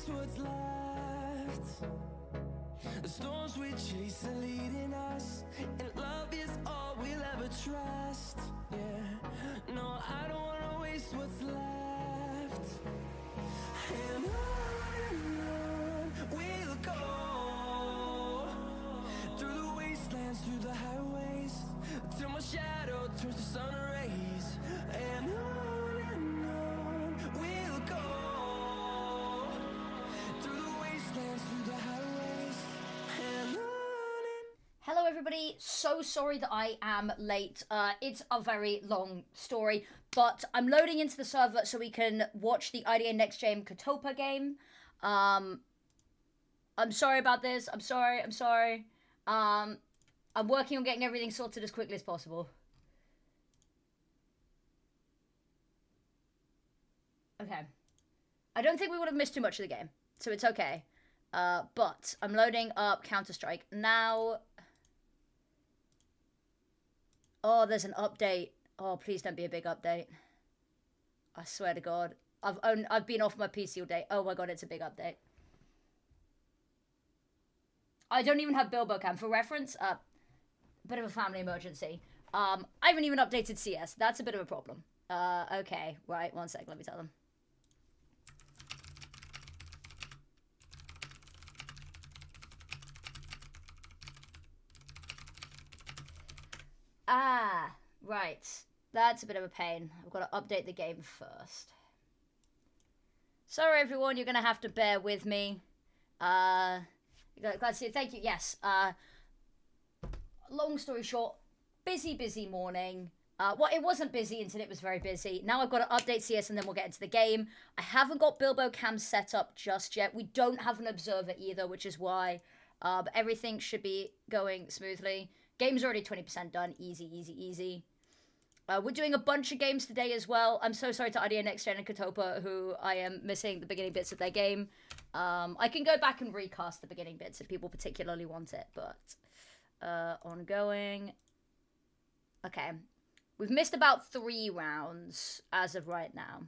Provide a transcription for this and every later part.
waste what's left. The storms we chase are leading us, and love is all we'll ever trust. Yeah, no, I don't wanna waste what's left. And on we'll go, through the wastelands, through the highways, till my shadow turns to sun rays. And on we'll go, through the wastelands, through the highways, and on. Hello everybody, so sorry that I am late. It's a very long story, but I'm loading into the server so we can watch the IDA Next Gen Kotopa game. I'm sorry about this, I'm sorry. I'm working on getting everything sorted as quickly as possible. Okay. I don't think we would have missed too much of the game, so it's okay. But I'm loading up Counter-Strike now. Oh, there's an update. Oh, please don't be a big update. I swear to God. I've been off my PC all day. Oh my God, it's a big update. I don't even have Bilbo Cam. For reference, bit of a family emergency. I haven't even updated CS. That's a bit of a problem. Okay. Right, one sec. Let me tell them. Ah, right. That's a bit of a pain. I've got to update the game first. Sorry, everyone. You're going to have to bear with me. Glad to see you. Thank you. Yes. Long story short, busy morning. Well, it wasn't busy until it was very busy. Now I've got to update CS and then we'll get into the game. I haven't got Bilbo Cam set up just yet. We don't have an observer either, which is why. But everything should be going smoothly. Game's already 20% done. Easy. We're doing a bunch of games today as well. I'm so sorry to IDA Next Gen and Kotopa, who I am missing the beginning bits of their game. I can go back and recast the beginning bits if people particularly want it, but ongoing. Okay. We've missed about 3 rounds as of right now.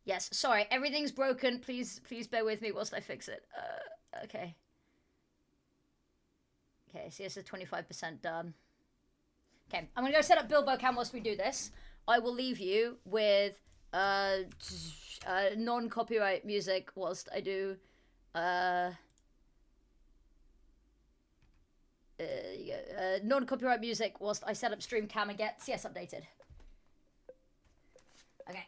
Yes, sorry, everything's broken. Please bear with me whilst I fix it. Okay. Okay, CS is 25% done. Okay, I'm gonna go set up Bilbo Cam whilst we do this. I will leave you with non-copyright music whilst I do non-copyright music whilst I set up stream cam and get CS updated. Okay.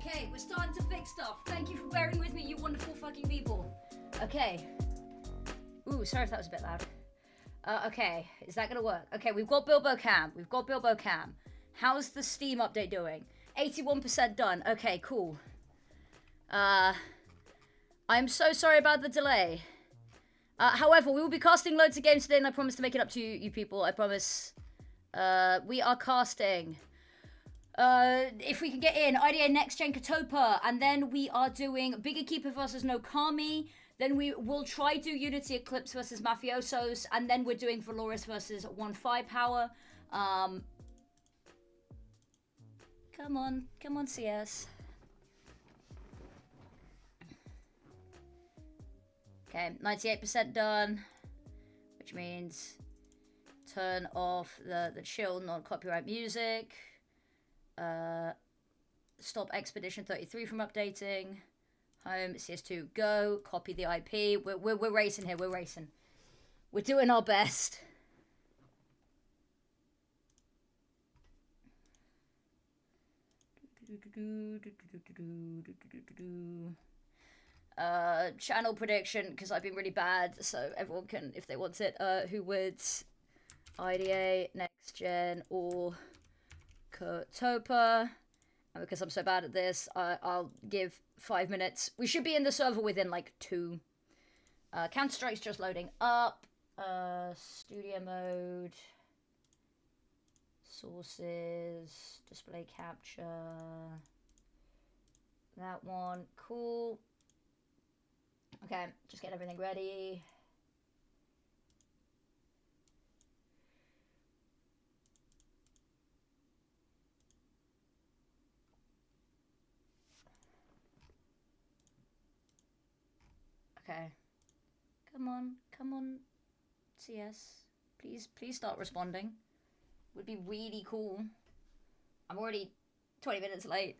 Okay, we're starting to fix stuff. Thank you for bearing with me, you wonderful fucking people. Okay. Ooh, sorry if that was a bit loud. Okay, is that gonna work? Okay, we've got Bilbo Cam. How's the Steam update doing? 81% done. Okay, cool. I'm so sorry about the delay. However, we will be casting loads of games today, and I promise to make it up to you people. I promise. We are casting. If we can get in, IDA Next Gen Kotopa, and then we are doing Bigger Keeper versus No Kami, then we will try do Unity Eclipse versus Mafiosos, and then we're doing Valoris versus 1-5 Power. Come on, CS. Okay, 98% done, which means turn off the chill non-copyright music. Stop Expedition 33 from updating. Home, CS2, go. Copy the IP. We're racing here. We're racing. We're doing our best. Channel prediction, because I've been really bad, so everyone can, if they want it, who would IDA, Next Gen, or Kotopa? And because I'm so bad at this, I'll give 5 minutes. We should be in the server within like 2. Counter-Strike's just loading up. Studio mode. Sources. Display capture. That one. Cool. Okay, just get everything ready. Okay. Come on, CS. Please start responding. Would be really cool. I'm already 20 minutes late.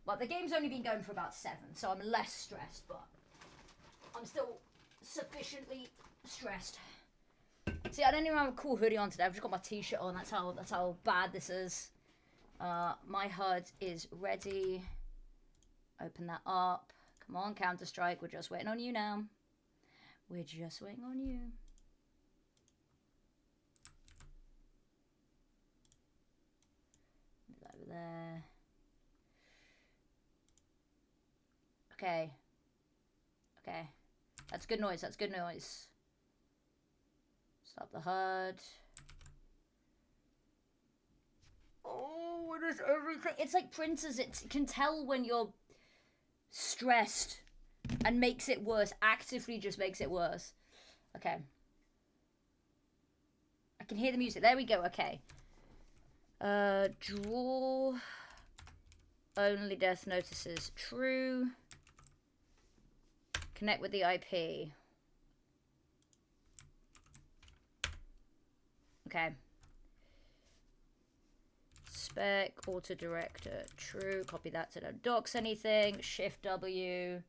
Well, the game's only been going for about 7, so I'm less stressed, but I'm still sufficiently stressed. See, I don't even have a cool hoodie on today. I've just got my t-shirt on. That's how bad this is. My HUD is ready. Open that up. Come on, Counter-Strike. We're just waiting on you now. We're just waiting on you. Over there. Okay. Okay. That's good noise. That's good noise. Stop the HUD. Oh, it is everything. It's like printers. It can tell when you're stressed and makes it worse. Actively just makes it worse. Okay. I can hear the music. There we go. Okay. Draw. Only death notices true. Connect with the IP. Okay. Spec, auto director, true. Copy that so don't docs anything. Shift W.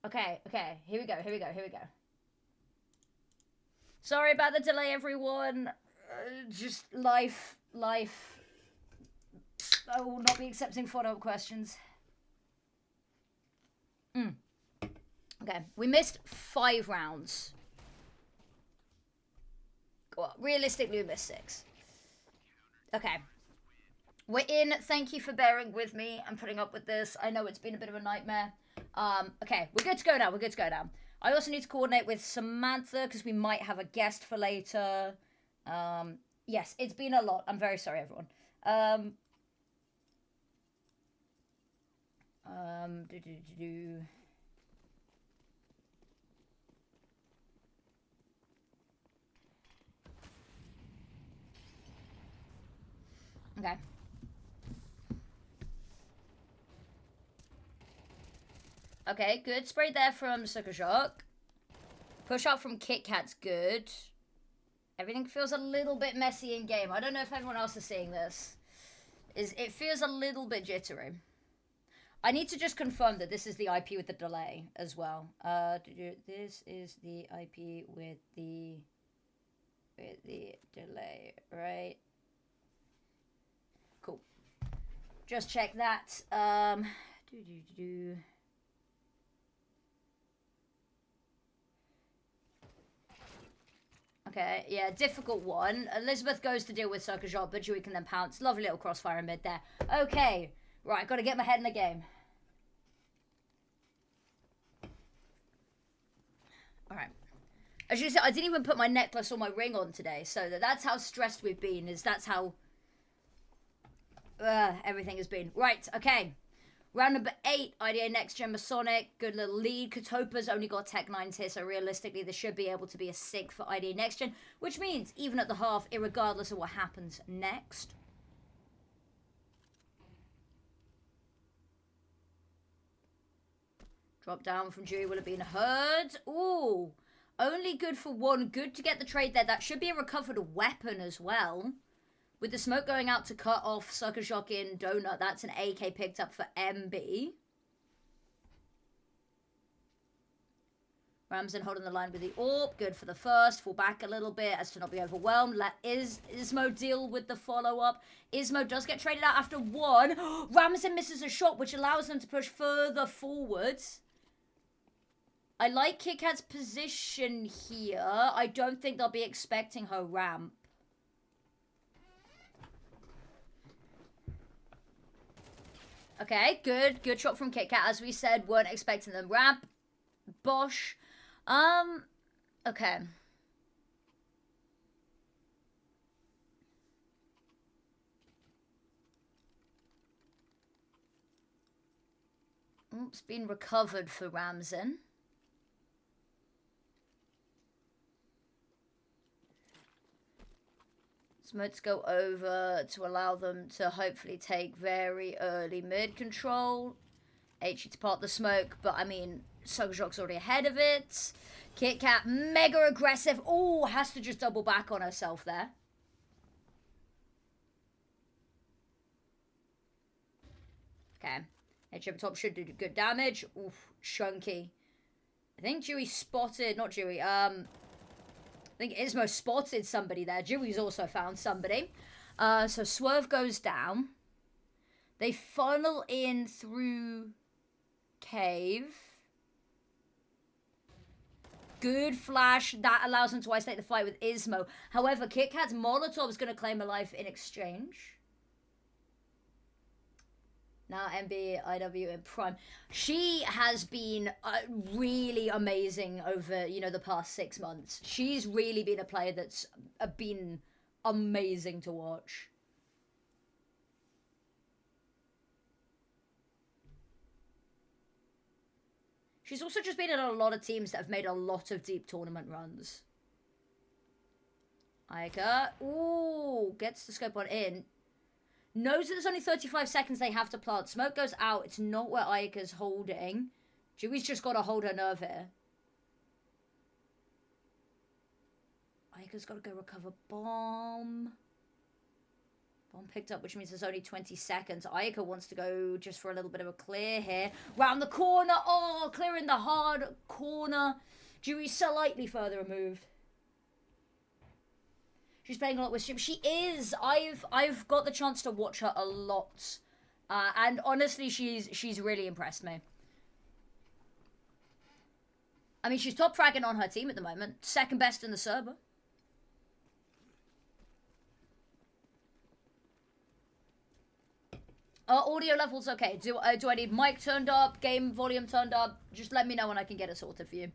Okay, okay. Here we go, here we go, here we go. Sorry about the delay, everyone. Just life. I will not be accepting follow-up questions. Okay, we missed 5 rounds. Well, realistically, we missed 6. Okay. We're in. Thank you for bearing with me and putting up with this. I know it's been a bit of a nightmare. Okay, we're good to go now. We're good to go now. I also need to coordinate with Samantha because we might have a guest for later. Yes, it's been a lot. I'm very sorry, everyone. Okay. Okay, good. Spray there from Sucker Shock. Push out from Kit Kat's good. Everything feels a little bit messy in game. I don't know if everyone else is seeing this. It feels a little bit jittery. I need to just confirm that this is the IP with the delay as well. This is the IP with the delay, right? Cool. Just check that. Okay, yeah, difficult one. Elizabeth goes to deal with Circus Shot, but Dewey can then pounce. Lovely little crossfire in mid there. Okay, right, gotta get my head in the game. Alright. As you said, I didn't even put my necklace or my ring on today, so that's how stressed we've been, that's how everything has been. Right, okay. Round number 8, IDA Next Gen Masonic. Good little lead. Kotopa's only got Tech 9s here, so realistically this should be able to be a 6 for IDA Next Gen, which means even at the half, irregardless of what happens next. Drop down from Dewey. Will have been heard. Ooh. Only good for 1. Good to get the trade there. That should be a recovered weapon as well. With the smoke going out to cut off Sucker Shock in Donut, that's an AK picked up for MB. Ramson holding the line with the AWP. Good for the first. Fall back a little bit as to not be overwhelmed. Let Ismo deal with the follow-up. Ismo does get traded out after one. Ramson misses a shot, which allows them to push further forwards. I like Kit Kat's position here. I don't think they'll be expecting her ramp. Okay, good. Good shot from Kit Kat. As we said, weren't expecting them ramp. Bosh. Okay. Oops, been recovered for Ramson. Smokes go over to allow them to hopefully take very early mid control. HE to part the smoke, but I mean, Sucker Shock's already ahead of it. Kit Kat, mega aggressive. Oh, has to just double back on herself there. Okay. HE up top should do good damage. Oof, chunky. I think Dewey spotted, not Dewey, I think Ismo spotted somebody there. Dewey's also found somebody. So Swerve goes down. They funnel in through cave. Good flash. That allows them to isolate the fight with Ismo. However, Kit Kat's Molotov is going to claim a life in exchange. Now MB, IW in Prime. She has been really amazing over, you know, the past 6 months. She's really been a player that's been amazing to watch. She's also just been in a lot of teams that have made a lot of deep tournament runs. Aika, ooh, gets the scope on in. Knows that there's only 35 seconds they have to plant. Smoke goes out. It's not where Aika's holding. Dewey's just got to hold her nerve here. Aika's got to go recover bomb. Bomb picked up, which means there's only 20 seconds. Aika wants to go just for a little bit of a clear here. Round the corner. Oh, clearing the hard corner. Dewey's slightly further removed. She's playing a lot with stream. She is. I've got the chance to watch her a lot, and honestly, she's really impressed me. I mean, she's top fragging on her team at the moment, second best in the server. Audio levels okay. Do I need mic turned up, game volume turned up? Just let me know and I can get it sorted for you.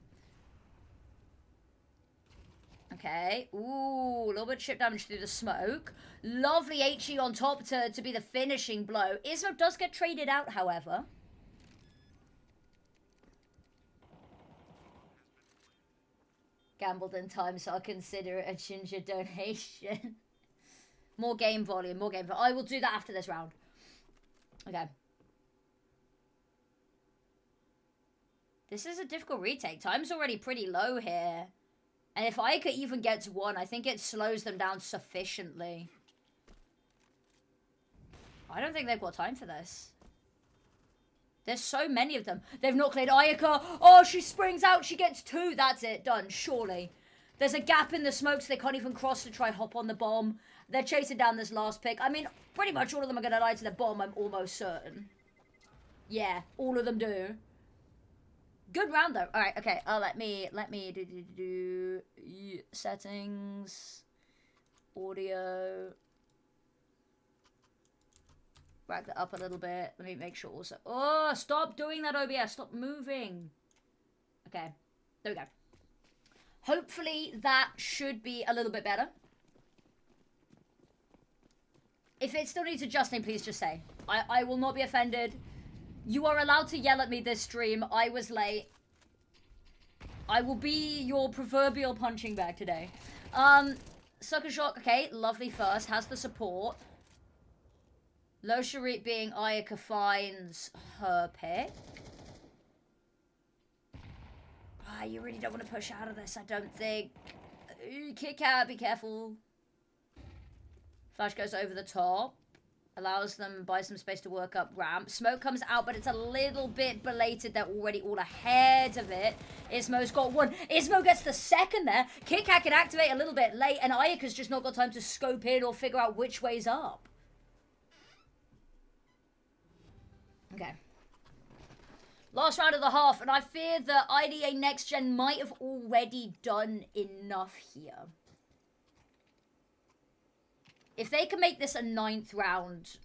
Okay. Ooh, a little bit of chip damage through the smoke. Lovely HE on top to be the finishing blow. Ismo does get traded out, however. Gambled in time, so I'll consider it a ginger donation. More game volume, more game volume. I will do that after this round. Okay. This is a difficult retake. Time's already pretty low here. And if Aika even gets one, I think it slows them down sufficiently. I don't think they've got time for this. There's so many of them. They've not cleared Aika. Oh, she springs out. She gets two. That's it. Done. Surely. There's a gap in the smoke, so they can't even cross to try hop on the bomb. They're chasing down this last pick. I mean, pretty much all of them are going to die to the bomb, I'm almost certain. Yeah, all of them do. Good round though. All right, okay. Let me do settings, audio. Rack that up a little bit. Let me make sure also. Oh, stop doing that, OBS. Stop moving. Okay, there we go. Hopefully that should be a little bit better. If it still needs adjusting, please just say. I will not be offended. You are allowed to yell at me this stream. I was late. I will be your proverbial punching bag today. Sucker Shock, okay, lovely first. Has the support. Low Sharit being Ayaka finds her pick. You really don't want to push out of this, I don't think. Kit Kat, be careful. Flash goes over the top. Allows them buy some space to work up ramp. Smoke comes out, but it's a little bit belated. They're already all ahead of it. Ismo's got one. Ismo gets the second there. Kit Kat can activate a little bit late, and Ayaka's just not got time to scope in or figure out which way's up. Okay. Last round of the half, and I fear that IDA Next Gen might have already done enough here. If they can make this a 9th round...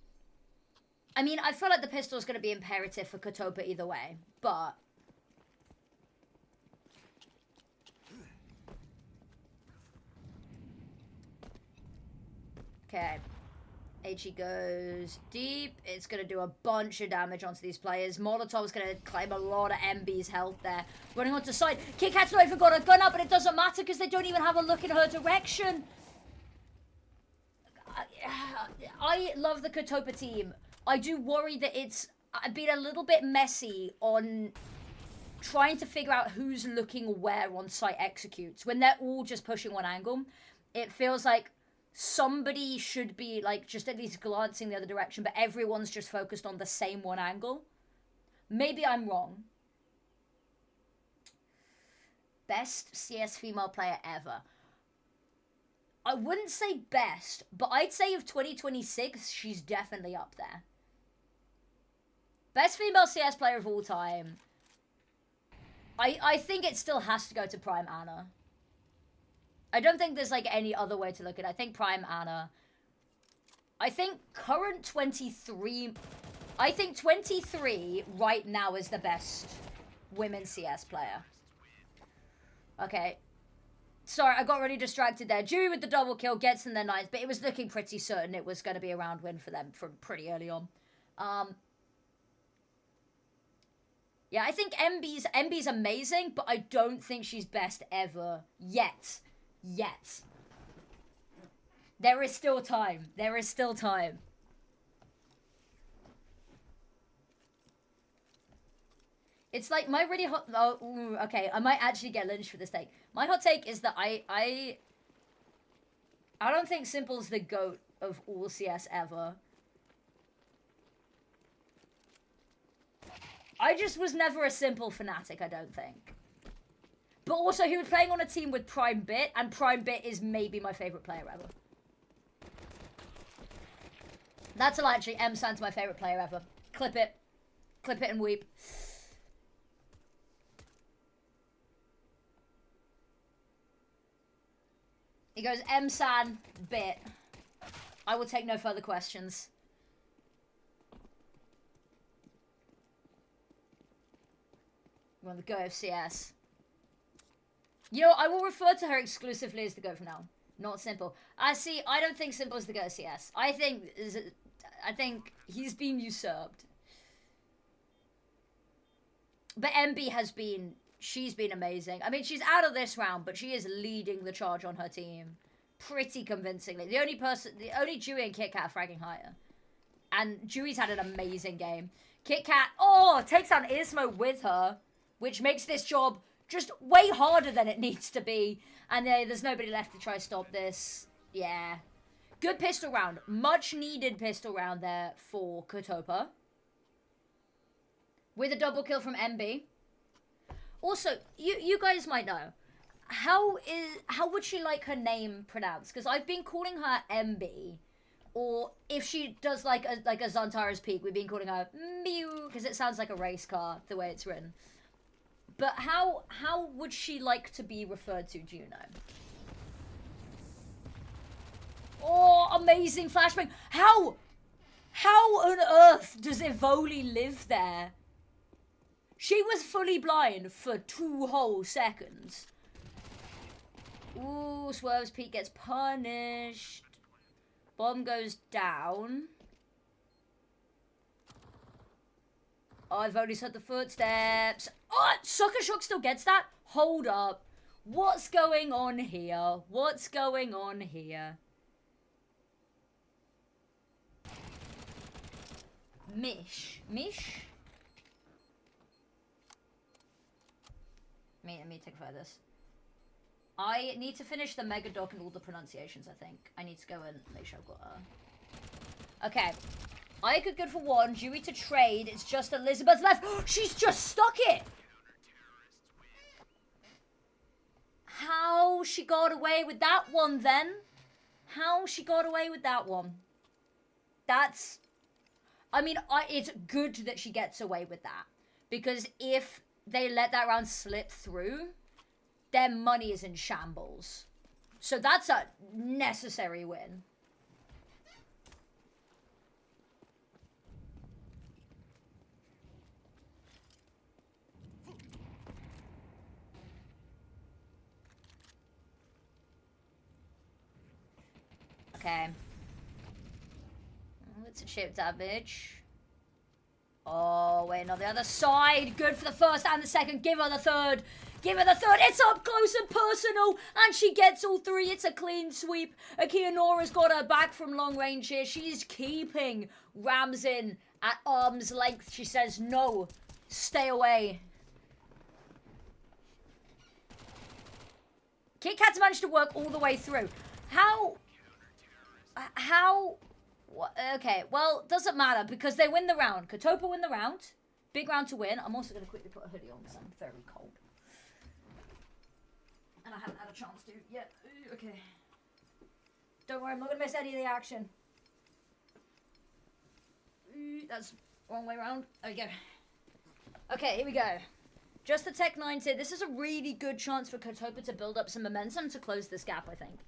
I mean, I feel like the pistol's going to be imperative for Kotopa either way, but... Okay. HE goes deep. It's going to do a bunch of damage onto these players. Molotov's going to claim a lot of MB's health there. Running onto side. Kit Kat's not even got a gun up, but it doesn't matter because they don't even have a look in her direction. I love the Kotopa team. I do worry that it's been a little bit messy on trying to figure out who's looking where on site executes. When they're all just pushing one angle, it feels like somebody should be like just at least glancing the other direction, but everyone's just focused on the same one angle. Maybe I'm wrong. Best CS female player ever. I wouldn't say best, but I'd say of 2026, she's definitely up there. Best female CS player of all time. I think it still has to go to Prime Anna. I don't think there's like any other way to look at it. I think Prime Anna. I think current 23... I think 23 right now is the best women's CS player. Okay. Sorry, I got really distracted there. Dewey with the double kill gets in their 9th, but it was looking pretty certain it was going to be a round win for them from pretty early on. Yeah, I think MB's amazing, but I don't think she's best ever yet. Yet. There is still time. There is still time. It's like my really hot... Oh, ooh, okay, I might actually get lynched for this take. My hot take is that I don't think Simple's the GOAT of all CS ever. I just was never a Simple fanatic, I don't think. But also, he was playing on a team with Prime Bit, and Prime Bit is maybe my favorite player ever. That's actually M-San's my favorite player ever. Clip it. Clip it and weep. He goes, M-San, Bit. I will take no further questions. Well, the GO of CS. You know, I will refer to her exclusively as the GO from now. Not Simple. I see, I don't think Simple's the GO of CS. I think he's been usurped. But MB has been... She's been amazing. I mean, she's out of this round, but she is leading the charge on her team pretty convincingly. The only Dewey and Kit Kat are fragging higher. And Dewey's had an amazing game. Kit Kat, takes down Ismo with her, which makes this job just way harder than it needs to be. And there's nobody left to try to stop this. Yeah. Good pistol round. Much needed pistol round there for Kotopa. With a double kill from MB. Also, you guys might know, how would she like her name pronounced? Because I've been calling her MB, or if she does like a Zantara's Peak, we've been calling her Mew, because it sounds like a race car the way it's written. But how would she like to be referred to? Do you know? Oh, amazing flashbang! How on earth does Evoli live there? She was fully blind for 2 whole seconds. Ooh, Swerve's Peak gets punished. Bomb goes down. Oh, I've only heard the footsteps. Oh, Sucker Shock still gets that? Hold up. What's going on here? What's going on here? Mish? Let me take a photo of this. I need to finish the Mega Doc and all the pronunciations, I think. I need to go and make sure I've got Okay. I could good for one. Dewey to trade. It's just Elizabeth left. She's just stuck it! How she got away with that one, then? How she got away with that one? That's... I mean, it's good that she gets away with that. Because if they let that round slip through, their money is in shambles. So that's a necessary win. Okay. It's a chip damage. Oh, wait, on the other side. Good for the first and the second. Give her the third. Give her the third. It's up close and personal. And she gets all three. It's a clean sweep. Akeonora's got her back from long range here. She's keeping Ramsin at arm's length. She says, no, stay away. Kit Kat's managed to work all the way through. How... Okay, well, doesn't matter because they win the round. Kotopa win the round. Big round to win. I'm also going to quickly put a hoodie on because I'm very cold. And I haven't had a chance to yet. Okay. Don't worry, I'm not going to miss any of the action. That's wrong way around. There we go. Okay, here we go. Just the Tech 9 here. This is a really good chance for Kotopa to build up some momentum to close this gap, I think.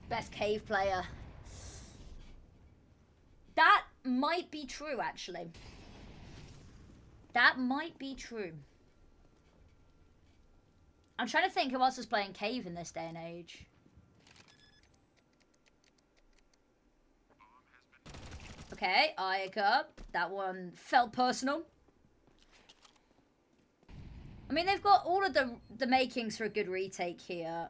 Best cave player. That might be true, actually. That might be true. I'm trying to think who else is playing cave in this day and age. Okay, Ayaka. That one felt personal. I mean, they've got all of the makings for a good retake here.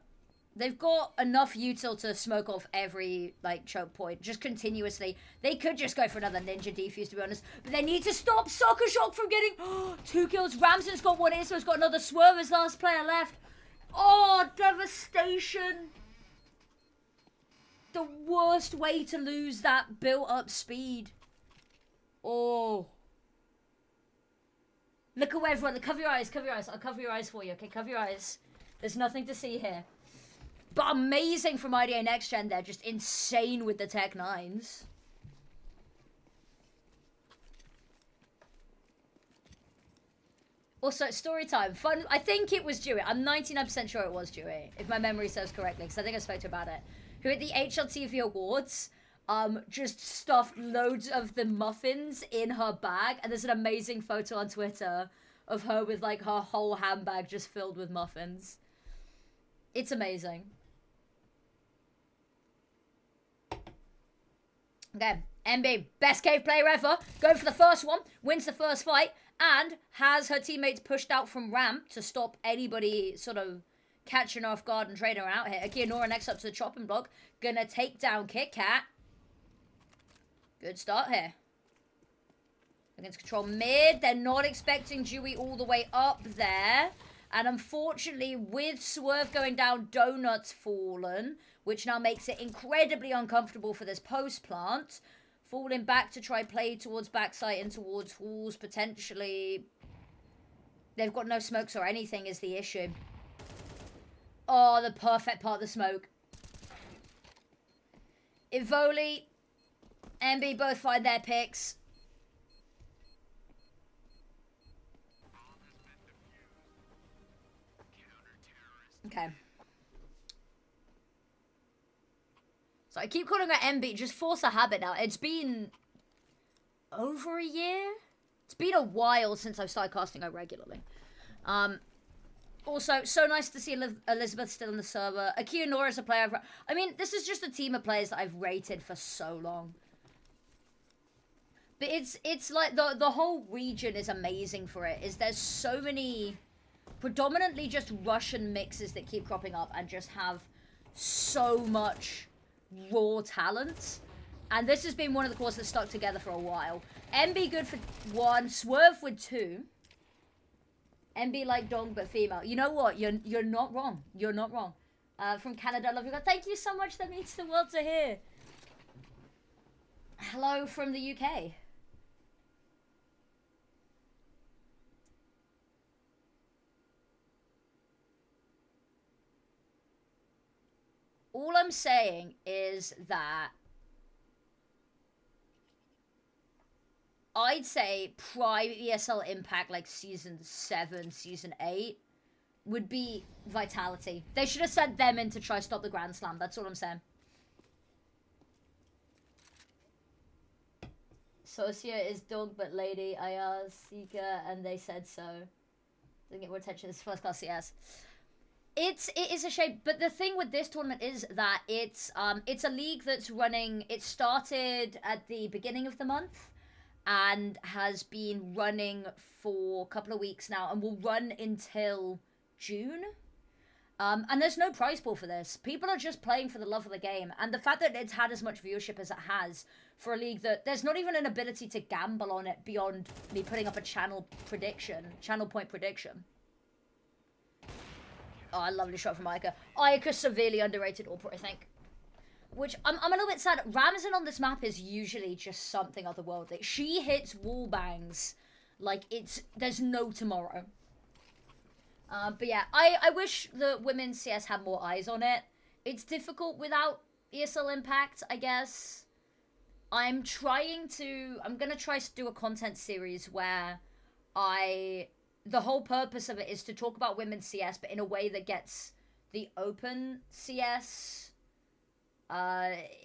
They've got enough util to smoke off every, like, choke point, just continuously. They could just go for another ninja defuse, to be honest. But they need to stop Soccer Shock from getting 2 kills. Ramson's got one, Isma's got another. Swerve is last player left. Oh, devastation. The worst way to lose that built-up speed. Oh. Look away, everyone. Cover your eyes, cover your eyes. I'll cover your eyes for you, okay? Cover your eyes. There's nothing to see here. But amazing from IDA Next Gen there. Just insane with the Tech 9s. Also, story time. Fun. I think it was Dewey. I'm 99% sure it was Dewey, if my memory serves correctly, because I think I spoke to her about it. Who at the HLTV Awards just stuffed loads of the muffins in her bag. And there's an amazing photo on Twitter of her with, like, her whole handbag just filled with muffins. It's amazing. Okay, MB, best cave player ever. Going for the first one, wins the first fight, and has her teammates pushed out from ramp to stop anybody sort of catching her off guard and trading her out here. Akeonora next up to the chopping block. Gonna take down Kit Kat. Good start here. Against control mid. They're not expecting Dewey all the way up there. And unfortunately, with Swerve going down, Donut's fallen, which now makes it incredibly uncomfortable for this post plant. Falling back to try play towards backside and towards walls, potentially. They've got no smokes or anything is the issue. Oh, the perfect part of the smoke. Ivoli, MB both find their picks. Okay. So I keep calling her MB, just force a habit now. It's been over a year? It's been a while since I've started casting her regularly. Also, so nice to see Elizabeth still in the server. Akeonora is a player I mean, this is just a team of players that I've rated for so long. But it's like the whole region is amazing for it. There's so many predominantly just Russian mixes that keep cropping up and just have so much raw talent. And this has been one of the cores that stuck together for a while. MB good for 1, Swerve with 2. MB like dong but female. You know what? You're not wrong. You're not wrong. From Canada, love you God. Thank you so much. That means the world to hear. Hello from the UK. All I'm saying is that I'd say prime ESL Impact, like season 7, season 8, would be Vitality. They should have sent them in to try stop the Grand Slam. That's all I'm saying. Socia is dog but lady. I asked Sika and they said so. Doesn't get more attention. This is first class CS. It is a shame, but the thing with this tournament is that it's a league that's running. It started at the beginning of the month and has been running for a couple of weeks now and will run until June. And there's no prize pool for this. People are just playing for the love of the game. And the fact that it's had as much viewership as it has for a league that there's not even an ability to gamble on it beyond me putting up a channel point prediction. Oh, a lovely shot from Ayaka. Ayaka severely underrated AWP, I think. Which, I'm a little bit sad. Ramzan on this map is usually just something otherworldly. She hits wall bangs like there's no tomorrow. But yeah, I wish the women's CS had more eyes on it. It's difficult without ESL Impact, I guess. I'm gonna try to do a content series where the whole purpose of it is to talk about women's CS, but in a way that gets the open CS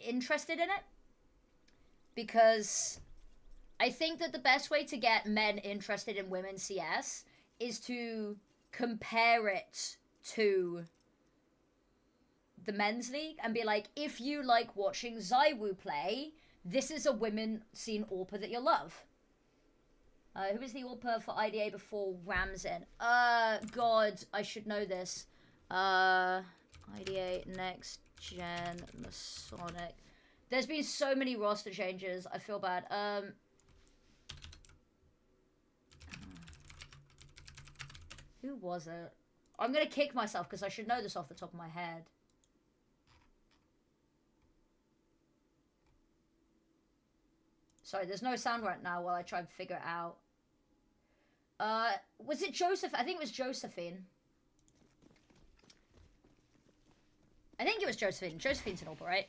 interested in it. Because I think that the best way to get men interested in women's CS is to compare it to the men's league and be like, if you like watching Zywoo play, this is a women scene AWPer that you'll love. Who was the AWPer for IDA before Ramzan? God, I should know this. IDA Next Gen Masonic. There's been so many roster changes. I feel bad. Who was it? I'm gonna kick myself because I should know this off the top of my head. Sorry, there's no sound right now while I try and figure it out. Was it Joseph? I think it was Josephine. I think it was Josephine. Josephine's an AWPer, right?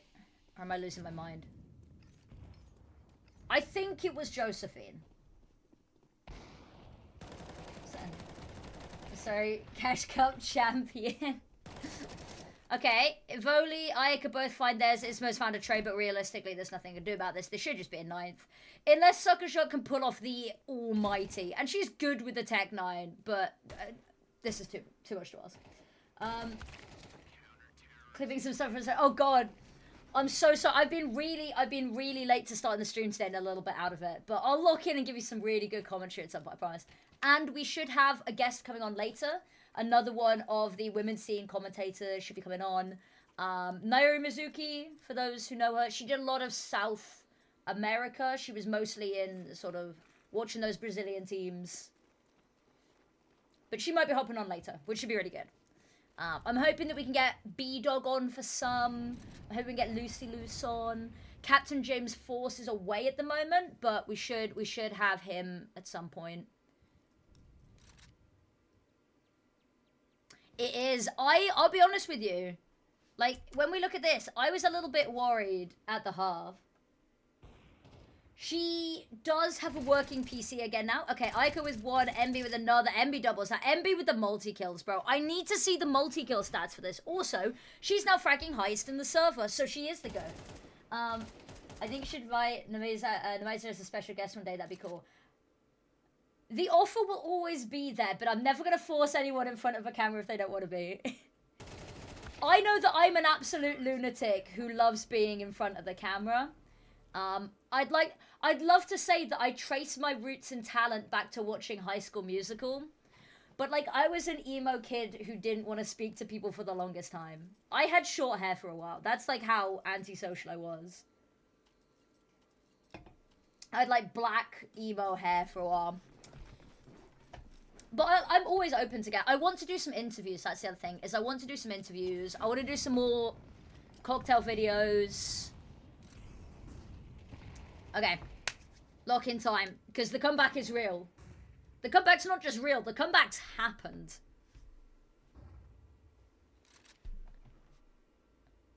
Or am I losing my mind? I think it was Josephine. Sorry, Cash Cup champion. Okay, Voli, I could both find theirs. Ismo's found a trade, but realistically, there's nothing to do about this. They should just be in 9th. Unless Sucker Shot can pull off the almighty. And she's good with the Tech 9, but this is too much to ask. Clipping some stuff from... Oh, God. I'm so sorry. I've been really late to starting the stream today and a little bit out of it. But I'll lock in and give you some really good commentary at some point, I promise. And we should have a guest coming on later. Another one of the women's scene commentators should be coming on. Naomi Mizuki, for those who know her, she did a lot of South America. She was mostly in sort of watching those Brazilian teams. But she might be hopping on later, which should be really good. I'm hoping that we can get B-Dog on for some. I'm hoping we can get Lucy Loose on. Captain James Force is away at the moment, but we should have him at some point. It is. I'll be honest with you. Like, when we look at this, I was a little bit worried at the half. She does have a working PC again now. Okay, Aiko with one, MB with another, MB doubles. Now, MB with the multi-kills, bro. I need to see the multi-kill stats for this. Also, she's now fracking highest in the server, so she is the go. I think you should invite Namaza as a special guest one day. That'd be cool. The offer will always be there, but I'm never going to force anyone in front of a camera if they don't want to be. I know that I'm an absolute lunatic who loves being in front of the camera. I'd love to say that I trace my roots and talent back to watching High School Musical. But, like, I was an emo kid who didn't want to speak to people for the longest time. I had short hair for a while. That's, like, how antisocial I was. I had, like, black emo hair for a while. But I'm always open to get. I want to do some interviews. That's the other thing. Is I want to do some interviews. I want to do some more cocktail videos. Okay, lock in time because the comeback is real. The comeback's not just real. The comeback's happened.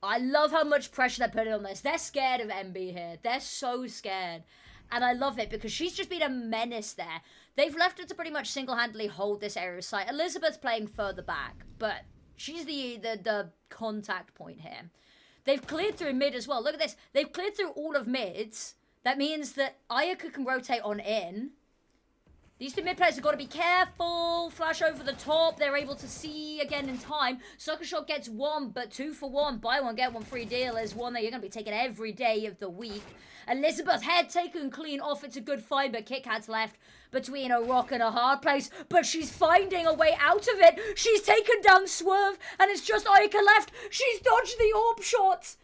I love how much pressure they're putting on this. They're scared of MB here. They're so scared. And I love it because she's just been a menace there. They've left her to pretty much single-handedly hold this area of sight. Elizabeth's playing further back, but she's the contact point here. They've cleared through mid as well. Look at this. They've cleared through all of mids. That means that Ayaka can rotate on in. These two mid players have got to be careful. Flash over the top. They're able to see again in time. Sucker Shot gets one, but 2 for 1. Buy one, get one free deal is one that you're going to be taking every day of the week. Elizabeth head taken clean off. It's a good find, but Kit Kat's left between a rock and a hard place. But she's finding a way out of it. She's taken down Swerve, and it's just Ayaka left. She's dodged the orb shot.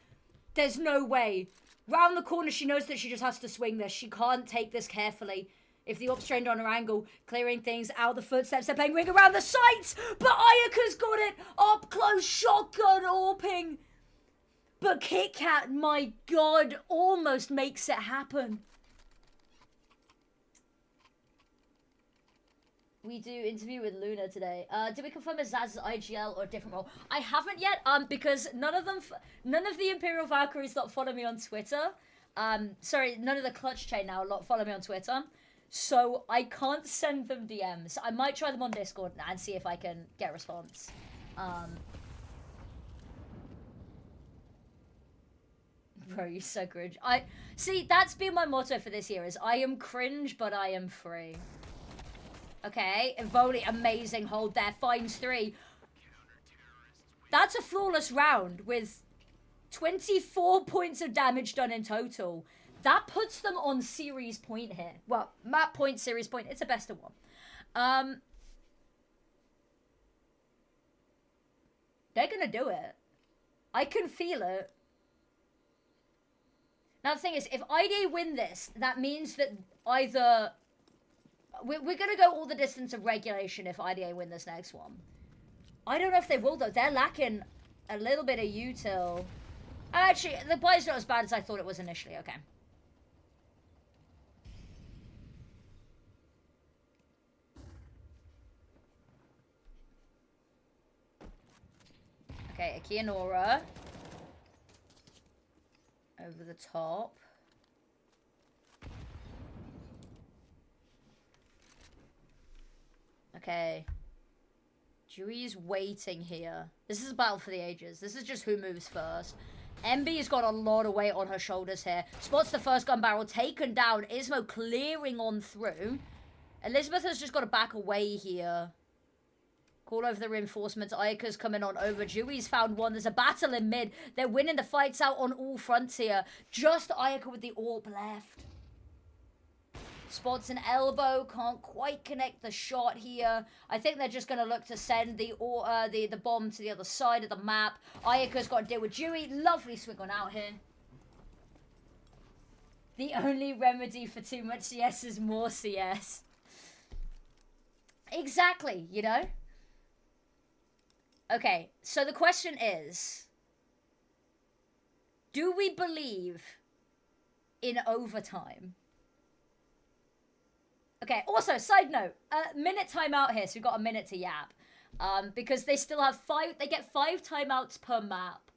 There's no way. Round the corner, she knows that she just has to swing this. She can't take this carefully. If the ops trained on her angle, clearing things out the footsteps, they're playing ring around the sights, but Ayaka's got it up close, shotgun orping. But Kit Kat, my god, almost makes it happen. We do interview with Luna today. Did we confirm if Zaz's IGL or a different role? I haven't yet, because none of the Imperial Valkyries that follow me on Twitter, sorry, none of the Clutch Chain now follow me on Twitter. So I can't send them DMs. I might try them on Discord and see if I can get a response. Bro, you're so cringe. See, that's been my motto for this year is I am cringe, but I am free. Okay, Evoli, amazing hold there. Finds 3. That's a flawless round with 24 points of damage done in total. That puts them on series point here. Well, map point, series point. It's a best of 1. They're gonna do it. I can feel it. Now the thing is, if IDA win this, that means that either... We're gonna go all the distance of regulation if IDA win this next one. I don't know if they will though. They're lacking a little bit of util. Actually, the play's not as bad as I thought it was initially. Okay. Okay, Akianora. Over the top. Okay. Jui's waiting here. This is a battle for the ages. This is just who moves first. MB's got a lot of weight on her shoulders here. Spots the first gun barrel taken down. Ismo clearing on through. Elizabeth has just got to back away here. Call over the reinforcements. Ayaka's coming on over. Jui's found one. There's a battle in mid. They're winning the fights out on all fronts here. Just Ayaka with the AWP left. Spots an elbow. Can't quite connect the shot here. I think they're just going to look to send the bomb to the other side of the map. Ayaka's got to deal with Jui. Lovely swing on out here. The only remedy for too much CS is more CS. Exactly, you know? Okay, so the question is, do we believe in overtime? Okay, also, side note, minute timeout here, so we've got a minute to yap. Because they still have they get 5 timeouts per map,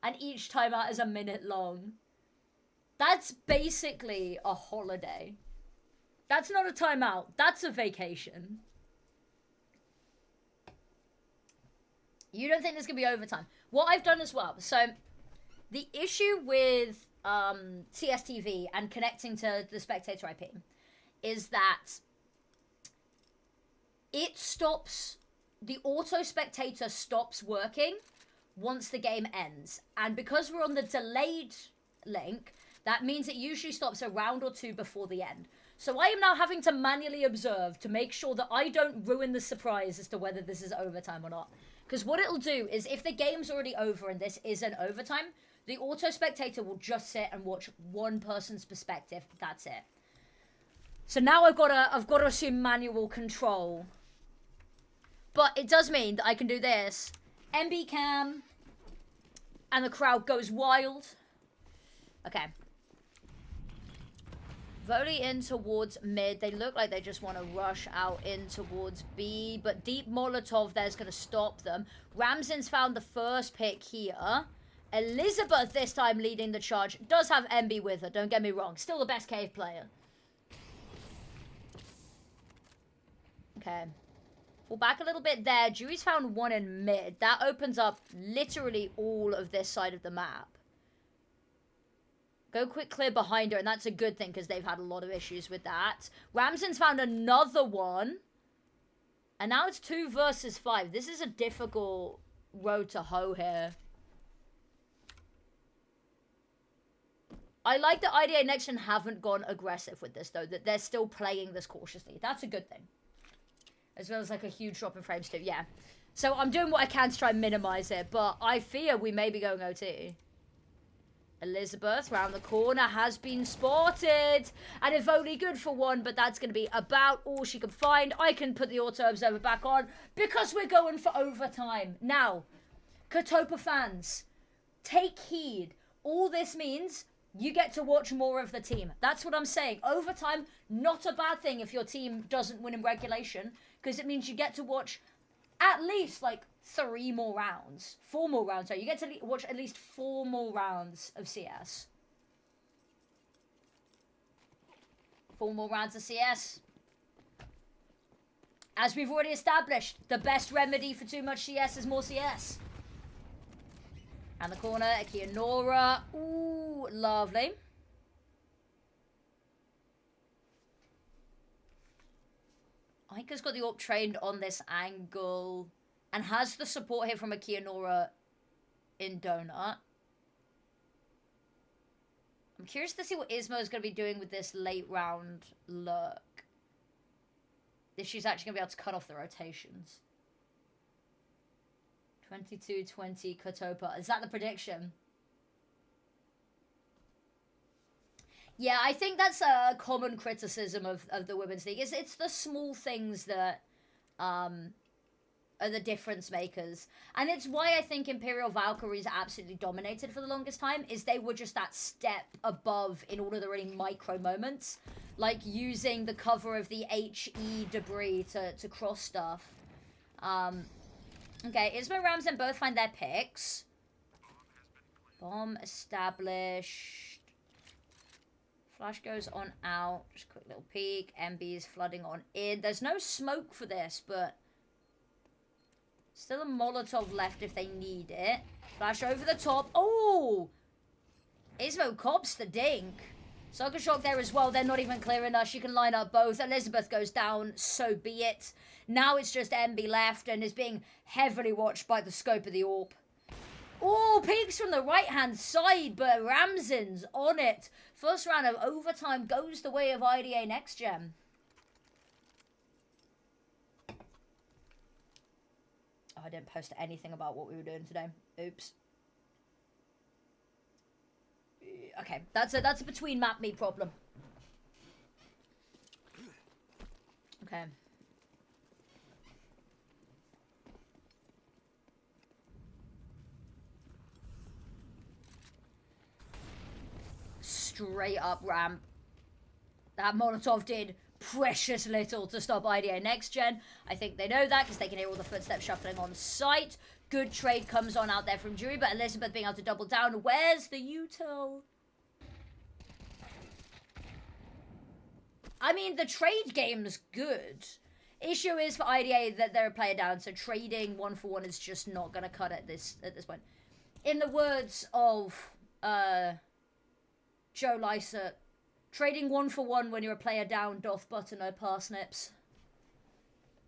and each timeout is a minute long. That's basically a holiday. That's not a timeout, that's a vacation. You don't think there's going to be overtime. What I've done as well, so the issue with CSTV and connecting to the spectator IP is that it stops, the auto spectator stops working once the game ends. And because we're on the delayed link, that means it usually stops a round or 2 before the end. So I am now having to manually observe to make sure that I don't ruin the surprise as to whether this is overtime or not. Because what it'll do is if the game's already over and this isn't overtime, the auto spectator will just sit and watch one person's perspective. That's it. So now I've got to assume manual control But it does mean that I can do this. MB cam. And the crowd goes wild. Okay. Volley in towards mid. They look like they just want to rush out in towards B. But Deep Molotov there's going to stop them. Ramsden's found the first pick here. Elizabeth this time leading the charge. Does have MB with her, don't get me wrong. Still the best cave player. Okay. Fall back a little bit there. Dewey's found one in mid. That opens up literally all of this side of the map. Go quick clear behind her, and that's a good thing because they've had a lot of issues with that. Ramsden's found another one. And now it's 2 versus 5. This is a difficult road to hoe here. I like that IDA Next Gen haven't gone aggressive with this, though. That they're still playing this cautiously. That's a good thing. As well as, like, a huge drop in frames, too. Yeah. So I'm doing what I can to try and minimize it. But I fear we may be going OT. Elizabeth, round the corner, has been spotted. And if only good for one, but that's going to be about all she can find. I can put the auto-observer back on because we're going for overtime. Now, Kotopa fans, take heed. All this means you get to watch more of the team. That's what I'm saying. Overtime, not a bad thing if your team doesn't win in regulation, because it means you get to watch at least, like, 3 more rounds. 4 more rounds. So you get to watch at least 4 more rounds of CS. 4 more rounds of CS. As we've already established, the best remedy for too much CS is more CS. And the corner, Akia Nora. Ooh, lovely. Aika's got the AWP trained on this angle. And has the support here from Akia Nora in Donut. I'm curious to see what Ismo is going to be doing with this late round lurk. If she's actually going to be able to cut off the rotations. 22-20 Kotopa. Is that the prediction? Yeah, I think that's a common criticism of the Women's League. It's the small things that are the difference makers. And it's why I think Imperial Valkyries absolutely dominated for the longest time, is they were just that step above in all of the really micro moments. Like using the cover of the HE debris to cross stuff. Okay, Ismo Ramsden both find their picks. Bomb established. Flash goes on out. Just a quick little peek. MB is flooding on in. There's no smoke for this, but still a Molotov left if they need it. Flash over the top. Oh! Ismo cops the dink. Soccer Shock there as well. They're not even clear enough. She can line up both. Elizabeth goes down. So be it. Now it's just MB left and is being heavily watched by the scope of the AWP. Oh, peeks from the right-hand side, but Ramsden's on it. First round of overtime goes the way of IDA Next Gen. Oh, I didn't post anything about what we were doing today. Oops. Okay, that's a between map me problem. Okay. Straight up ramp. That Molotov did precious little to stop IDA Next Gen. I think they know that because they can hear all the footsteps shuffling on site. Good trade comes on out there from Jury, but Elizabeth being able to double down. Where's the util? I mean, the trade game's good. Issue is for IDA that they're a player down, so trading 1-for-1 is just not going to cut at this point. In the words of Joe Lycett, trading 1-for-1 when you're a player down doth butter no parsnips.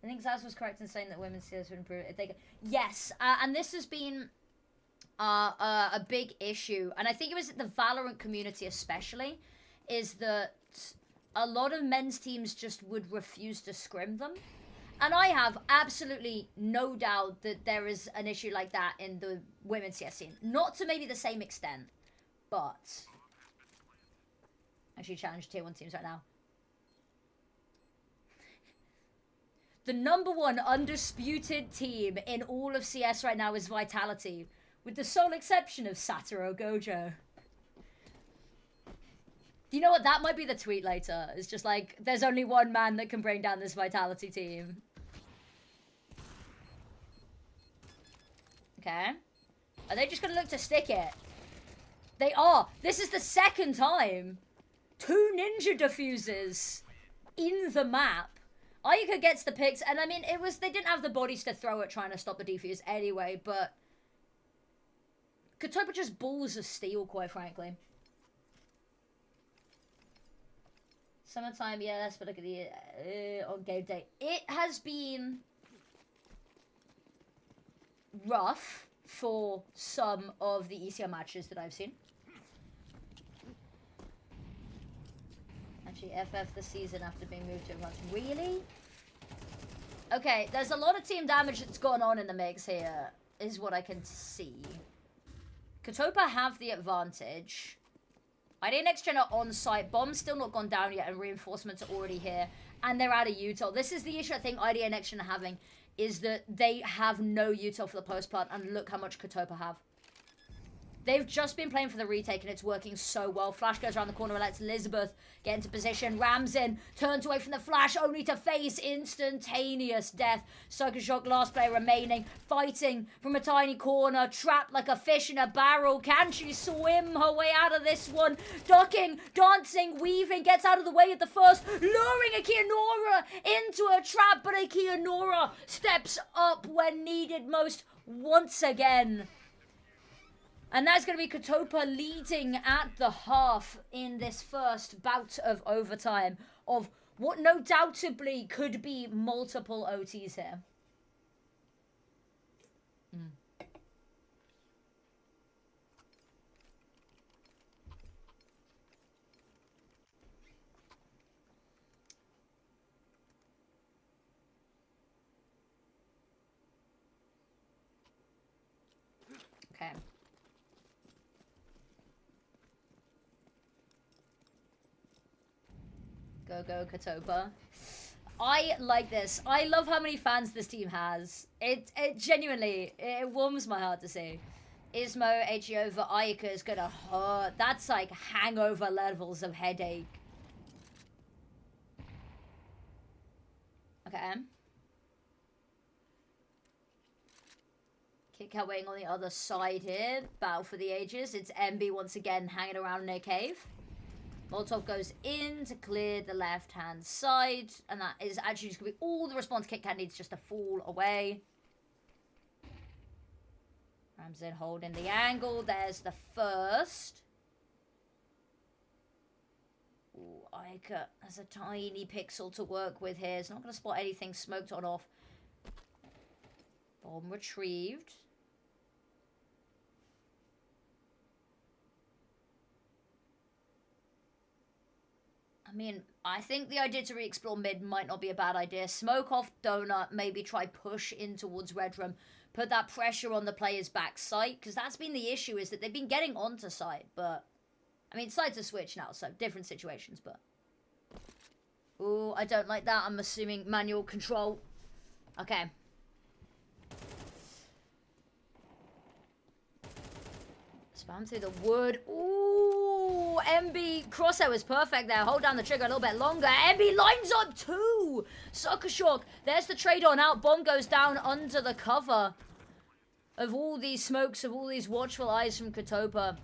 I think Zaz was correct in saying that women's CS would improve if they could. Yes, and this has been a big issue, and I think it was the Valorant community especially, is that a lot of men's teams just would refuse to scrim them. And I have absolutely no doubt that there is an issue like that in the women's CS scene. Not to maybe the same extent, but actually challenge tier 1 teams right now. The #1 undisputed team in all of CS right now is Vitality, with the sole exception of Satoru Gojo. You know what? That might be the tweet later. It's just like, there's only one man that can bring down this Vitality team. Okay. Are they just going to look to stick it? They are. This is the second time. 2 ninja diffusers in the map. Ayuka gets the picks, and I mean, they didn't have the bodies to throw at trying to stop the defuse anyway, but Kotoba just balls of steel, quite frankly. Summertime, yes, but look at the on game day. It has been rough for some of the ECL matches that I've seen. Actually, FF the season after being moved to advance. Really? Okay, there's a lot of team damage that's gone on in the mix here, is what I can see. Kotopa have the advantage. ID Next Gen are on site. Bomb's still not gone down yet, and reinforcements are already here. And they're out of util. This is the issue I think IDA Next Gen are having, is that they have no util for the post plant, and look how much Kotopa have. They've just been playing for the retake, and it's working so well. Flash goes around the corner and lets Elizabeth get into position. Rams in, turns away from the flash, only to face instantaneous death. Circus Shock, last player remaining, fighting from a tiny corner, trapped like a fish in a barrel. Can she swim her way out of this one? Ducking, dancing, weaving, gets out of the way at the first, luring Akianora into a trap, but Akianora steps up when needed most once again. And that's going to be Kotopa leading at the half in this first bout of overtime of what no doubtably could be multiple OTs here. Okay. Go Kotopa. I like this. I love how many fans this team has. It genuinely, it warms my heart to see. Ismo, HE over Ayaka is gonna hurt. That's like hangover levels of headache. Okay. Kit Kat waiting on the other side here. Battle for the ages. It's MB once again hanging around in a cave. Molotov goes in to clear the left-hand side. And that is actually just going to be all the response Kit Kat needs just to fall away. Ramsden holding the angle. There's the first. Ooh, Ayaka has a tiny pixel to work with here. It's not going to spot anything smoked on off. Bomb retrieved. I mean, I think the idea to re-explore mid might not be a bad idea. Smoke off Donut, maybe try push in towards Red Room. Put that pressure on the player's back site, because that's been the issue, is that they've been getting onto site, but... I mean, sites are switched now, so different situations, but... Ooh, I don't like that. I'm assuming manual control. Okay. Spam through the wood. Ooh, MB crosshair was perfect there. Hold down the trigger a little bit longer. MB lines up two. Sucker Shock. There's the trade on out. Bomb goes down under the cover of all these smokes, of all these watchful eyes from Kotopa.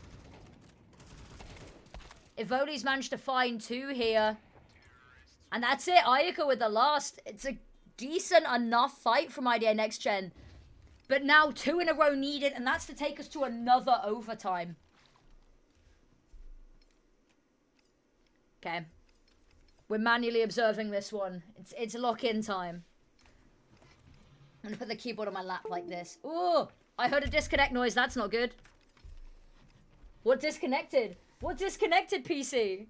Evoli's managed to find two here. And that's it. Ayaka with the last. It's a decent enough fight from IDA Next Gen. But now 2 in a row needed, and that's to take us to another overtime. Okay. We're manually observing this one. It's lock-in time. I'm gonna put the keyboard on my lap like this. Ooh! I heard a disconnect noise. That's not good. What disconnected? What disconnected, PC?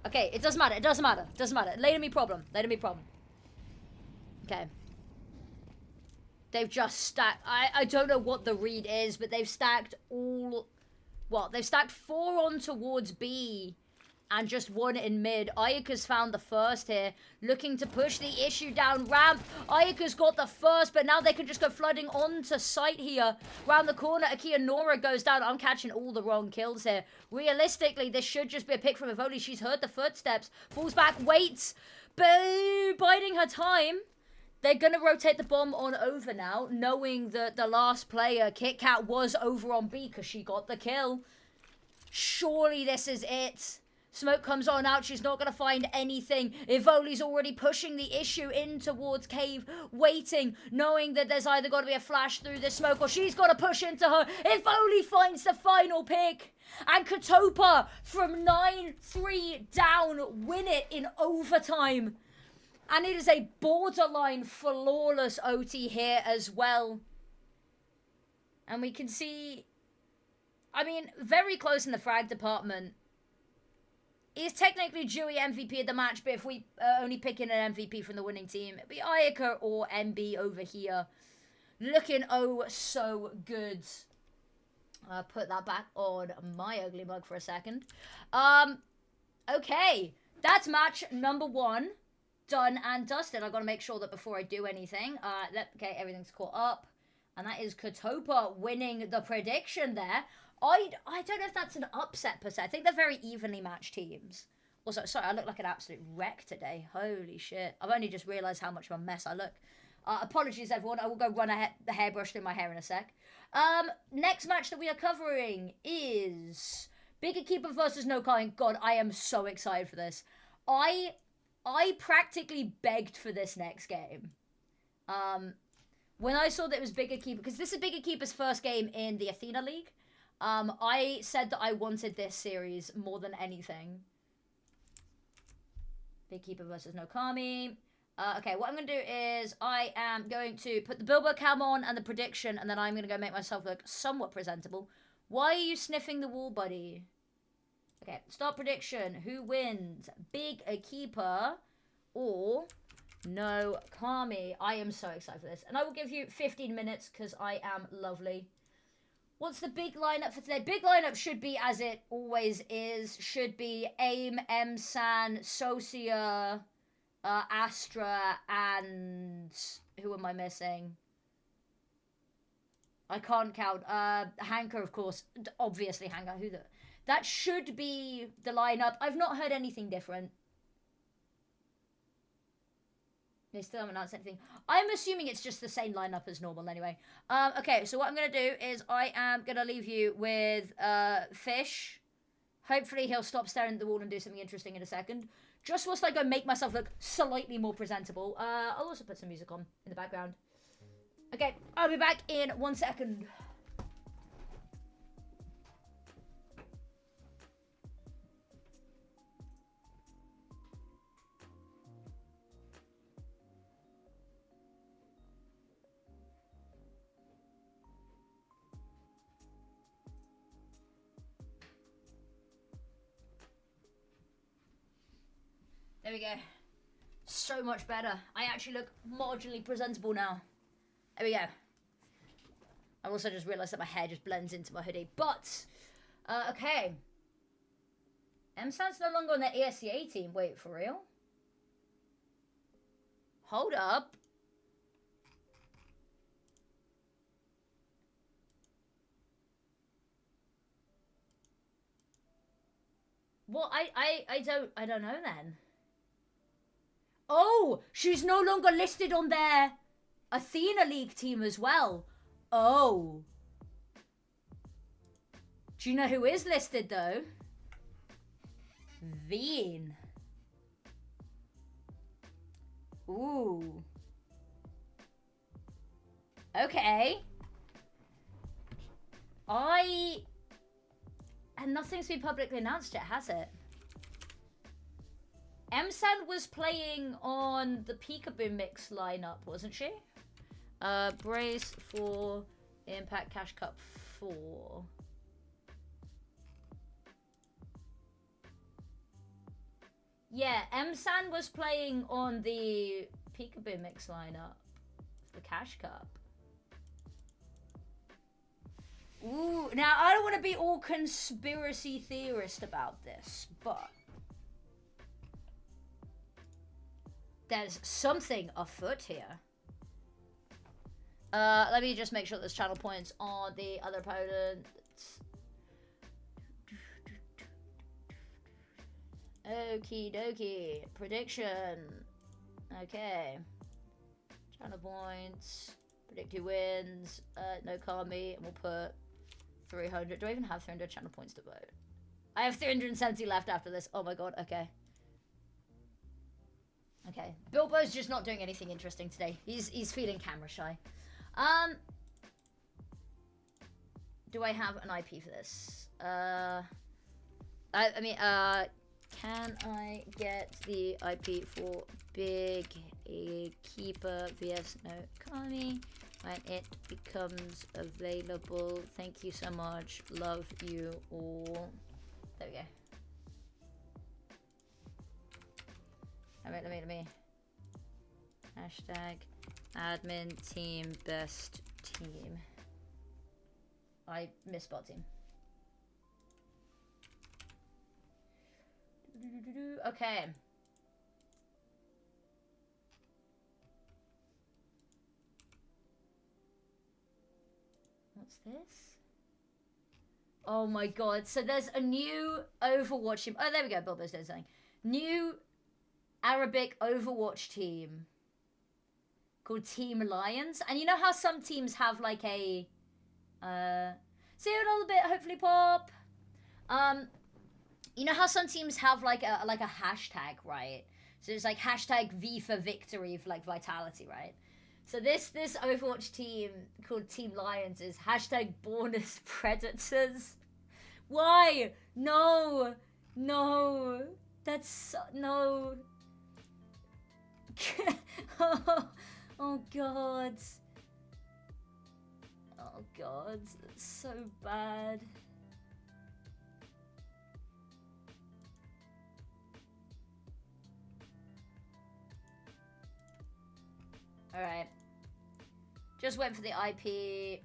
Okay, it doesn't matter. It doesn't matter. It doesn't matter. Later me problem. Later me problem. Okay. They've just stacked... I don't know what the read is, but they've stacked all... What? They've stacked 4 on towards B. and just won in mid. Ayaka's found the first here, looking to push the issue down ramp. Ayaka's got the first, but now they can just go flooding onto site here. Round the corner, Akia Nora goes down. I'm catching all the wrong kills here. Realistically, this should just be a pick from if only she's heard the footsteps. Falls back, waits, biding her time. They're going to rotate the bomb on over now, knowing that the last player, Kit Kat, was over on B because she got the kill. Surely this is it. Smoke comes on out. She's not going to find anything. Ivoli's already pushing the issue in towards Cave, waiting, knowing that there's either got to be a flash through the smoke or she's got to push into her. Ivoli finds the final pick. And Kotopa from 9-3 down win it in overtime. And it is a borderline flawless OT here as well. And we can see, I mean, very close in the frag department. Is technically Dewey MVP of the match, but if we only picking an MVP from the winning team, it'd be Ayaka or MB over here. Looking oh so good. Put that back on my ugly mug for a second. Okay, that's match number 1. Done and dusted. I've got to make sure that before I do anything, okay, everything's caught up. And that is Kotopa winning the prediction there. I don't know if that's an upset per se. I think they're very evenly matched teams. Also, sorry, I look like an absolute wreck today. Holy shit. I've only just realised how much of a mess I look. Apologies, everyone. I will go run the hairbrush through my hair in a sec. Next match that we are covering is Bigger Keeper versus No Kind. God, I am so excited for this. I practically begged for this next game. When I saw that it was Bigger Keeper, because this is Bigger Keeper's first game in the Athena League, I said that I wanted this series more than anything. Big Keeper versus Nokami. Okay, what I'm going to do is I am going to put the Bilbo cam on and the prediction, and then I'm going to go make myself look somewhat presentable. Why are you sniffing the wall, buddy? Okay, start prediction. Who wins? Big Keeper or No Kami? I am so excited for this. And I will give you 15 minutes because I am lovely. What's the big lineup for today? Big lineup should be as it always is. Should be AIM, M-San, Socia, Astra, and who am I missing? I can't count. Hanker, of course. Obviously, Hanker. That should be the lineup. I've not heard anything different. They still haven't announced anything. I'm assuming it's just the same lineup as normal anyway. Okay, so what I'm going to do is I am going to leave you with Fish. Hopefully he'll stop staring at the wall and do something interesting in a second. Just whilst I go make myself look slightly more presentable. I'll also put some music on in the background. Okay, I'll be back in 1 second. There we go. So much better. I actually look marginally presentable now. There we go. I also just realised that my hair just blends into my hoodie. But, okay. M-San's no longer on the ESCA team. Wait, for real? Hold up. Well, I don't know then. Oh, she's no longer listed on their Athena League team as well. Oh. Do you know who is listed though? Veen. Ooh. Okay. And nothing's been publicly announced yet, has it? M-San was playing on the Peekaboo Mix lineup, wasn't she? Brace for Impact Cash Cup 4. Yeah, M-San was playing on the Peekaboo Mix lineup. The Cash Cup. Ooh, now I don't want to be all conspiracy theorist about this, but There's something afoot here. Let me just make sure there's channel points on the other opponent. Okie dokie. Prediction. Okay. Channel points. Predict who wins. No Kami. And we'll put 300. Do I even have 300 channel points to vote? I have 370 left after this. Oh my god. Okay. Okay. Bilbo's just not doing anything interesting today. He's feeling camera shy. Do I have an IP for this? I mean, can I get the IP for Big Keeper vs No Kami when it becomes available? Thank you so much. Love you all. There we go. Let me. Hashtag admin team best team. I misspot team. Okay. What's this? Oh my god. So there's a new Overwatch team. Oh, there we go. Bilbo's doing something. New Arabic Overwatch team called Team Lions. And you know how some teams have like a... see you in a little bit, hopefully, Pop. You know how some teams have like a hashtag, right? So it's like hashtag V for victory for like vitality, right? So this Overwatch team called Team Lions is hashtag born as predators. Why? No. That's no. Oh god. Oh god, it's so bad. Alright. Just wait for the IP.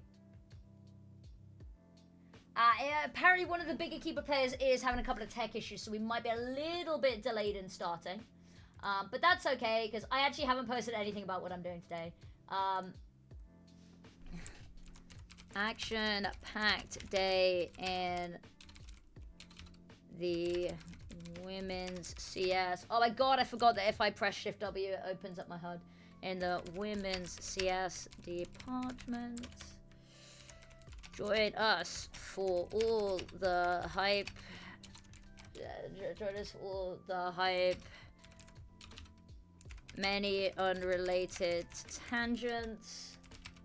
Yeah, apparently one of the bigger keeper players is having a couple of tech issues, so we might be a little bit delayed in starting. But that's okay, because I actually haven't posted anything about what I'm doing today. Action-packed day in the women's CS. Oh my god, I forgot that if I press Shift W, it opens up my HUD. In the women's CS department. Join us for all the hype. Join us for all the hype. Many unrelated tangents.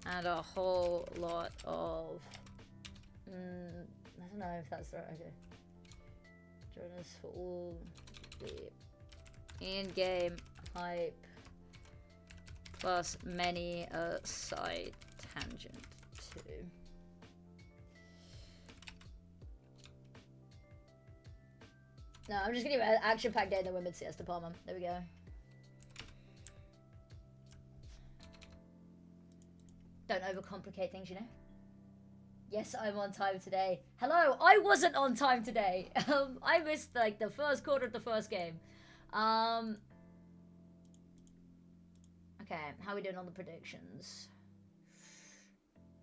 And a whole lot of... I don't know if that's the right idea. Join us for all the in-game hype. Plus many a side tangent too. No, I'm just gonna do an action-packed day in the women's CS department. There we go. Don't overcomplicate things, you know? Yes, I'm on time today. Hello, I wasn't on time today. I missed like the first quarter of the first game. Okay, how are we doing on the predictions?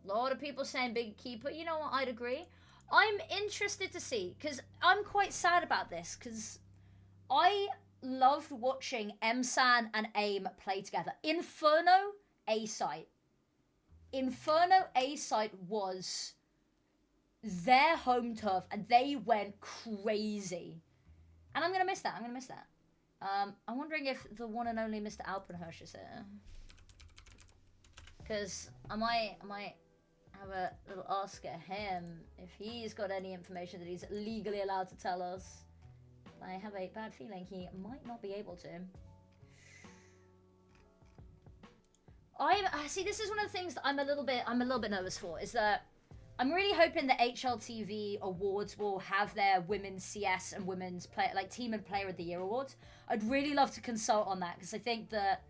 A lot of people saying big keeper. You know what? I'd agree. I'm interested to see, because I'm quite sad about this, because I loved watching Emsan and AIM play together. Inferno A-Site. Inferno A-Site was their home turf, and they went crazy. And I'm going to miss that. I'm wondering if the one and only Mr. Alpenhirsch is here. Because I might have a little ask at him if he's got any information that he's legally allowed to tell us. I have a bad feeling he might not be able to. See, this is one of the things that I'm a little bit nervous for, is that I'm really hoping the HLTV awards will have their women's CS and women's play, like team and player of the year awards. I'd really love to consult on that, because I think that,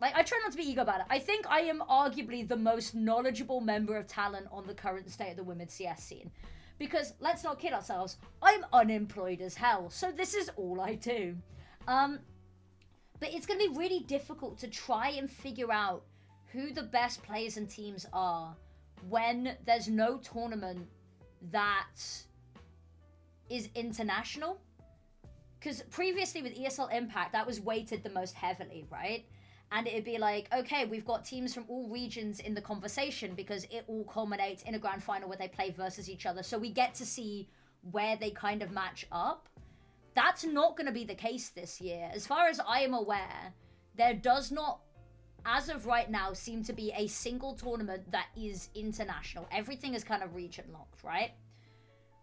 like, I try not to be ego about it. I think I am arguably the most knowledgeable member of talent on the current state of the women's CS scene. Because, let's not kid ourselves, I'm unemployed as hell, so this is all I do. But But it's going to be really difficult to try and figure out who the best players and teams are when there's no tournament that is international. Because previously with ESL Impact, that was weighted the most heavily, right? And it'd be like, okay, we've got teams from all regions in the conversation because it all culminates in a grand final where they play versus each other. So we get to see where they kind of match up. That's not going to be the case this year. As far as I am aware, there does not, as of right now, seem to be a single tournament that is international. Everything is kind of region locked, right?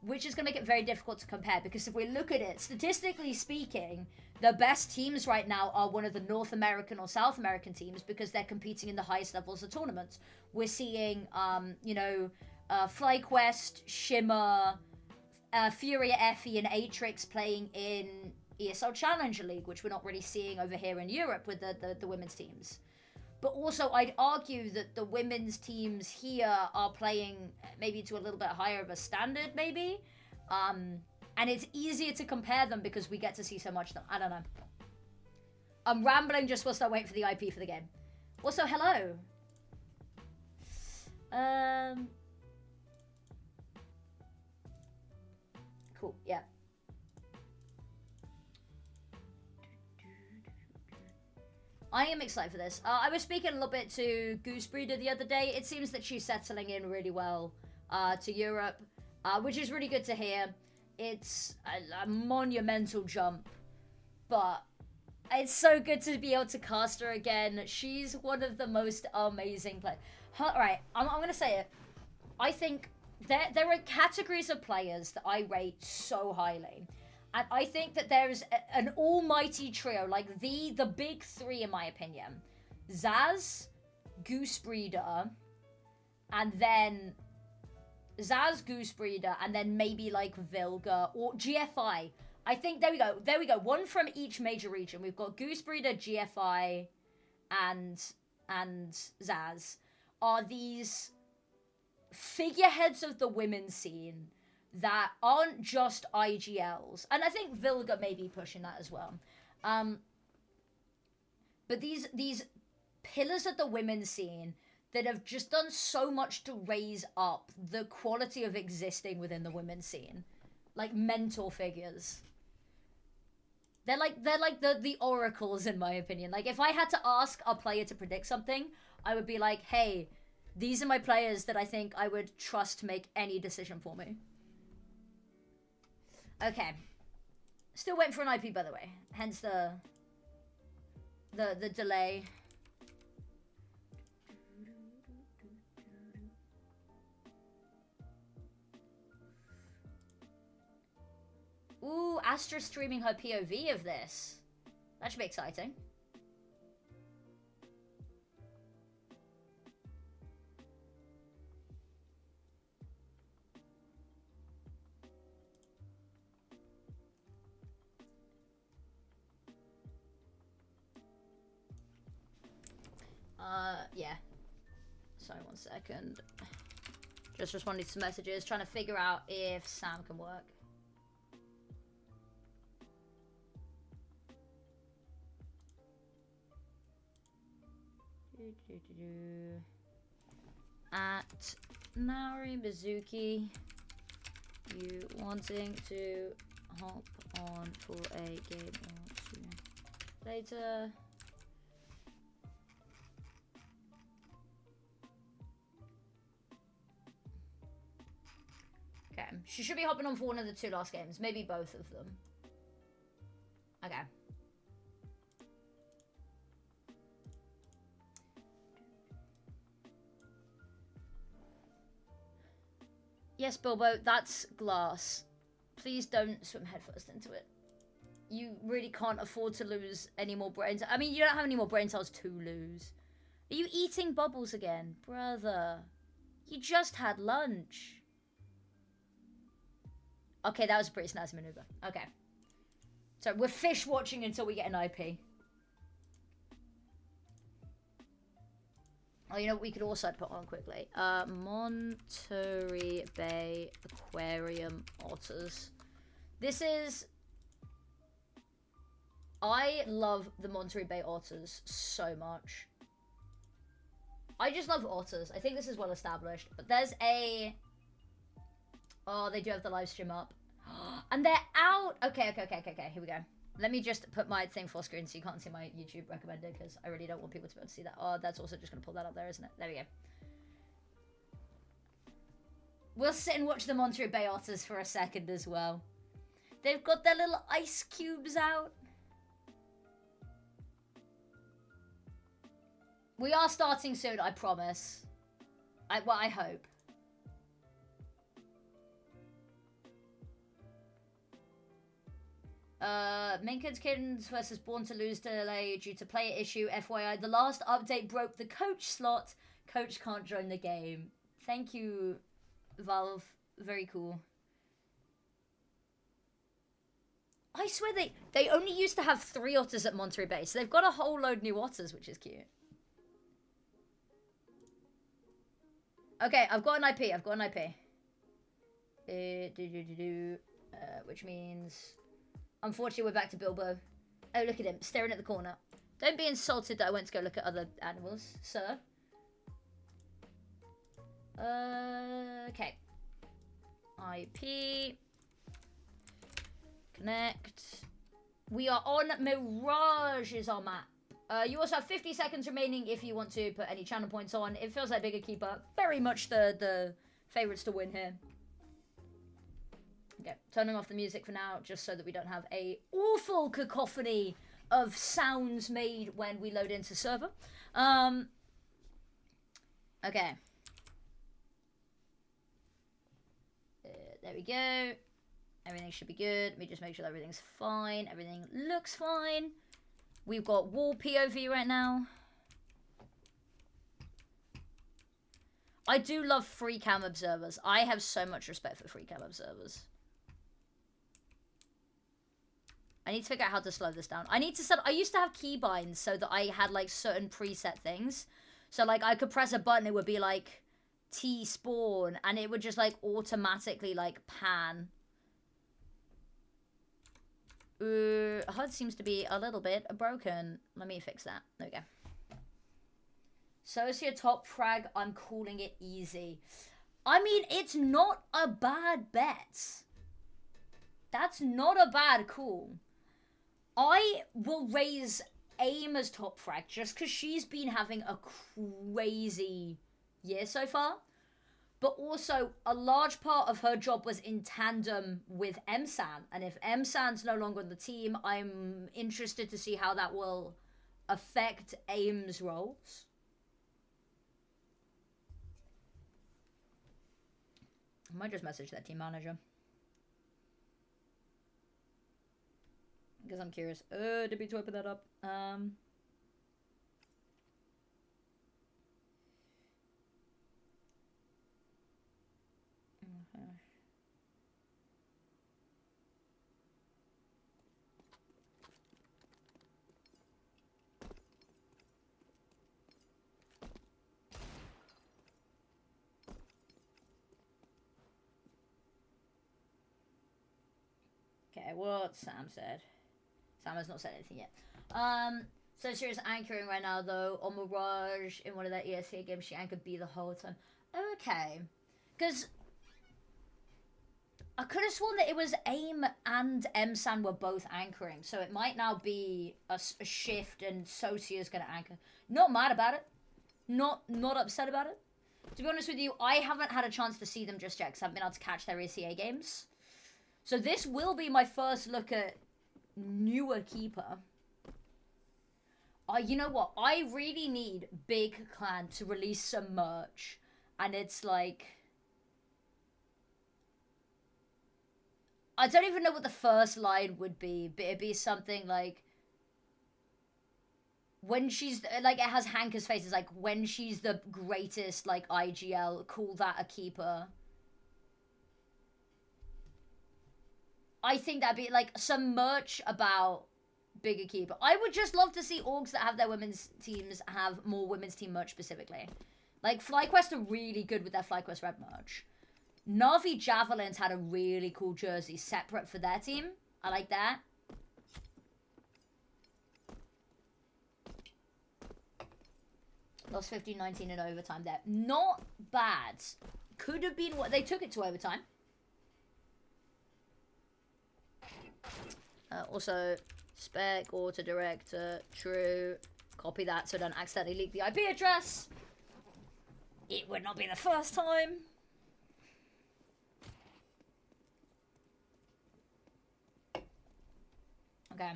Which is going to make it very difficult to compare, because if we look at it, statistically speaking, the best teams right now are one of the North American or South American teams because they're competing in the highest levels of tournaments. We're seeing, FlyQuest, Shimmer, Furia, Effie, and Atrix playing in ESL Challenger League, which we're not really seeing over here in Europe with the women's teams. But also, I'd argue that the women's teams here are playing maybe to a little bit higher of a standard, maybe. And it's easier to compare them because we get to see so much of them. I don't know. I'm rambling just whilst I wait for the IP for the game. Also, hello. Cool, yeah. I am excited for this. I was speaking a little bit to Goose Breeder the other day. It seems that she's settling in really well to Europe, which is really good to hear. It's a monumental jump, but it's so good to be able to cast her again. She's one of the most amazing players. Alright, I'm going to say it. I think there are categories of players that I rate so highly. And I think that there's an almighty trio, like the big three in my opinion. Zaz, Goose Breeder, and then Zaz, Goose Breeder, and then maybe like Vilga or GFI. I think, there we go. One from each major region. We've got Goose Breeder, GFI, and Zaz are these figureheads of the women's scene that aren't just IGLs. And I think Vilga may be pushing that as well. But these pillars of the women's scene that have just done so much to raise up the quality of existing within the women's scene. Like mentor figures. They're like the oracles in my opinion. Like if I had to ask a player to predict something, I would be like, hey, these are my players that I think I would trust to make any decision for me. Okay. Still waiting for an IP, by the way. Hence the delay. Ooh, Astra streaming her POV of this. That should be exciting. Yeah. Sorry, 1 second. Just responding to some messages, trying to figure out if Sam can work. At Naori Mizuki, you wanting to hop on for a game or two later? Okay, she should be hopping on for one of the 2 last games, maybe both of them. Okay. Yes, Bilbo, that's glass. Please don't swim headfirst into it. You really can't afford to lose any more brain cells. I mean, you don't have any more brain cells to lose. Are you eating bubbles again? Brother. You just had lunch. Okay, that was a pretty snazzy maneuver. Okay. So, we're fish watching until we get an IP. Oh, you know what we could also put on quickly? Monterey Bay Aquarium Otters. This is I love the Monterey Bay Otters so much. I just love otters. I think this is well established. But there's a... Oh, they do have the live stream up. And they're out. Okay. Here we go. Let me just put my thing full screen so you can't see my YouTube recommended because I really don't want people to be able to see that. Oh, that's also just going to pull that up there, isn't it? There we go. We'll sit and watch the Monterey Bay Otters for a second as well. They've got their little ice cubes out. We are starting soon, I promise. Well, I hope. Minkins Kittens versus Born to Lose delay due to player issue. FYI, the last update broke the coach slot. Coach can't join the game. Thank you, Valve. Very cool. I swear they only used to have 3 otters at Monterey Bay, so they've got a whole load new otters, which is cute. Okay, I've got an IP. Which means... Unfortunately, we're back to Bilbo. Oh, look at him, staring at the corner. Don't be insulted that I went to go look at other animals, sir. Okay. IP. Connect. We are on Mirage is our map. You also have 50 seconds remaining if you want to put any channel points on. It feels like Bigger Keeper. Very much the favorites to win here. Okay, turning off the music for now, just so that we don't have a awful cacophony of sounds made when we load into server. Okay. There we go. Everything should be good. Let me just make sure that everything's fine. Everything looks fine. We've got wall POV right now. I do love free cam observers. I have so much respect for free cam observers. I need to figure out how to slow this down. I need to set... I used to have keybinds so that I had, like, certain preset things. So, like, I could press a button, it would be, like, T-spawn, and it would just, like, automatically, like, pan. HUD seems to be a little bit broken. Let me fix that. There we go. Socia top frag, I'm calling it easy. I mean, it's not a bad bet. That's not a bad call. I will raise AIM as top frag just because she's been having a crazy year so far. But also, a large part of her job was in tandem with MSAN. And if MSAN's no longer on the team, I'm interested to see how that will affect AIM's roles. I might just message that team manager. Because I'm curious. Did we open that up? Okay, what Sam said. Sam has not said anything yet. So she's anchoring right now, though, on Mirage in one of their ESC games. She anchored B the whole time. Okay. Because I could have sworn that it was AIM and MSAN were both anchoring. So it might now be a shift and Socia's going to anchor. Not mad about it. Not upset about it. To be honest with you, I haven't had a chance to see them just yet because I haven't been able to catch their ECA games. So this will be my first look at newer Keeper. You know what? I really need Big Clan to release some merch. And it's like... I don't even know what the first line would be, but it'd be something like... When she's... Like, it has Hanker's face. It's like, when she's the greatest, like, IGL, call that a Keeper. I think that'd be, like, some merch about Bigger Keeper. I would just love to see orgs that have their women's teams have more women's team merch specifically. Like, FlyQuest are really good with their FlyQuest Red merch. Na'Vi Javelins had a really cool jersey separate for their team. I like that. Lost 15-19 in overtime there. Not bad. Could have been what they took it to overtime. Also, spec, auto director, true. Copy that so don't accidentally leak the IP address. It would not be the first time. Okay.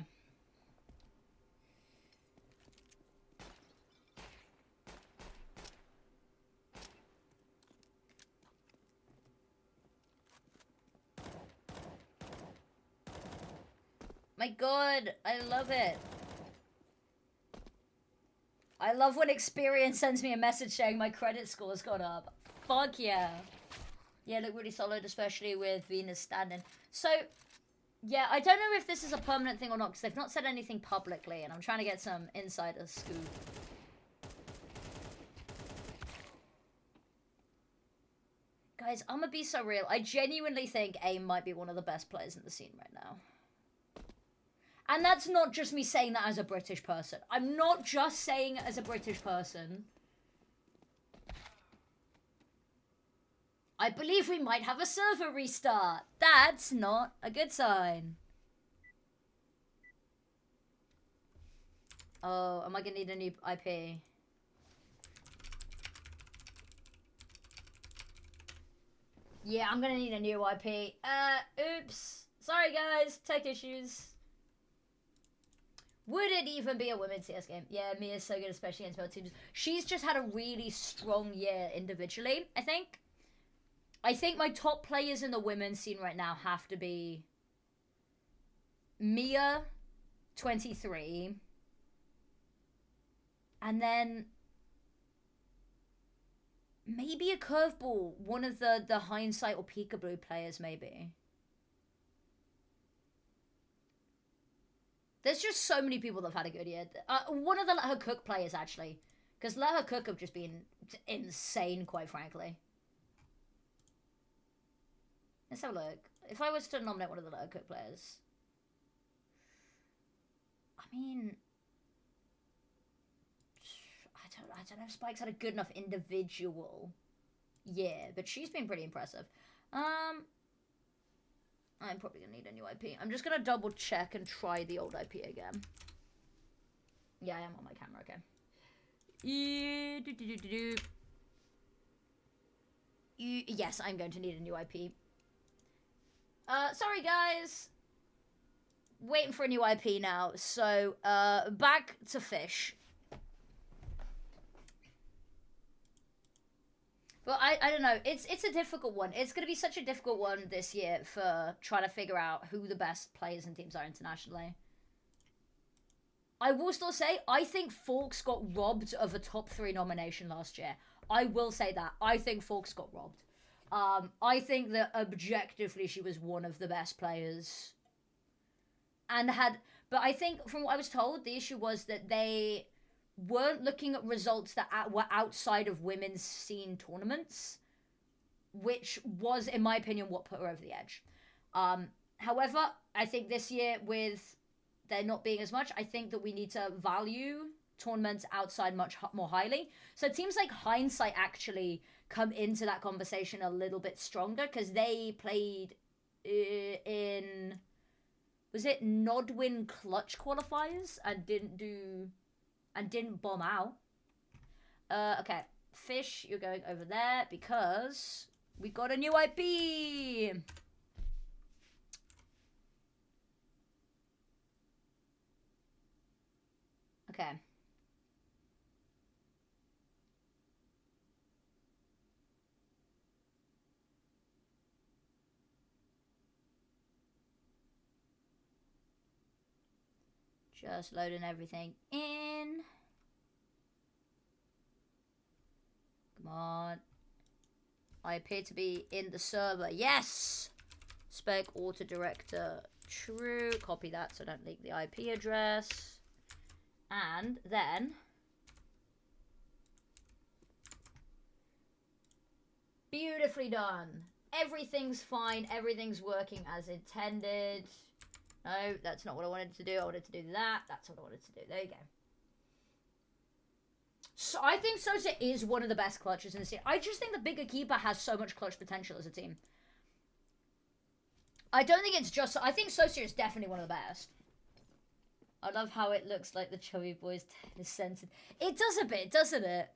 My god, I love it. I love when Experience sends me a message saying my credit score's gone up. Fuck yeah. Yeah, look really solid, especially with Venus standing. So, yeah, I don't know if this is a permanent thing or not, because they've not said anything publicly, and I'm trying to get some insider scoop. Guys, I'm gonna be so real. I genuinely think AIM might be one of the best players in the scene right now. And that's not just me saying that as a British person. I'm not just saying it as a British person. I believe we might have a server restart. That's not a good sign. Oh, am I gonna need a new IP? Yeah, I'm gonna need a new IP. Oops. Sorry guys, tech issues. Would it even be a women's CS game? Yeah, Mia's so good, especially against both teams. She's just had a really strong year individually, I think. I think my top players in the women's scene right now have to be Mia, 23. And then maybe a curveball. One of the Hindsight or Peekaboo players, maybe. There's just so many people that have had a good year. One of the Let Her Cook players, actually. Because Let Her Cook have just been insane, quite frankly. Let's have a look. If I was to nominate one of the Let Her Cook players... I mean... I don't know if Spike's had a good enough individual year, but she's been pretty impressive. I'm probably going to need a new IP. I'm just going to double check and try the old IP again. Yeah, I am on my camera, okay. Yes, I'm going to need a new IP. Sorry guys. Waiting for a new IP now. So, back to Fish. Well, I don't know. It's a difficult one. It's going to be such a difficult one this year for trying to figure out who the best players and teams are internationally. I will still say, I think Forks got robbed of a top 3 nomination last year. I will say that. I think Forks got robbed. I think that objectively she was one of the best players. And but I think from what I was told, the issue was that they weren't looking at results that were outside of women's scene tournaments, which was, in my opinion, what put her over the edge. However, I think this year, with there not being as much, I think that we need to value tournaments outside much more highly. So teams like Hindsight actually come into that conversation a little bit stronger, because they played in, was it Nodwin Clutch qualifiers and didn't bomb out. Okay. Fish, you're going over there because we got a new IP. Okay. Just loading everything in. Come on. I appear to be in the server. Yes! Spec auto director true. Copy that so I don't leak the IP address. And then beautifully done. Everything's fine. Everything's working as intended. No, that's not what I wanted to do. I wanted to do that. That's what I wanted to do. There you go. So I think Sosa is one of the best clutches in the scene. I just think the bigger keeper has so much clutch potential as a team. I don't think it's just... I think Sosa is definitely one of the best. I love how it looks like the Chubby Boy's is censored. It does a bit, doesn't it?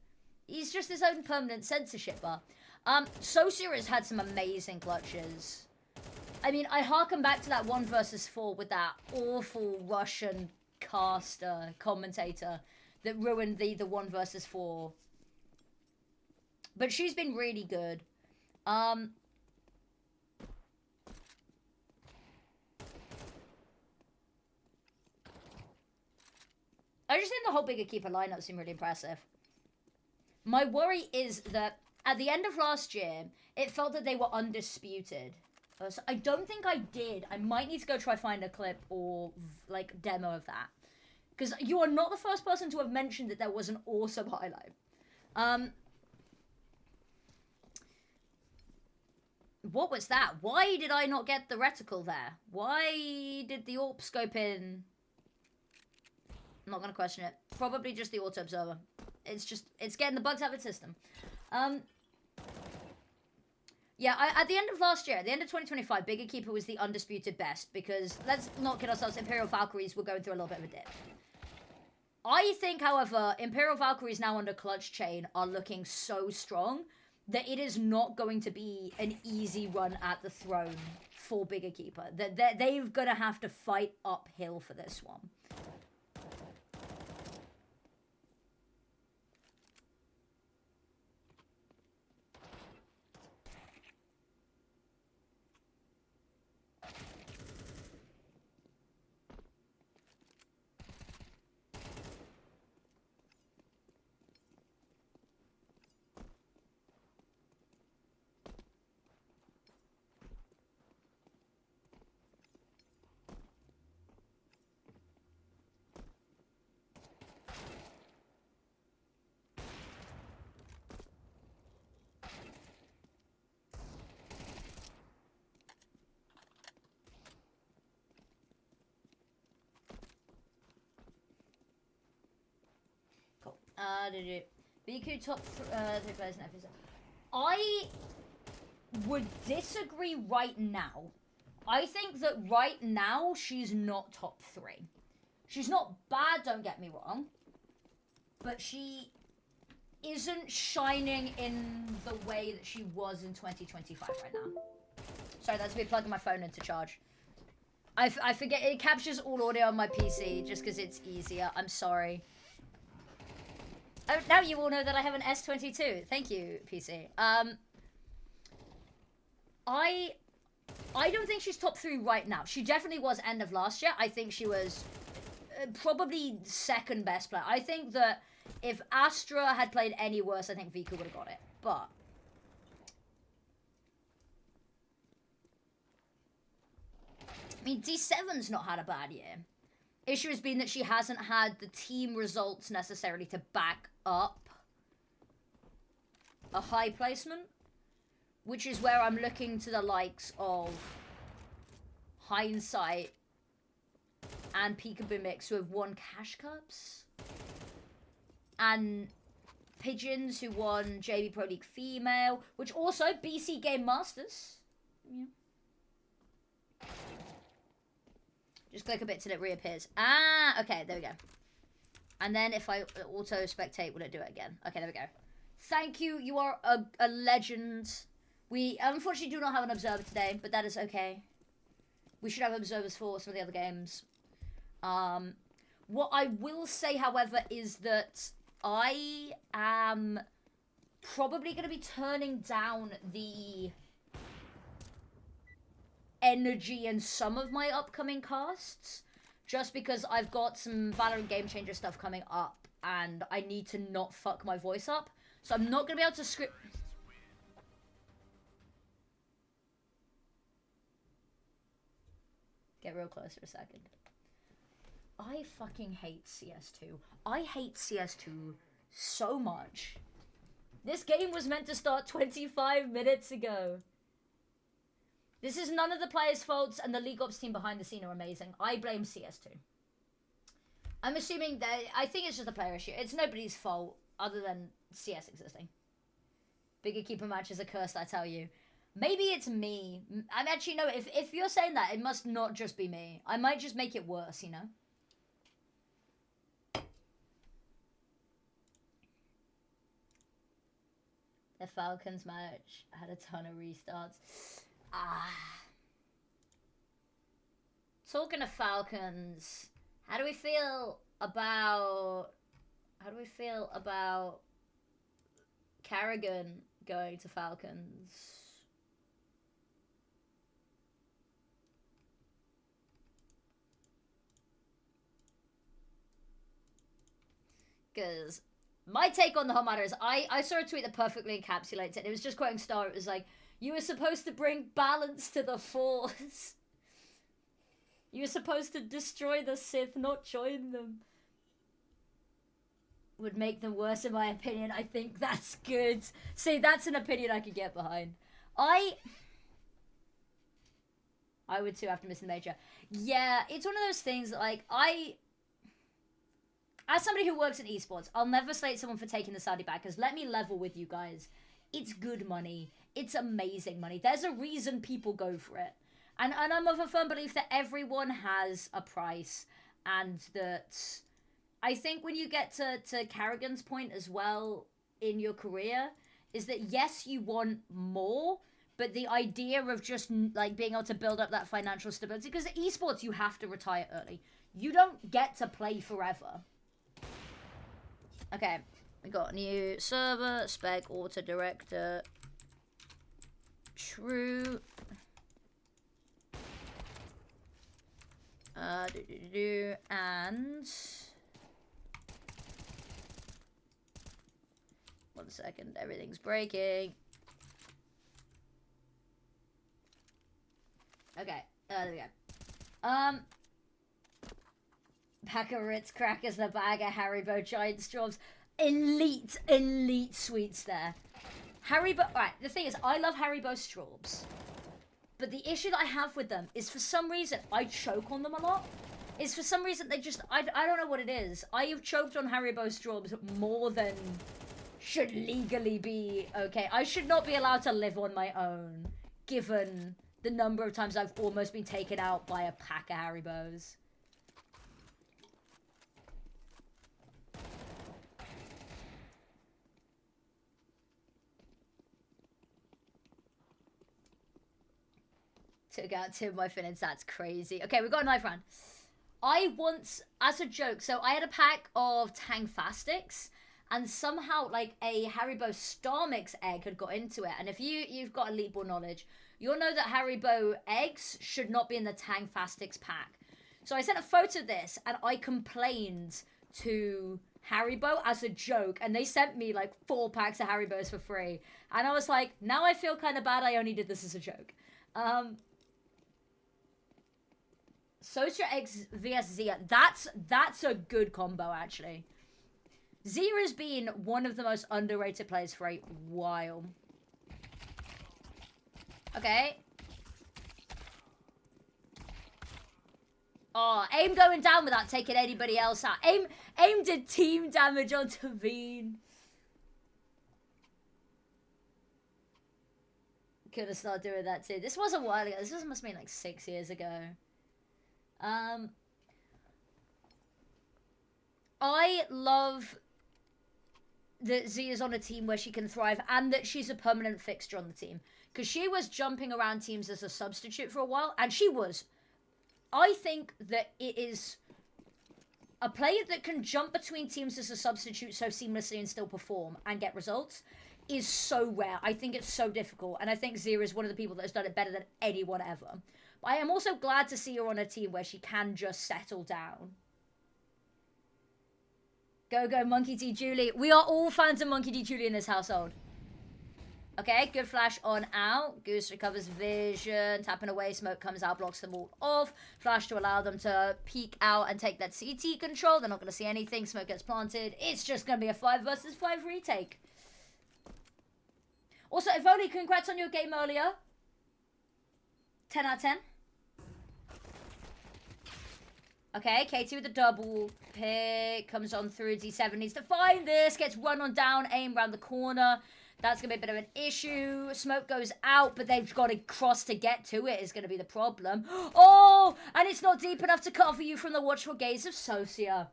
He's just his own permanent censorship bar. Sosa has had some amazing clutches. I mean, I harken back to that 1 versus 4 with that awful Russian caster, commentator, that ruined the 1 versus 4. But she's been really good. I just think the whole bigger keeper lineup seemed really impressive. My worry is that at the end of last year, it felt that they were undisputed. So I don't think I did. I might need to go try find a clip or like demo of that. Because you are not the first person to have mentioned that there was an awesome highlight. What was that? Why did I not get the reticle there? Why did the AWP scope in? I'm not going to question it. Probably just the auto observer. It's getting the bugs out of its system. Yeah, at the end of last year, at the end of 2025, Bigger Keeper was the undisputed best because, let's not kid ourselves, Imperial Valkyries were going through a little bit of a dip. I think, however, Imperial Valkyries now under Clutch Chain are looking so strong that it is not going to be an easy run at the throne for Bigger Keeper. They're going to have to fight uphill for this one. BQ top 3 players in episode. I would disagree right now. I think that right now she's not top 3. She's not bad, don't get me wrong. But she isn't shining in the way that she was in 2025 right now. Sorry, that's me plugging my phone into charge. I forget, it captures all audio on my PC just because it's easier. I'm sorry. Oh, now you all know that I have an S22. Thank you, PC. I don't think she's top 3 right now. She definitely was end of last year. I think she was probably second best player. I think that if Astra had played any worse, I think Vika would have got it. But I mean, D7's not had a bad year. Issue has been that she hasn't had the team results necessarily to back up a high placement, which is where I'm looking to the likes of Hindsight and Peekaboo Mix, who have won Cash Cups, and Pigeons, who won JB Pro League Female, which also BC Game Masters. Yeah. Just click a bit till it reappears. Ah, okay, there we go. And then if I auto spectate, will it do it again? Okay, there we go. Thank you, you are a legend. We unfortunately do not have an observer today, but that is okay. We should have observers for some of the other games. What I will say, however, is that I am probably going to be turning down the energy in some of my upcoming casts, just because I've got some Valorant Game Changer stuff coming up, and I need to not fuck my voice up. So I'm not going to be able to script... Get real close for a second. I fucking hate CS2. I hate CS2 so much. This game was meant to start 25 minutes ago. This is none of the players' faults, and the League Ops team behind the scene are amazing. I blame CS2. I'm assuming that... I think it's just a player issue. It's nobody's fault. other than CS existing. Bigger keeper matches are cursed, I tell you. Maybe it's me. I'm actually, no, if you're saying that, it must not just be me. I might just make it worse, you know? The Falcons match had a ton of restarts. Talking of Falcons, how do we feel about Carrigan going to Falcons? Because my take on the whole matter is I saw a tweet that perfectly encapsulates it. It was just quoting Star. It was like, you were supposed to bring balance to the Force. You were supposed to destroy the Sith, not join them. Would make them worse, in my opinion. I think that's good. See, that's an opinion I could get behind. I would too after missing the major. Yeah, it's one of those things that, like, as somebody who works in esports, I'll never slate someone for taking the Saudi back, because let me level with you guys. It's good money. It's amazing money. There's a reason people go for it. And I'm of a firm belief that everyone has a price, and that I think when you get to Carrigan's point as well in your career, is that yes, you want more, but the idea of just like being able to build up that financial stability, because esports, you have to retire early. You don't get to play forever. Okay, we got a new server, spec, auto director, true. And 1 second, everything's breaking. Okay, there we go. Pack of Ritz crackers and a bag of Haribo giant straws. Elite sweets there. Haribo, right, the thing is, I love Haribo straws. But the issue that I have with them is, for some reason, I choke on them a lot. It's for some reason, they just, I don't know what it is. I have choked on Haribo straws more than should legally be okay. I should not be allowed to live on my own, given the number of times I've almost been taken out by a pack of Haribos. Took out 2 of my Finnids, that's crazy. Okay, we've got a knife round. I once, as a joke, so I had a pack of Tangfastics, and somehow, like, a Haribo Star Mix egg had got into it. And if you've got Elite Ball knowledge, you'll know that Haribo eggs should not be in the Tangfastics pack. So I sent a photo of this, and I complained to Haribo as a joke, and they sent me, like, 4 packs of Haribos for free. And I was like, now I feel kind of bad I only did this as a joke. Socia X vs Zia. That's a good combo, actually. Zia has been one of the most underrated players for a while. Okay. Oh, AIM going down without taking anybody else out. AIM did team damage onto Veen. Could have started doing that too. This was a while ago. This must have been like 6 years ago. I love that Zia's on a team where she can thrive, and that she's a permanent fixture on the team. Because she was jumping around teams as a substitute for a while, and she was. I think that it is a player that can jump between teams as a substitute so seamlessly and still perform and get results is so rare. I think it's so difficult, and I think Zia is one of the people that has done it better than anyone ever. But I am also glad to see her on a team where she can just settle down. Go, Monkey D. Julie. We are all fans of Monkey D. Julie in this household. Okay, good flash on out. Goose recovers vision. Tapping away, smoke comes out, blocks them all off. Flash to allow them to peek out and take that CT control. They're not going to see anything. Smoke gets planted. It's just going to be a 5 versus 5 retake. Also, Evoli, congrats on your game earlier. 10 out of 10. Okay, Katie with the double pick. Comes on through. D7 needs to find this. Gets run on down. Aim around the corner. That's going to be a bit of an issue. Smoke goes out, but they've got to cross to get to it is going to be the problem. Oh, and it's not deep enough to cover you from the watchful gaze of Socia.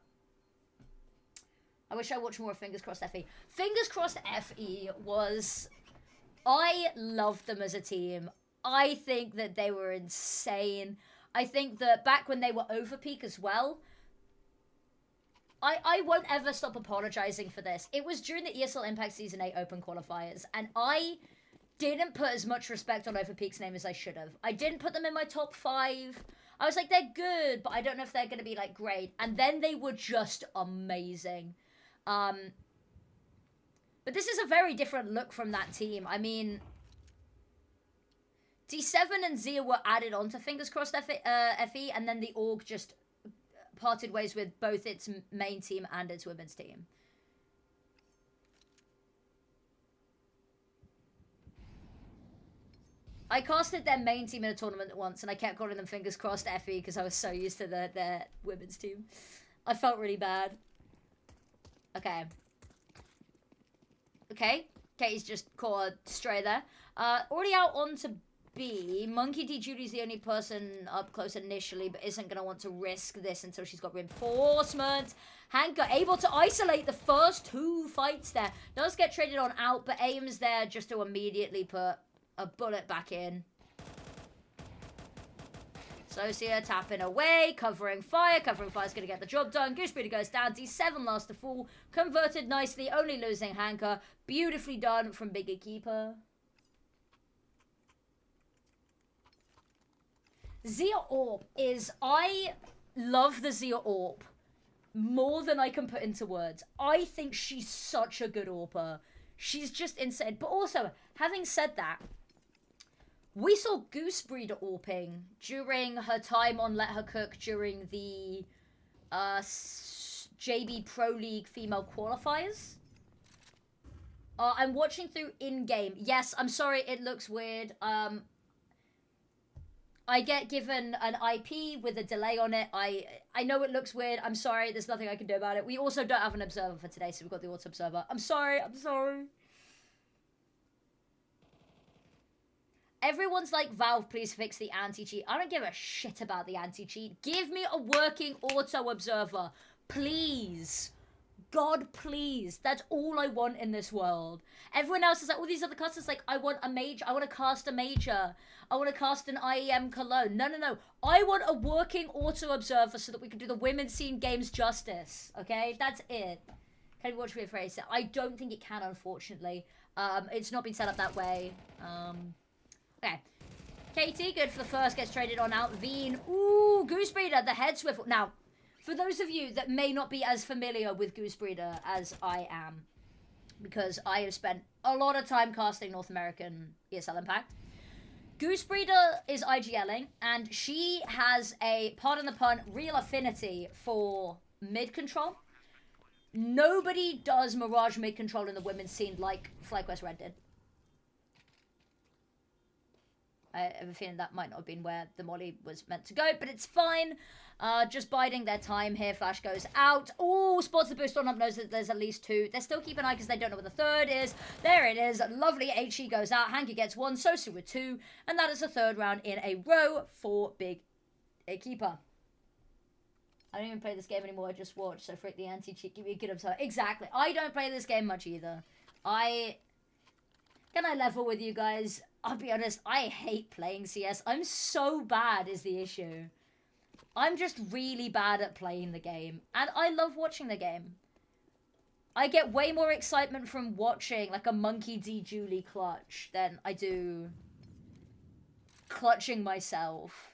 I wish I watched more of Fingers Crossed FE. Fingers Crossed FE was... I loved them as a team. I think that they were insane. I think that back when they were Overpeak as well, I won't ever stop apologizing for this. It was during the ESL Impact Season 8 Open Qualifiers, and I didn't put as much respect on Overpeak's name as I should have. I didn't put them in my top 5. I was like, they're good, but I don't know if they're going to be, like, great. And then they were just amazing. But this is a very different look from that team. I mean, D7 and Zia were added on to Fingers Crossed FE, and then the org just parted ways with both its main team and its women's team. I casted their main team in a tournament once, and I kept calling them Fingers Crossed FE because I was so used to their women's team. I felt really bad. Okay. Okay. Katie's just caught a stray there. Already out onto B. Monkey D. Julie's the only person up close initially, but isn't going to want to risk this until she's got reinforcement. Hanker able to isolate the first 2 fights there. Does get traded on out, but aims there just to immediately put a bullet back in. Socia tapping away, covering fire. Covering fire's going to get the job done. Gooseberry goes down. D7 last to fall. Converted nicely, only losing Hanker. Beautifully done from Biggie Keeper. Zia Orp is... I love the Zia Orp more than I can put into words. I think she's such a good Orper. She's just insane. But also, having said that, we saw Goosebreeder Orping during her time on Let Her Cook during the JB Pro League female qualifiers. I'm watching through in-game. Yes, I'm sorry, it looks weird. I get given an IP with a delay on it. I know it looks weird. I'm sorry. There's nothing I can do about it. We also don't have an observer for today, so we've got the auto observer. I'm sorry. I'm sorry. Everyone's like, Valve, please fix the anti-cheat. I don't give a shit about the anti-cheat. Give me a working auto observer. Please. God, please. That's all I want in this world. Everyone else is like, all these other casters, like, I want a major. I want to cast a major. I want to cast an IEM Cologne. No, no, no. I want a working auto observer so that we can do the women's scene games justice. Okay? That's it. Can you watch me phrase it? I don't think it can, unfortunately. It's not been set up that way. Okay. Katie, good for the first. Gets traded on out. Veen. Ooh, Goosebreeder, the head swivel. Now, for those of you that may not be as familiar with Goosebreeder as I am, because I have spent a lot of time casting North American ESL Impact, Goosebreeder is IGLing, and she has a, pardon the pun, real affinity for mid-control. Nobody does Mirage mid-control in the women's scene like FlyQuest Red did. I have a feeling that might not have been where the molly was meant to go, but it's fine. Just biding their time here. Flash goes out. Oh, spots the boost on up, knows that there's at least 2. They still keep an eye because they don't know what the third is. There it is. Lovely HE goes out. Hanky gets 1. Sosu with 2. And that is the 3rd round in a row for Big A Keeper. I don't even play this game anymore. I just watch. So frick the anti-cheat. Give me a good observer. Exactly. I don't play this game much either. Can I level with you guys? I'll be honest, I hate playing CS. I'm so bad is the issue. I'm just really bad at playing the game. And I love watching the game. I get way more excitement from watching like a Monkey D. Julie clutch than I do clutching myself.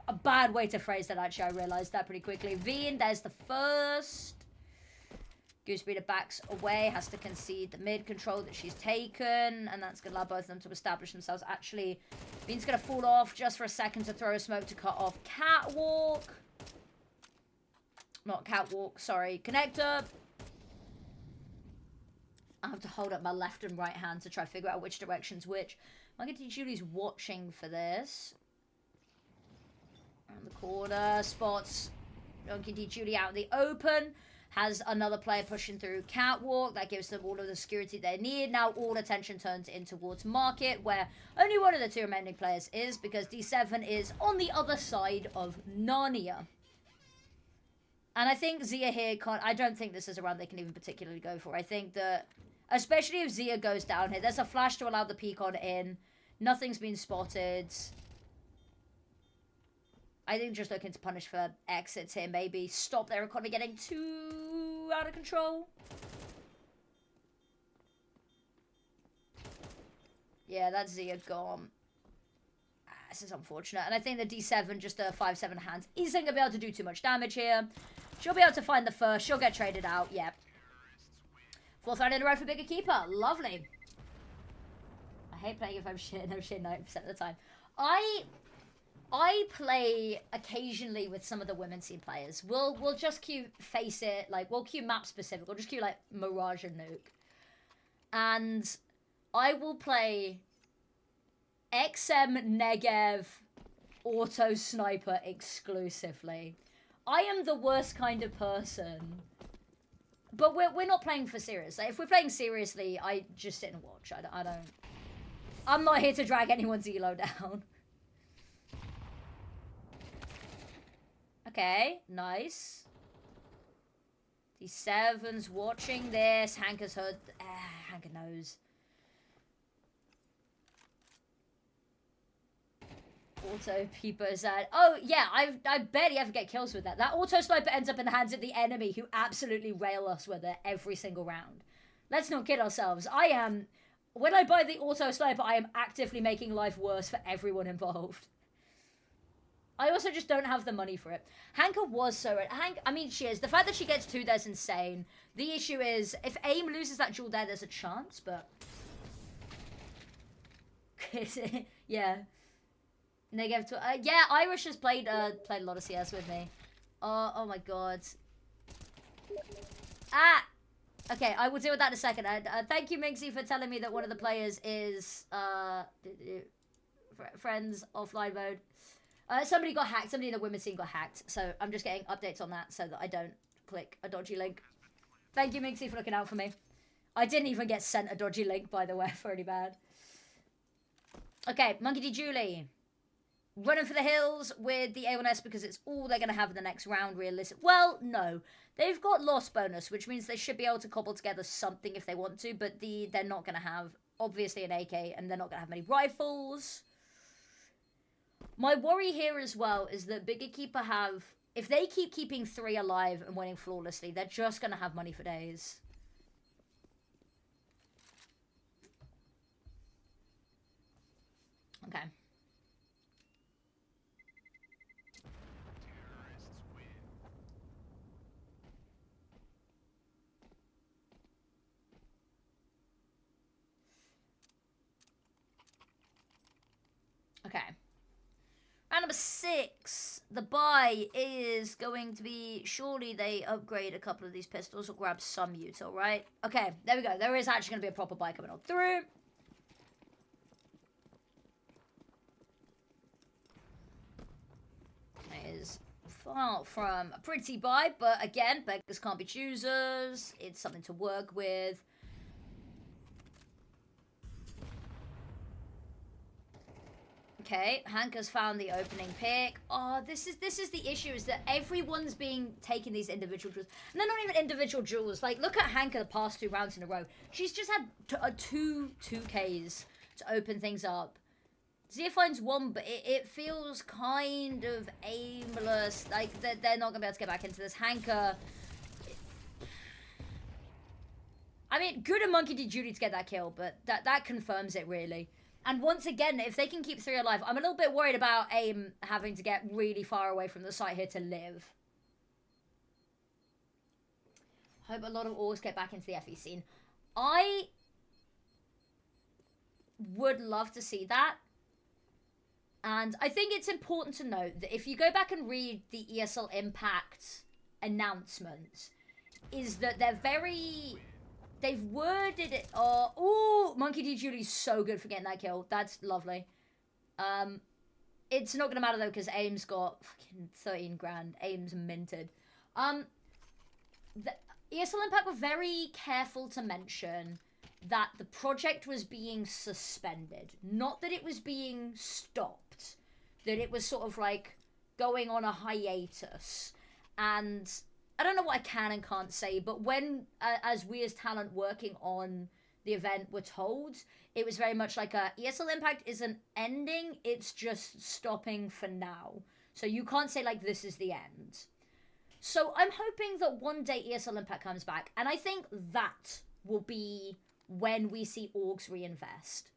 A bad way to phrase that, actually. I realized that pretty quickly. Veen, there's the first. Goosebreeder backs away, has to concede the mid control that she's taken, and that's going to allow both of them to establish themselves. Actually, Veen's going to fall off just for a second to throw a smoke to cut off Catwalk. Not Catwalk, sorry. Connector. I have to hold up my left and right hand to try to figure out which direction's which. Monkey D. Julie's watching for this. Around the corner, spots Monkey D. Julie out in the open, has another player pushing through catwalk. That gives them all of the security they need. Now all attention turns in towards market, where only one of the two remaining players is, because D7 is on the other side of Narnia. And I think Zia here can't... I don't think this is a round they can even particularly go for. I think that, especially if Zia goes down here, there's a flash to allow the Peacon in. Nothing's been spotted. I think just looking to punish for exits here, maybe stop their economy getting too out of control. Yeah, that's Zia gone. This is unfortunate. And I think the D7, just a 5-7 hands, isn't going to be able to do too much damage here. She'll be able to find the first. She'll get traded out. Yep. Fourth round in a row for Bigger Keeper. Lovely. I hate playing if I'm shit. I'm shit 90% of the time. I play occasionally with some of the women's team players. We'll just queue face it. Like, we'll queue map specific. We'll just queue, like, Mirage and Nuke. And I will play XM Negev Auto Sniper exclusively. I am the worst kind of person. But we're not playing for serious. Like, if we're playing seriously, I just sit and watch. I don't... I'm not here to drag anyone's elo down. Okay, nice. D7's watching this. Hanker's heard... Hanker knows. Auto peepers at... Oh, yeah, I barely ever get kills with that. That auto sniper ends up in the hands of the enemy, who absolutely rail us with it every single round. Let's not kid ourselves. I am... When I buy the auto sniper, I am actively making life worse for everyone involved. I also just don't have the money for it. Hanker was so... I mean, she is. The fact that she gets 2 there's insane. The issue is, if AIM loses that duel there, there's a chance, but... Yeah. Negative to... yeah, Irish has played a lot of CS with me. Oh my god. Ah! Okay, I will deal with that in a second. Thank you, Minxie, for telling me that one of the players is friends offline mode. Somebody got hacked. Somebody in the women's team got hacked. So I'm just getting updates on that so that I don't click a dodgy link. Thank you, Minxie, for looking out for me. I didn't even get sent a dodgy link, by the way. Pretty bad. Okay, Monkey D. Julie. Running for the hills with the A1S because it's all they're going to have in the next round, realistic. Well, no. They've got loss bonus, which means they should be able to cobble together something if they want to, but they're not going to have, obviously, an AK, and they're not going to have many rifles. My worry here as well is that Bigger Keeper have... If they keep keeping 3 alive and winning flawlessly, they're just going to have money for days. Okay. Okay. Round number 6. The buy is going to be... Surely they upgrade a couple of these pistols or grab some util, right? Okay, there we go. There is actually going to be a proper buy coming on through. It is far from a pretty buy, but again, beggars can't be choosers. It's something to work with. Okay, Hanker's found the opening pick. Oh, this is the issue, is that everyone's being taking these individual jewels. And they're not even individual jewels. Like, look at Hanker the past 2 rounds in a row. She's just had two 2Ks to open things up. Zia finds 1, but it feels kind of aimless. Like, they're not going to be able to get back into this. Hanker... I mean, good of Monkey D. Judy to get that kill, but that confirms it, really. And once again, if they can keep 3 alive, I'm a little bit worried about AIM having to get really far away from the site here to live. Hope a lot of Ors get back into the FE scene. I would love to see that. And I think it's important to note that if you go back and read the ESL Impact announcement, is that they're very... They've worded it... Oh, Monkey D. Julie's so good for getting that kill. That's lovely. It's not gonna matter though, because AIM's got fucking 13 grand. AIM's minted. The ESL Impact were very careful to mention that the project was being suspended. Not that it was being stopped. That it was sort of like going on a hiatus. And I don't know what I can and can't say, but when, as we as talent working on the event were told, it was very much like ESL Impact isn't ending, it's just stopping for now. So you can't say like this is the end. So I'm hoping that one day ESL Impact comes back, and I think that will be when we see orgs reinvest.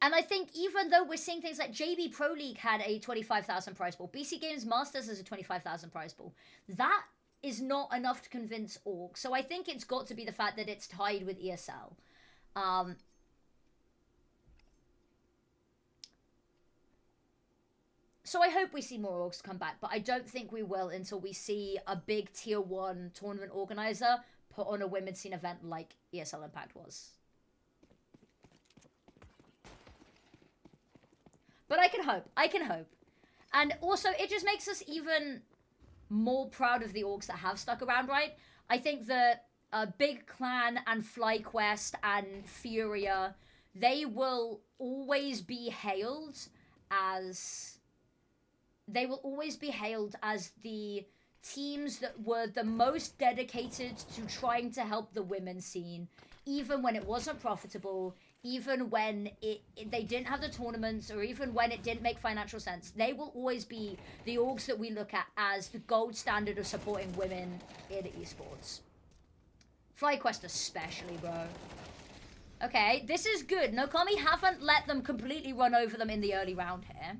And I think even though we're seeing things like JB Pro League had a 25,000 prize pool, BC Games Masters has a 25,000 prize pool, that is not enough to convince orgs. So I think it's got to be the fact that it's tied with ESL. So I hope we see more orgs come back, but I don't think we will until we see a big tier 1 tournament organizer put on a women's scene event like ESL Impact was. But I can hope. I can hope. And also, it just makes us even more proud of the orgs that have stuck around, right? I think that Big Clan and FlyQuest and Furia, they will always be hailed as... They will always be hailed as the teams that were the most dedicated to trying to help the women's scene, even when it wasn't profitable, even when they didn't have the tournaments, or even when it didn't make financial sense. They will always be the orgs that we look at as the gold standard of supporting women in esports. FlyQuest especially, bro. Okay, this is good. Nokami haven't let them completely run over them in the early round here.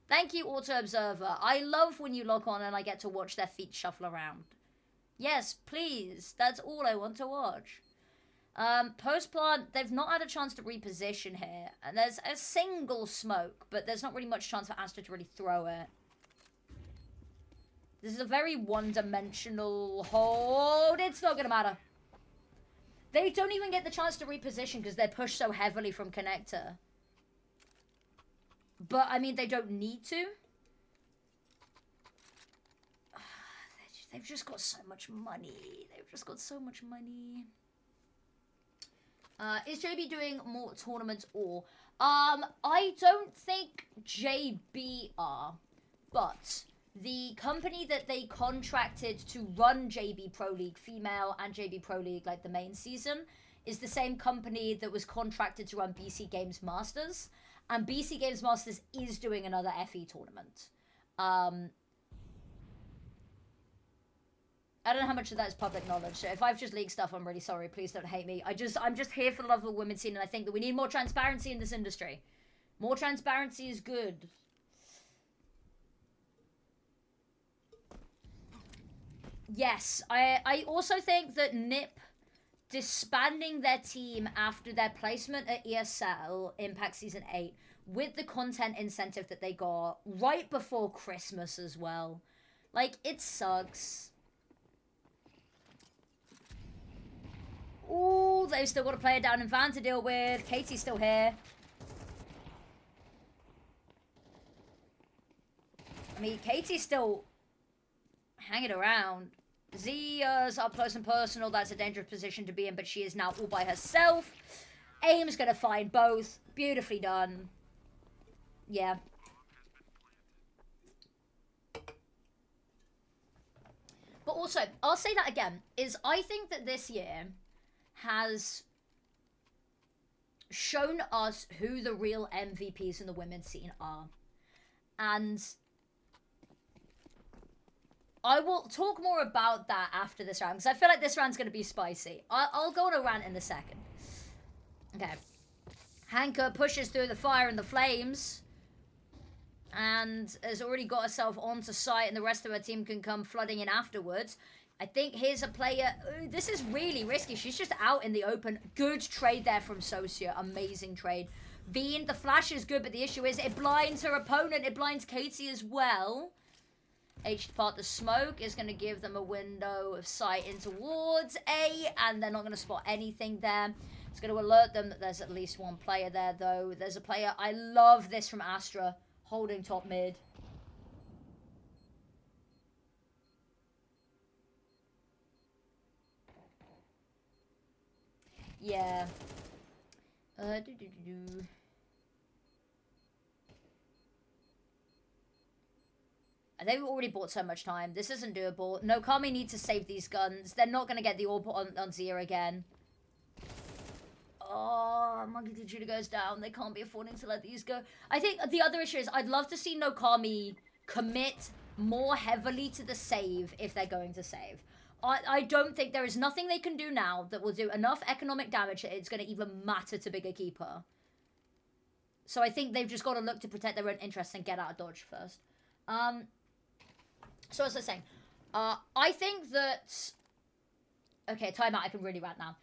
Thank you, Auto Observer. I love when you log on and I get to watch their feet shuffle around. Yes, please. That's all I want to watch. Post-plant, they've not had a chance to reposition here. And there's a single smoke, but there's not really much chance for Astra to really throw it. This is a very one-dimensional hold. It's not going to matter. They don't even get the chance to reposition because they're pushed so heavily from connector. But, I mean, they don't need to. They've just got so much money. They've just got so much money. Is JB doing more tournaments or? I don't think JB are. But the company that they contracted to run JB Pro League Female and JB Pro League, like the main season, is the same company that was contracted to run BC Games Masters. And BC Games Masters is doing another FE tournament. I don't know how much of that is public knowledge. So if I've just leaked stuff, I'm really sorry. Please don't hate me. I'm just here for the love of the women's scene, and I think that we need more transparency in this industry. More transparency is good. Yes, I also think that NIP disbanding their team after their placement at ESL Impact Season 8 with the content incentive that they got right before Christmas as well. Like, it sucks. Ooh, they've still got a player down in Van to deal with. Katie's still here. I mean, Katie's still hanging around. Zia's up close and personal. That's a dangerous position to be in, but she is now all by herself. AIM's going to find both. Beautifully done. Yeah. But also, I'll say that again, is I think that this year has shown us who the real MVPs in the women's scene are. And I will talk more about that after this round, because I feel like this round's going to be spicy. I'll go on a rant in a second. Okay. Hanka pushes through the fire and the flames, and has already got herself onto site, and the rest of her team can come flooding in afterwards. I think here's a player... this is really risky. She's just out in the open. Good trade there from Socia. Amazing trade. Bean, the flash is good, but the issue is it blinds her opponent. It blinds Katie as well. H to part the smoke is going to give them a window of sight in towards A, and they're not going to spot anything there. It's going to alert them that there's at least one player there, though. There's a player. I love this from Astra, holding top mid. Yeah. They've already bought so much time. This isn't doable. No, Kami needs to save these guns. They're not going to get the orb on Zia again. Oh, Monkey D. Judah goes down. They can't be affording to let these go. I think the other issue is I'd love to see Nokami commit more heavily to the save if they're going to save. I don't think there is nothing they can do now that will do enough economic damage that it's going to even matter to Bigger Keeper. So I think they've just got to look to protect their own interests and get out of dodge first. So as I was saying, I think that... Okay, time out. I can really rant now.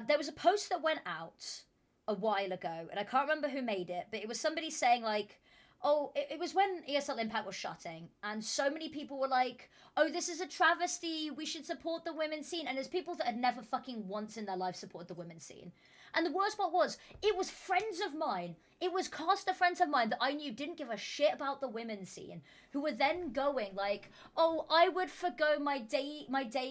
There was a post that went out a while ago, and I can't remember who made it, but it was somebody saying, like, oh, it was when ESL Impact was shutting, and so many people were like, oh, this is a travesty, we should support the women's scene, and there's people that had never fucking once in their life supported the women's scene. And the worst part was, it was friends of mine, it was caster friends of mine that I knew didn't give a shit about the women's scene, who were then going like, oh, I would forgo my day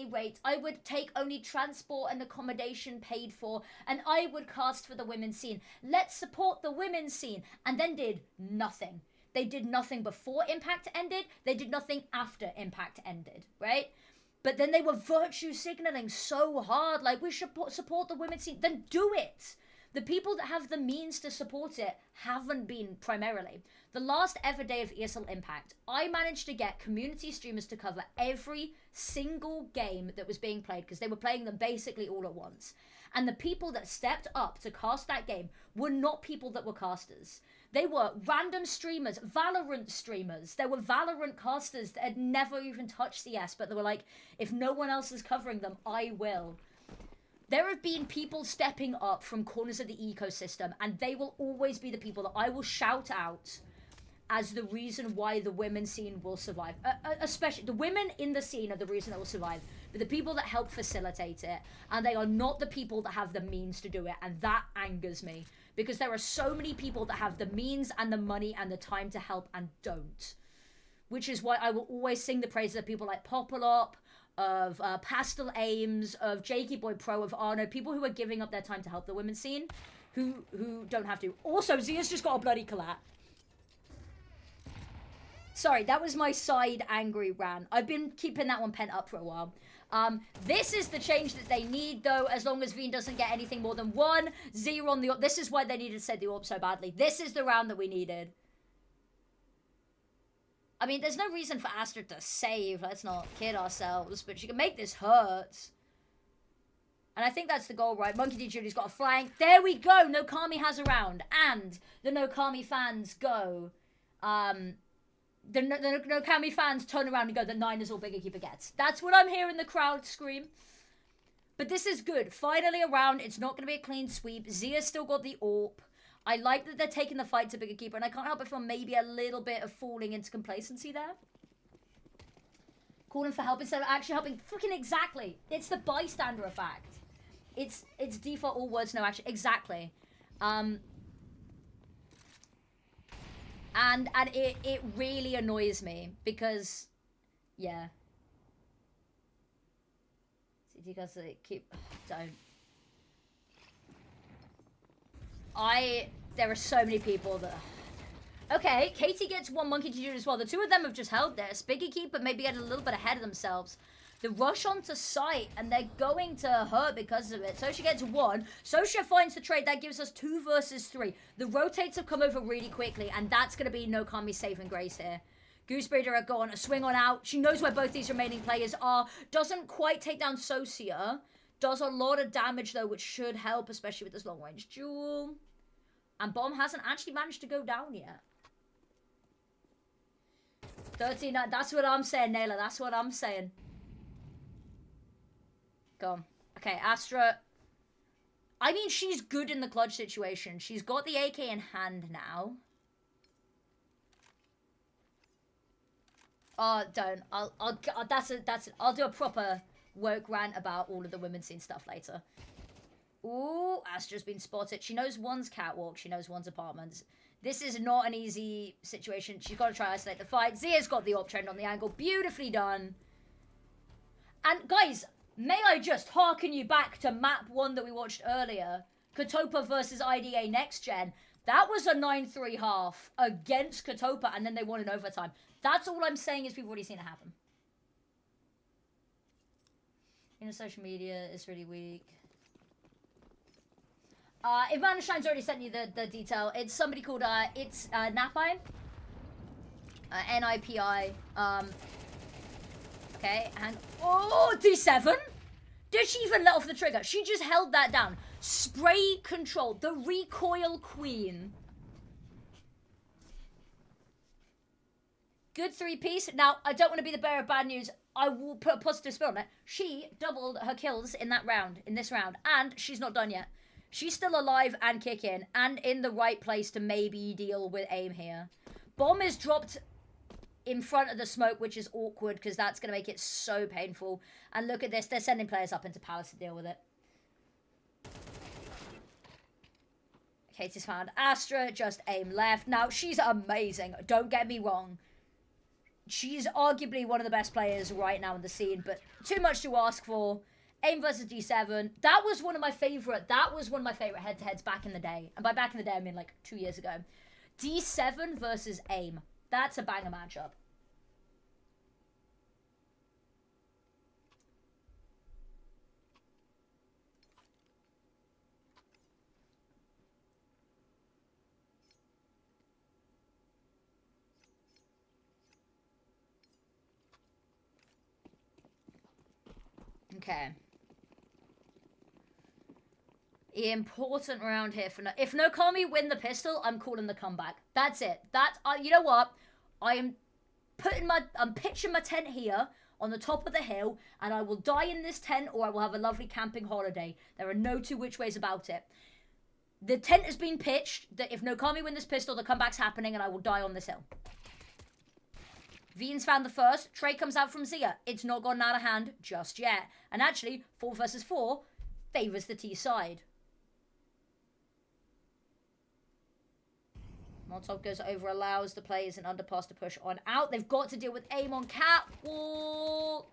rate, I would take only transport and accommodation paid for, and I would cast for the women's scene. Let's support the women's scene. And then did nothing. They did nothing before Impact ended. They did nothing after Impact ended, right? But then they were virtue signaling so hard, like, we should support the women's scene. Then do it. The people that have the means to support it haven't been primarily. The last ever day of ESL Impact, I managed to get community streamers to cover every single game that was being played, because they were playing them basically all at once. And the people that stepped up to cast that game were not people that were casters. They were random streamers, Valorant streamers. There were Valorant casters that had never even touched CS, but they were like, if no one else is covering them, I will. There have been people stepping up from corners of the ecosystem, and they will always be the people that I will shout out as the reason why the women's scene will survive. Especially, the women in the scene are the reason that will survive. But the people that help facilitate it, and they are not the people that have the means to do it, and that angers me. Because there are so many people that have the means and the money and the time to help and don't. Which is why I will always sing the praises of people like Popolop, of Pastel Ames, of Jakey Boy Pro, of Arno, people who are giving up their time to help the women's scene, who don't have to. Also, Zia's just got a bloody collat. Sorry, that was my side angry rant. I've been keeping that one pent up for a while. This is the change that they need, though, as long as Veen doesn't get anything more than 1-0 on the orb. This is why they needed to set the orb so badly. This is the round that we needed. I mean, there's no reason for Astra to save. Let's not kid ourselves. But she can make this hurt. And I think that's the goal, right? Monkey D. Judy's got a flank. There we go. Nokami has a round. And the Nokami fans go. The Nokami fans turn around and go, the 9 is all Bigger Keeper gets. That's what I'm hearing the crowd scream. But this is good. Finally a round. It's not going to be a clean sweep. Zia's still got the AWP. I like that they're taking the fight to Bigger Keeper, and I can't help but feel maybe a little bit of falling into complacency there. Calling for help instead of actually helping. Fucking exactly. It's the bystander effect. It's default all words, no action. Exactly. And it really annoys me because, yeah. Because they keep, don't. There are so many people that, okay, Katie gets one, Monkey to do as well. The two of them have just held this. Biggie Keeper maybe get a little bit ahead of themselves. The rush onto site, and they're going to hurt because of it. Socia gets 1. Socia finds the trade. That gives us 2 versus 3. The rotates have come over really quickly, and that's going to be Nokami's saving grace here. Goosebreeder are gone. A swing on out. She knows where both these remaining players are. Doesn't quite take down Socia. Does a lot of damage, though, which should help, especially with this long-range duel. And Bomb hasn't actually managed to go down yet. 39. That's what I'm saying, Naylor. That's what I'm saying. Go on. Okay, Astra. I mean, she's good in the clutch situation. She's got the AK in hand now. Oh, don't. I'll do a proper woke rant about all of the women's scene stuff later. Ooh, Astra's been spotted. She knows one's catwalk. She knows one's apartments. This is not an easy situation. She's got to try to isolate the fight. Zia's got the uptrend on the angle. Beautifully done. And guys, may I just harken you back to map 1 that we watched earlier? Kotopa versus IDA Next Gen. That was a 9-3 half against Kotopa, and then they won in overtime. That's all I'm saying is we've already seen it happen. Social media is really weak. If Manashine's already sent you the detail, it's somebody called, Napai. N-I-P-I. Okay, and... Oh, D7? Did she even let off the trigger? She just held that down. Spray control. The recoil queen. Good 3-piece. Now, I don't want to be the bearer of bad news. I will put a positive spin on it. She doubled her kills in this round. And she's not done yet. She's still alive and kicking. And in the right place to maybe deal with aim here. Bomb is dropped in front of the smoke, which is awkward because that's going to make it so painful. And look at this. They're sending players up into Palace to deal with it. Katie's found Astra. Just aim left. Now, she's amazing. Don't get me wrong. She's arguably one of the best players right now in the scene, but too much to ask for. Aim versus D7. That was one of my favorite head-to-heads back in the day. And by back in the day, I mean like 2 years ago. D7 versus aim. That's a banger matchup. Okay. Important round here for if Nokami win the pistol, I'm calling the comeback. That's it. You know what? I'm pitching my tent here on the top of the hill, and I will die in this tent, or I will have a lovely camping holiday. There are no two which ways about it. The tent has been pitched that if Nokami win this pistol, the comeback's happening, and I will die on this hill. Vian's found the first. Trey comes out from Zia. It's not gotten out of hand just yet. And actually, 4 versus 4 favors the T side. Molotov goes over, allows the players in underpass to push on out. They've got to deal with aim on catwalk.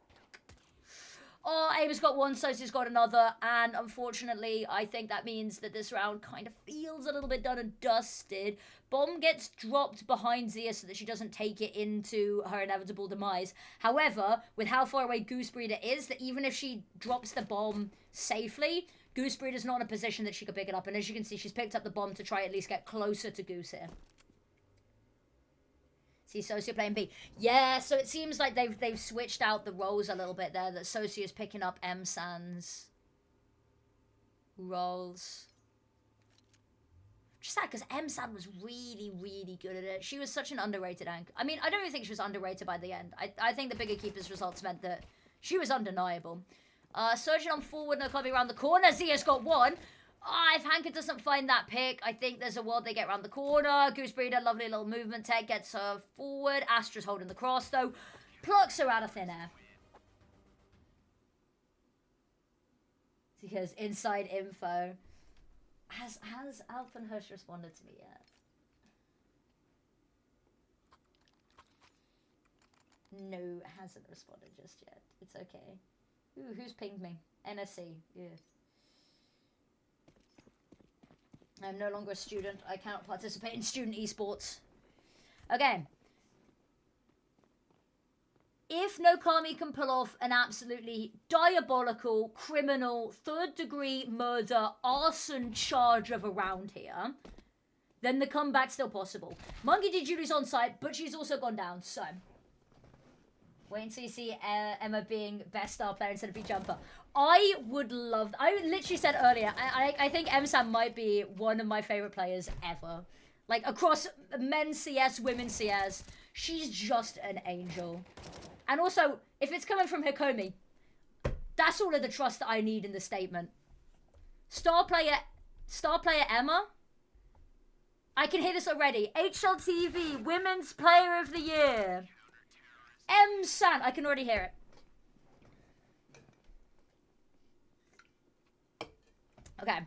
Oh, Aim's got one, Sosi's got another. And unfortunately, I think that means that this round kind of feels a little bit done and dusted. Bomb gets dropped behind Zia so that she doesn't take it into her inevitable demise. However, with how far away Goose Breeder is, that even if she drops the bomb safely, Goose Breeder's not in a position that she could pick it up. And as you can see, she's picked up the bomb to try at least get closer to Goose here. See Sosia playing B. Yeah, so it seems like they've switched out the roles a little bit there. That Sosia is picking up M-San's roles. Just sad because M-San was really, really good at it. She was such an underrated anchor. I mean, I don't even think she was underrated by the end. I think the bigger keepers results meant that she was undeniable. Surging on forward, Nokami around the corner. Zia's got one. If Hanka doesn't find that pick, I think there's a world they get around the corner. Goose Breeder, lovely little movement tech, gets her forward. Astra's holding the cross, though. Plucks her out of thin air. Because inside info. Has Alpenhurst responded to me yet? No, hasn't responded just yet. It's okay. Ooh, who's pinged me? NSC, yeah. I'm no longer a student. I cannot participate in student esports. Okay. If Nokami can pull off an absolutely diabolical, criminal, third-degree murder, arson charge of a round here, then the comeback's still possible. Monkey D. Julie's on site, but she's also gone down, so... Wait until you see Emma being best star player instead of B-Jumper. I would love... I literally said earlier, I think M-Sam might be one of my favorite players ever. Like, across men's CS, women's CS. She's just an angel. And also, if it's coming from Hikomi, that's all of the trust that I need in the statement. Star player Emma? I can hear this already. HLTV Women's Player of the Year. San. I can already hear it. Okay.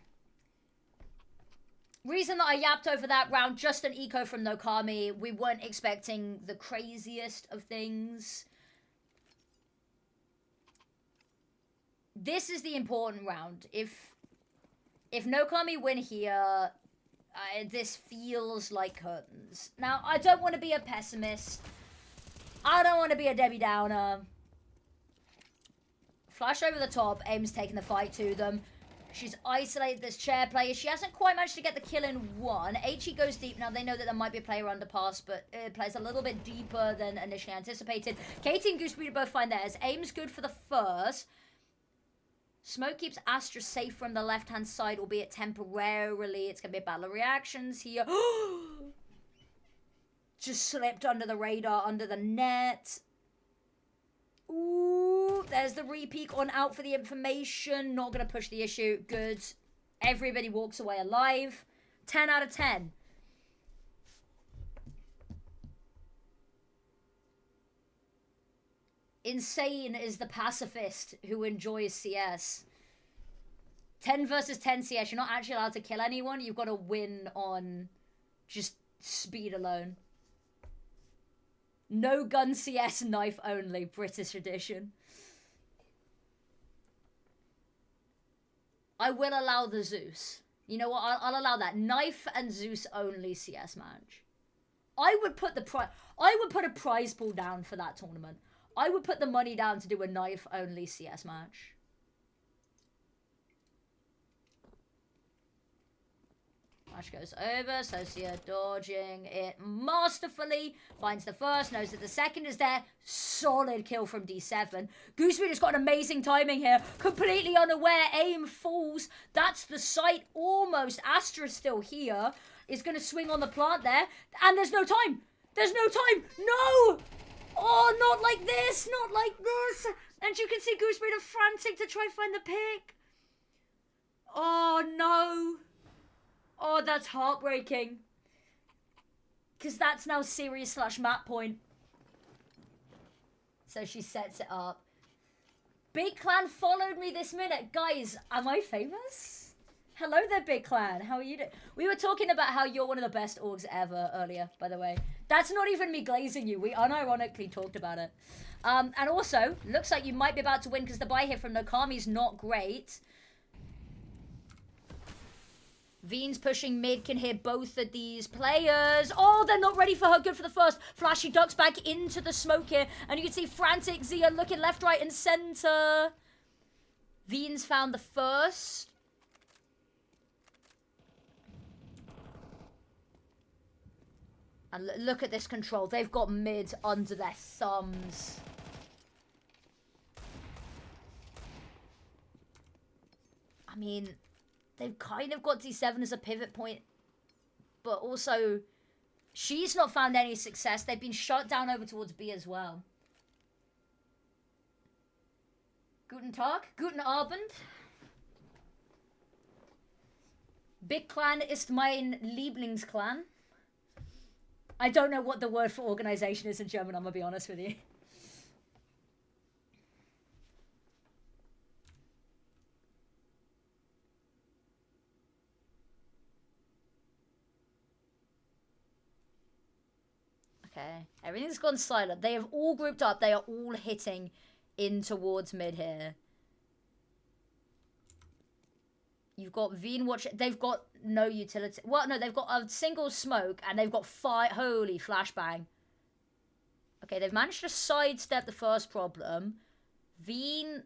Reason that I yapped over that round, just an eco from Nokami. We weren't expecting the craziest of things. This is the important round. If Nokami win here, this feels like curtains. Now, I don't want to be a pessimist. I don't want to be a Debbie Downer. Flash over the top. Aim's taking the fight to them. She's isolated this chair player. She hasn't quite managed to get the kill in one. H goes deep. Now, they know that there might be a player underpass, but it plays a little bit deeper than initially anticipated. Katie and Gooseberry both find theirs. Aim's good for the first. Smoke keeps Astra safe from the left-hand side, albeit temporarily. It's going to be a battle of reactions here. Just slipped under the radar, under the net. Ooh, there's the repeat on out for the information. Not going to push the issue. Good. Everybody walks away alive. 10 out of 10. Insane is the pacifist who enjoys CS. 10 versus 10 CS. You're not actually allowed to kill anyone. You've got to win on just speed alone. No gun CS, knife only. British edition. I will allow the Zeus. You know what? I'll allow that. Knife and Zeus only CS match. I would put a prize pool down for that tournament. I would put the money down to do a knife-only CS match. Flash goes over, Socia dodging it masterfully. Finds the first, knows that the second is there. Solid kill from D7. Gooseberry has got an amazing timing here. Completely unaware, aim falls. That's the sight almost. Astra's still here. Is going to swing on the plant there. And there's no time. There's no time. No! Oh, not like this, not like this. And you can see Gooseberry frantic to try and find the pick. Oh, no. Oh, that's heartbreaking. Because that's now series / map point. So she sets it up. Big Clan followed me this minute. Guys, am I famous? Hello there, Big Clan. How are you doing? We were talking about how you're one of the best orgs ever earlier, by the way. That's not even me glazing you. We unironically talked about it. And also, looks like you might be about to win because the buy here from Nokami's not great. Veen's pushing mid, can hear both of these players. Oh, they're not ready for her. Good for the first. Flashy ducks back into the smoke here. And you can see frantic Zia looking left, right, and center. Veen's found the first. And look at this control. They've got mid under their thumbs. I mean, they've kind of got D7 as a pivot point. But also, she's not found any success. They've been shut down over towards B as well. Guten Tag. Guten Abend. Big Clan ist mein Lieblingsclan. I don't know what the word for organization is in German, I'm going to be honest with you. Okay, everything's gone silent. They have all grouped up. They are all hitting in towards mid here. You've got Veen watch. They've got no utility. Well, no, they've got a single smoke and they've got five. Holy flashbang. Okay, they've managed to sidestep the first problem. Veen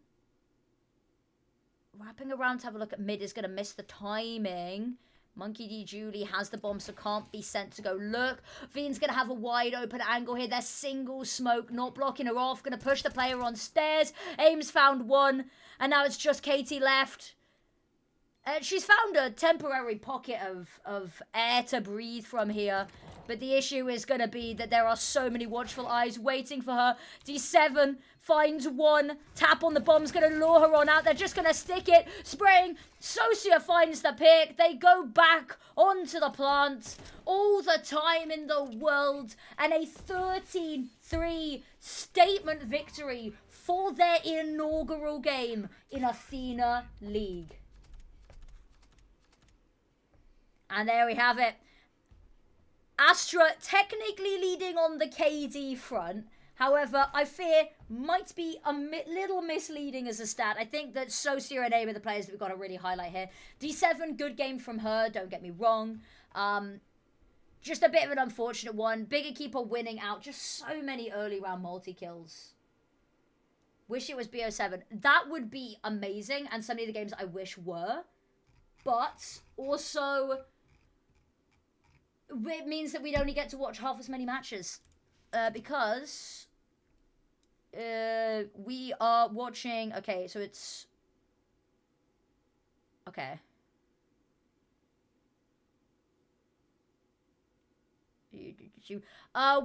wrapping around to have a look at mid is going to miss the timing. Monkey D. Julie has the bomb, so can't be sent to go look. Veen's going to have a wide open angle here. They're single smoke, not blocking her off. Going to push the player on stairs. Aim's found one. And now it's just Katie left. She's found a temporary pocket of air to breathe from here. But the issue is going to be that there are so many watchful eyes waiting for her. D7 finds one. Tap on the bomb's going to lure her on out. They're just going to stick it. Spraying. Socia finds the pick. They go back onto the plant. All the time in the world. And a 13-3 statement victory for their inaugural game in Athena League. And there we have it. Astra technically leading on the KD front. However, I fear might be a little misleading as a stat. I think that Socia and Aim are the players that we've got to really highlight here. D7, good game from her, don't get me wrong. Just a bit of an unfortunate one. Bigger Keeper winning out. Just so many early round multi-kills. Wish it was BO7. That would be amazing, and so many of the games I wish were. But also, it means that we'd only get to watch half as many matches. Because we are watching... Okay, so it's... Okay.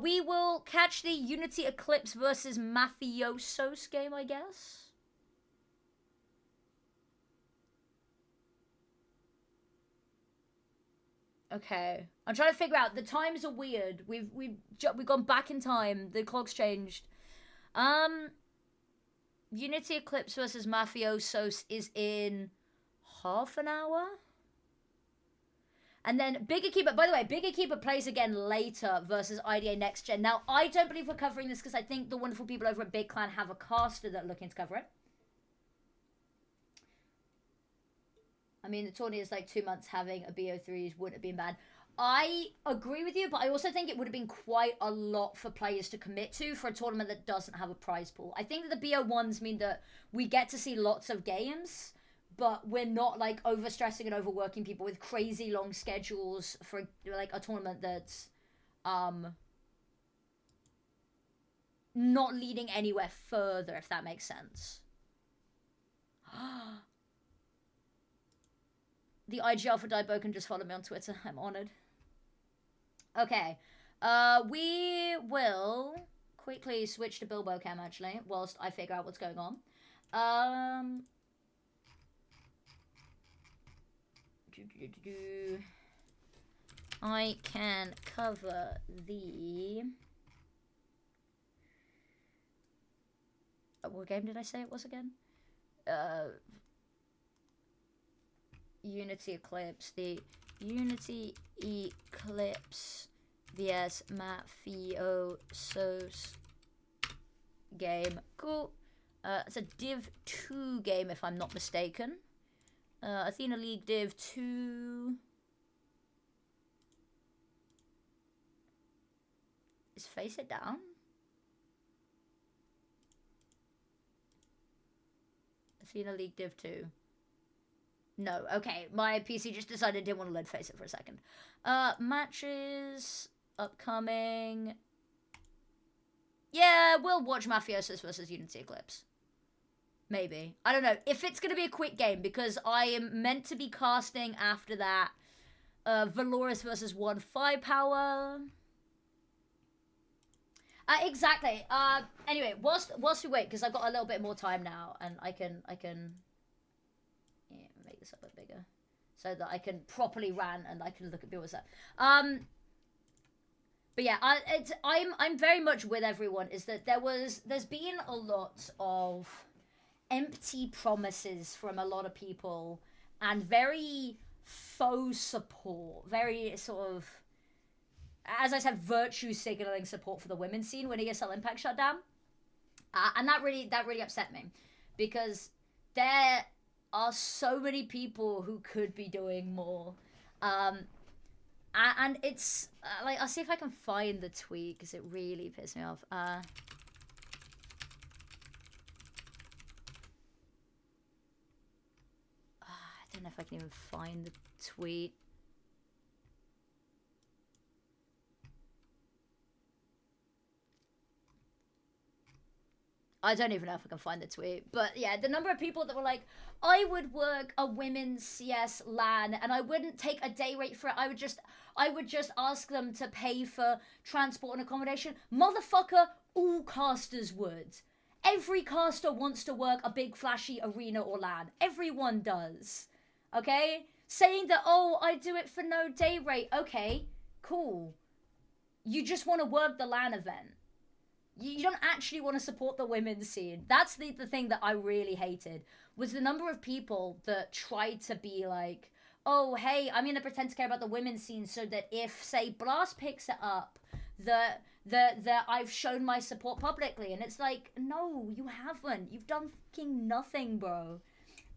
We will catch the Unity Eclipse versus Mafiosos game, I guess. Okay, I'm trying to figure out. The times are weird. We've gone back in time. The clock's changed. Unity Eclipse versus Mafiosos is in half an hour. And then Bigger Keeper, by the way, Bigger Keeper plays again later versus IDA Next Gen. Now, I don't believe we're covering this because I think the wonderful people over at Big Clan have a caster that are looking to cover it. I mean, the tourney is like 2 months. Having a BO3s wouldn't have been bad. I agree with you, but I also think it would have been quite a lot for players to commit to for a tournament that doesn't have a prize pool. I think that the BO1s mean that we get to see lots of games, but we're not like overstressing and overworking people with crazy long schedules for like a tournament that's not leading anywhere further, if that makes sense. The IG Alpha Dieboken just followed me on Twitter. I'm honored. Okay. We will quickly switch to Bilbo Cam, actually, whilst I figure out what's going on. I can cover the... What game did I say it was again? Unity Eclipse. The Unity Eclipse vs Mafiosos game. Cool. It's a Div 2 game, if I'm not mistaken. Athena League Div 2. Is Face It down? Athena League Div 2. No, okay. My PC just decided it didn't want to let Face It for a second. Matches upcoming. Yeah, we'll watch Mafiosos versus Unity Eclipse. Maybe. I don't know. If it's going to be a quick game, because I am meant to be casting after that Valoris versus 1 Firepower. Exactly. Anyway, whilst we wait, because I've got a little bit more time now, and I can yeah, make this a bit bigger, so that I can properly rant and I can look at people's stuff. But yeah, I'm very much with everyone. Is that there's been a lot of empty promises from a lot of people and very faux support, very sort of, as I said, virtue signaling support for the women's scene when ESL Impact shut down, and that really upset me, because there are so many people who could be doing more, and it's like, I'll see if I can find the tweet because it really pissed me off. I don't know if I can even find the tweet. I don't even know if I can find the tweet, but yeah, the number of people that were like, I would work a women's CS LAN and I wouldn't take a day rate for it. I would just ask them to pay for transport and accommodation. Motherfucker, all casters would. Every caster wants to work a big flashy arena or LAN. Everyone does. Okay? Saying that, oh, I do it for no day rate. Okay, cool. You just want to work the LAN event. You don't actually want to support the women's scene. That's the thing that I really hated, was the number of people that tried to be like, oh, hey, I'm going to pretend to care about the women's scene so that if, say, Blast picks it up, that I've shown my support publicly. And it's like, no, you haven't. You've done fucking nothing, bro.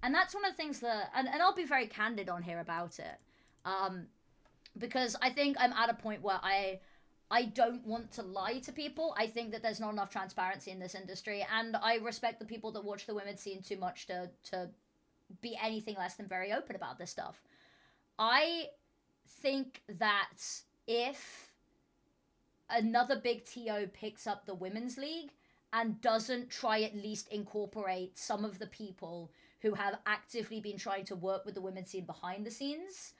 And that's one of the things that, and I'll be very candid on here about it, because I think I'm at a point where I don't want to lie to people. I think that there's not enough transparency in this industry, and I respect the people that watch the women's scene too much to be anything less than very open about this stuff. I think that if another big TO picks up the women's league and doesn't try at least incorporate some of the people who have actively been trying to work with the women's scene behind the scenes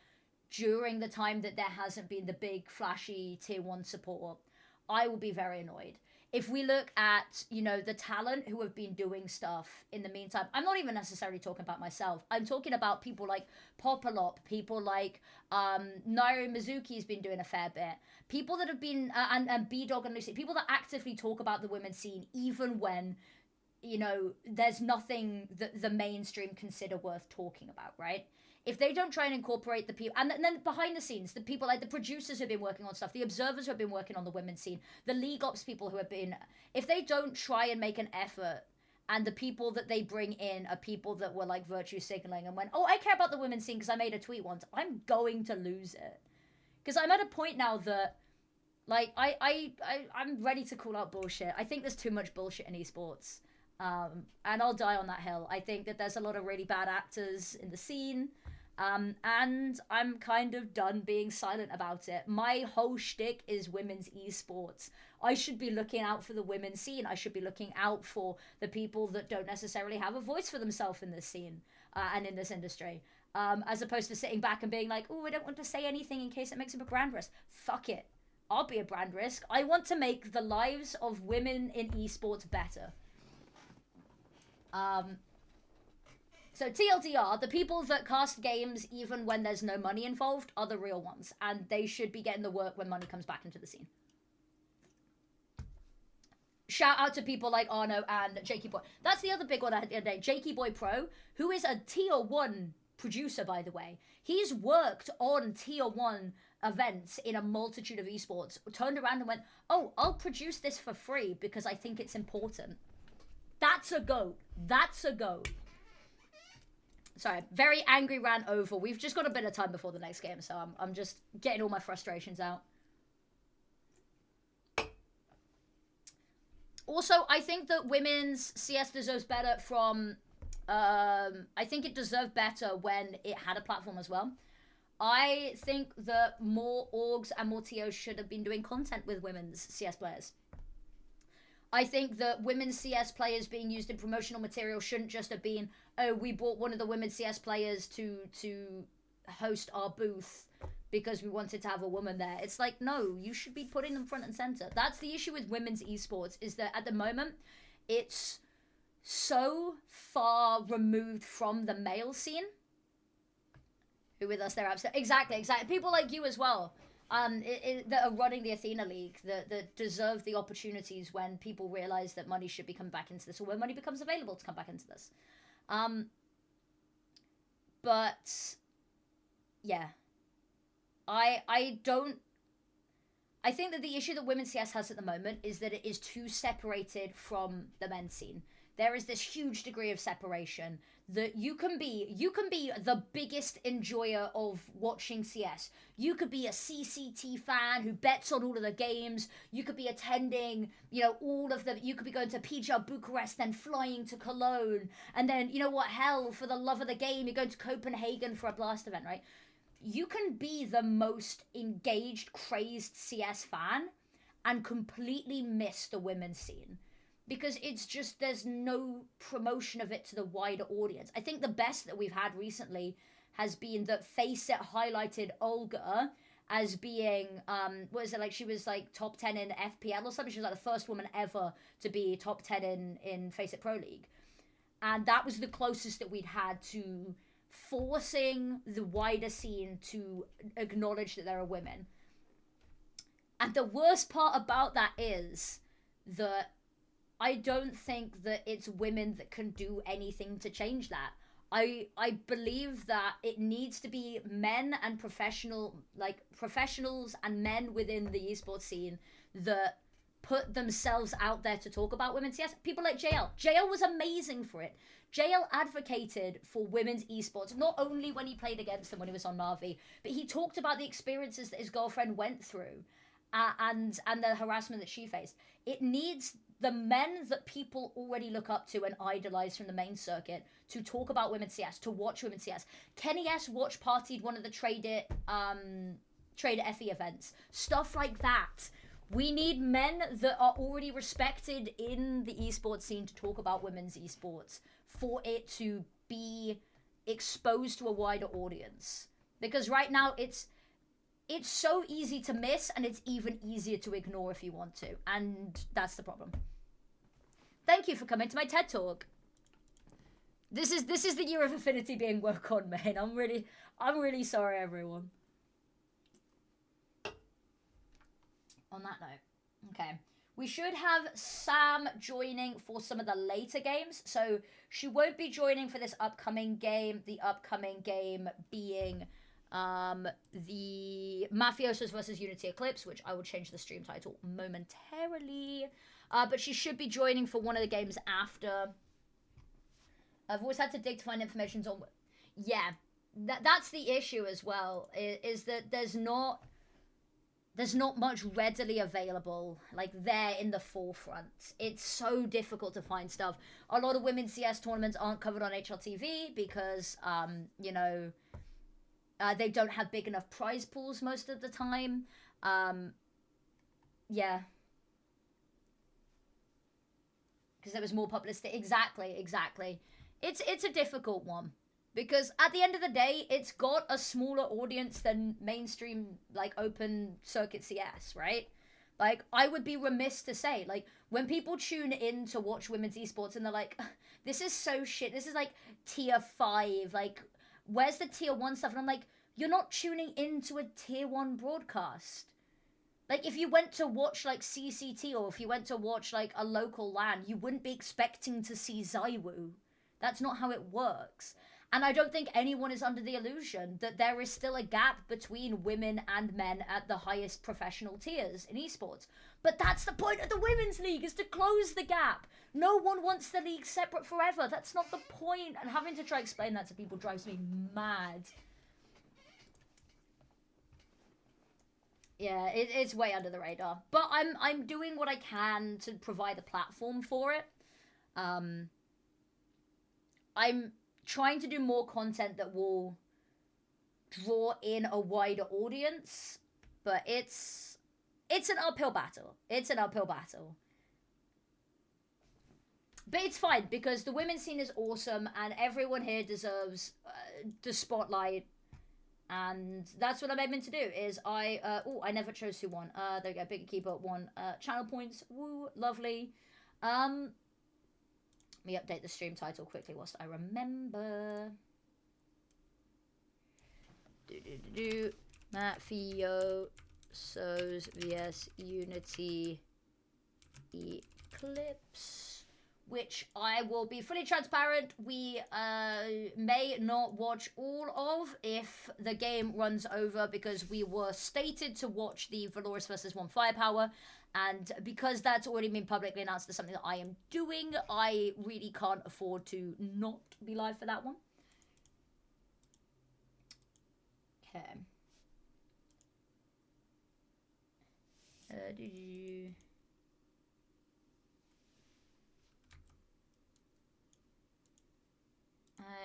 during the time that there hasn't been the big flashy tier 1 support, I will be very annoyed. If we look at, you know, the talent who have been doing stuff in the meantime, I'm not even necessarily talking about myself. I'm talking about people like Popalop, people like Nairo Mizuki's been doing a fair bit. People that have been, and B-Dog and Lucy, people that actively talk about the women's scene even when, you know, there's nothing that the mainstream consider worth talking about, right? If they don't try and incorporate the people, and then behind the scenes, the people like the producers who have been working on stuff, the observers who have been working on the women's scene, the league ops people who have been, if they don't try and make an effort, and the people that they bring in are people that were like virtue signaling and went, oh, I care about the women's scene because I made a tweet once, I'm going to lose it. Because I'm at a point now that, like, I'm ready to call out bullshit. I think there's too much bullshit in esports. And I'll die on that hill. I think that there's a lot of really bad actors in the scene. And I'm kind of done being silent about it. My whole shtick is women's esports. I should be looking out for the women's scene. I should be looking out for the people that don't necessarily have a voice for themselves in this scene and in this industry. As opposed to sitting back and being like, oh, I don't want to say anything in case it makes him a brand risk. Fuck it. I'll be a brand risk. I want to make the lives of women in esports better. So TLDR, the people that cast games even when there's no money involved are the real ones, and they should be getting the work when money comes back into the scene. Shout out to people like Arno and Jakey Boy. That's the other big one I had the other day. Jakey Boy Pro, who is a tier 1 producer, by the way. He's worked on tier 1 events in a multitude of esports, turned around and went, oh, I'll produce this for free because I think it's important. That's a goat. That's a goat. Sorry, very angry rant over. We've just got a bit of time before the next game, so I'm just getting all my frustrations out. Also, I think that women's CS deserves better from... I think it deserved better when it had a platform as well. I think that more orgs and more TOs should have been doing content with women's CS players. I think that women's CS players being used in promotional material shouldn't just have been, oh, we bought one of the women's CS players to host our booth because we wanted to have a woman there. It's like, no, you should be putting them front and center. That's the issue with women's esports, is that at the moment, it's so far removed from the male scene. Who with us there? Exactly. People like you as well. That are running the Athena League, that deserve the opportunities when people realize that money should be coming back into this, or when money becomes available to come back into this. But yeah, I think that the issue that women's CS has at the moment is that it is too separated from the men's scene. There is this huge degree of separation that you can be the biggest enjoyer of watching CS. You could be a CCT fan who bets on all of the games. You could be attending, you could be going to PGR Bucharest, then flying to Cologne. And then, you know what, hell, for the love of the game, you're going to Copenhagen for a Blast event, right? You can be the most engaged, crazed CS fan and completely miss the women's scene. because it's just there's no promotion of it to the wider audience. I think the best that we've had recently has been that Face It highlighted Olga as being what is it, like she was like top 10 in FPL or something. She was like the first woman ever to be top 10 in Face It Pro League. And that was the closest that we'd had to forcing the wider scene to acknowledge that there are women. And the worst part about that is that I don't think that it's women that can do anything to change that. I believe that it needs to be men and professionals and men within the esports scene that put themselves out there to talk about women's CS. People like JL. JL was amazing for it. JL advocated for women's esports, not only when he played against them when he was on Marvi, but he talked about the experiences that his girlfriend went through and the harassment that she faced. It needs the men that people already look up to and idolize from the main circuit to talk about women's CS, to watch women's CS. Kenny S watch partied one of the Trade It FE events. Stuff like that. We need men that are already respected in the esports scene to talk about women's esports for it to be exposed to a wider audience. Because right now it's so easy to miss, and it's even easier to ignore if you want to. And that's the problem. Thank you for coming to my TED Talk. This is the year of Affinity being worked on, man. I'm really sorry, everyone. On that note, okay. We should have Sam joining for some of the later games. So she won't be joining for this upcoming game. The upcoming game being the Mafiosos versus Unity Eclipse, which I will change the stream title momentarily. But she should be joining for one of the games after. I've always had to dig to find information on. Yeah, that's the issue as well. Is that there's not much readily available, like, there in the forefront. It's so difficult to find stuff. A lot of women's CS tournaments aren't covered on HLTV because, you know, they don't have big enough prize pools most of the time. Yeah. Because there was more publicity. Exactly. It's a difficult one. Because at the end of the day, it's got a smaller audience than mainstream, like, open circuit CS, right? Like, I would be remiss to say, like, when people tune in to watch women's esports and they're like, this is so shit, this is like tier 5, like, where's the tier 1 stuff? And I'm like, you're not tuning into a tier 1 broadcast. Like, if you went to watch, like, CCT, or if you went to watch, like, a local LAN, you wouldn't be expecting to see Zywoo. That's not how it works. And I don't think anyone is under the illusion that there is still a gap between women and men at the highest professional tiers in esports. But that's the point of the women's league, is to close the gap. No one wants the league separate forever. That's not the point. And having to try explain that to people drives me mad. Yeah, it's way under the radar. But I'm doing what I can to provide a platform for it. I'm trying to do more content that will draw in a wider audience, but it's an uphill battle. But it's fine, because the women's scene is awesome, and everyone here deserves the spotlight, and that's what I'm aiming to do. Is I never chose who won. There we go. Bigger Keeper won channel points. Woo, lovely. Let me update the stream title quickly whilst I remember. Mafiosos vs Unity Eclipse, which I will be fully transparent. We may not watch all of if the game runs over, because we were stated to watch the Valoris vs. One Firepower. And because that's already been publicly announced as something that I am doing, I really can't afford to not be live for that one. Okay.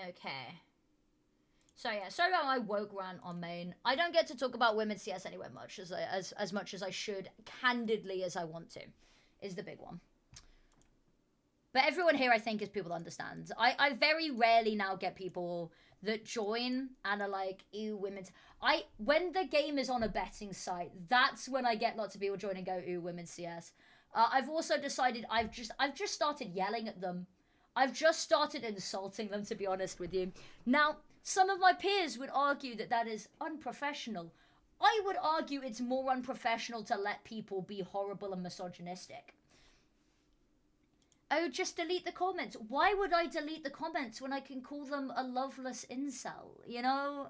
Okay. So yeah, sorry about my woke rant on main. I don't get to talk about women's CS anywhere much as much as I should, candidly as I want to, is the big one. But everyone here, I think, is people that understand. I very rarely now get people that join and are like, ew, women's. When the game is on a betting site, that's when I get lots of people join and go, ew, women's CS. I've also decided I've just started yelling at them. I've just started insulting them, to be honest with you. Now, some of my peers would argue that that is unprofessional. I would argue it's more unprofessional to let people be horrible and misogynistic. Oh, just delete the comments. Why would I delete the comments when I can call them a loveless incel? You know?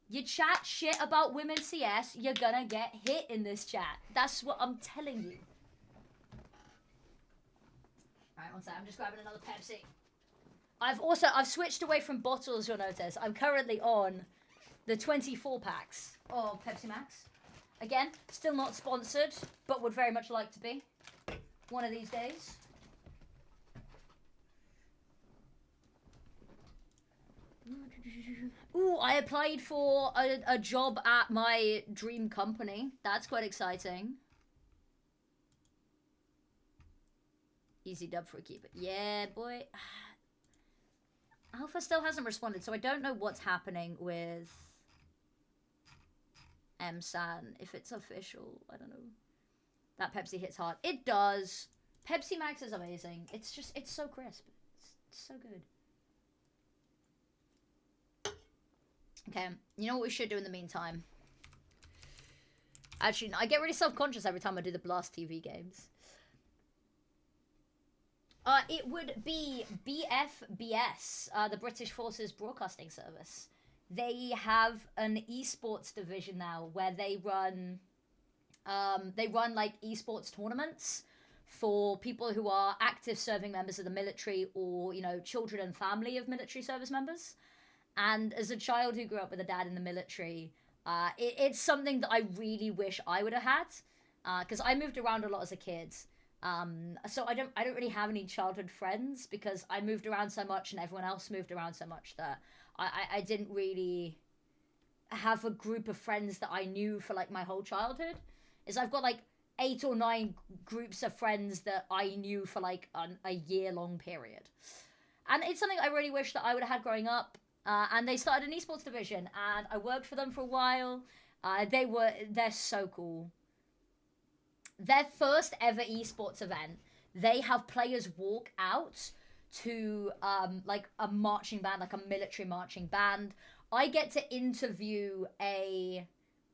You chat shit about women's CS, you're gonna get hit in this chat. That's what I'm telling you. Alright, one sec. I'm just grabbing another Pepsi. I've switched away from bottles, you'll notice. I'm currently on the 24 packs of Pepsi Max. Again, still not sponsored, but would very much like to be. One of these days. Ooh, I applied for a job at my dream company. That's quite exciting. Easy dub for a keeper. Yeah, boy. Alpha still hasn't responded, so I don't know what's happening with MSAN. If it's official, I don't know. That Pepsi hits hard. It does. Pepsi Max is amazing. It's so crisp. It's so good. Okay, you know what we should do in the meantime? Actually, I get really self-conscious every time I do the Blast TV games. It would be BFBS, the British Forces Broadcasting Service. They have an esports division now where they run like esports tournaments for people who are active serving members of the military or, you know, children and family of military service members. And as a child who grew up with a dad in the military, it's something that I really wish I would have had, because I moved around a lot as a kid. So I don't really have any childhood friends because I moved around so much and everyone else moved around so much that I didn't really have a group of friends that I knew for like my whole childhood. I've got like 8 or 9 groups of friends that I knew for like a year-long period. And it's something I really wish that I would have had growing up. And they started an esports division, and I worked for them for a while. They're so cool. Their first ever esports event, they have players walk out to like a marching band, like a military marching band. I get to interview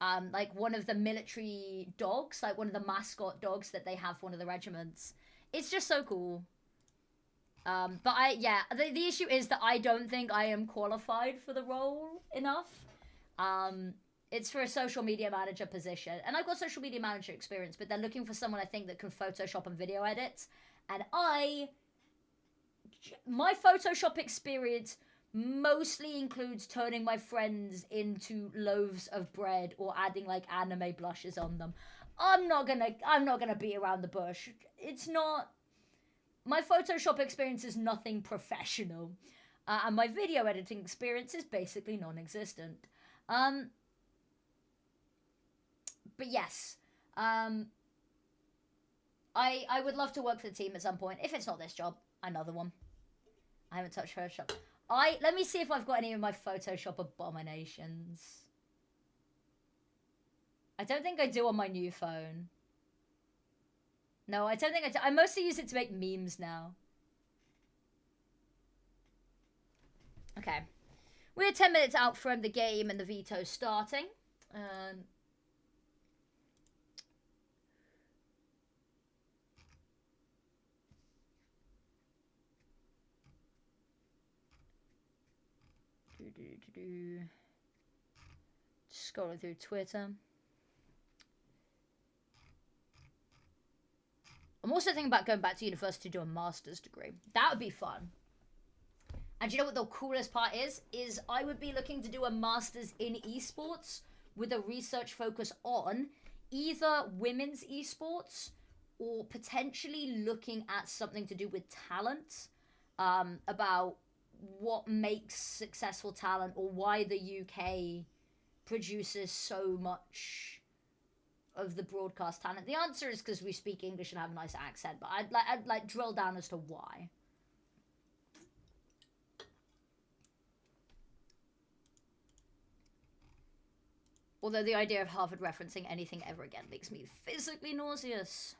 like one of the military dogs, like one of the mascot dogs that they have for one of the regiments. It's just so cool. But the issue is that I don't think I am qualified for the role enough. It's for a social media manager position, and I've got social media manager experience, but they're looking for someone I think that can Photoshop and video edit, and my Photoshop experience mostly includes turning my friends into loaves of bread or adding like anime blushes on them. I'm not gonna beat around the bush. It's not. My Photoshop experience is nothing professional, and my video editing experience is basically non-existent. But yes, I would love to work for the team at some point. If it's not this job, another one. I haven't touched Photoshop. Let me see if I've got any of my Photoshop abominations. I don't think I do on my new phone. No, I don't think I do. I mostly use it to make memes now. Okay. We're 10 minutes out from the game and the veto starting. Scrolling through Twitter. I'm also thinking about going back to university to do a master's degree. That would be fun. And you know what the coolest part is? I would be looking to do a master's in esports with a research focus on either women's esports or potentially looking at something to do with talent, about what makes successful talent or why the UK produces so much of the broadcast talent? The answer is because we speak English and have a nice accent, but I'd drill down as to why. Although the idea of Harvard referencing anything ever again makes me physically nauseous.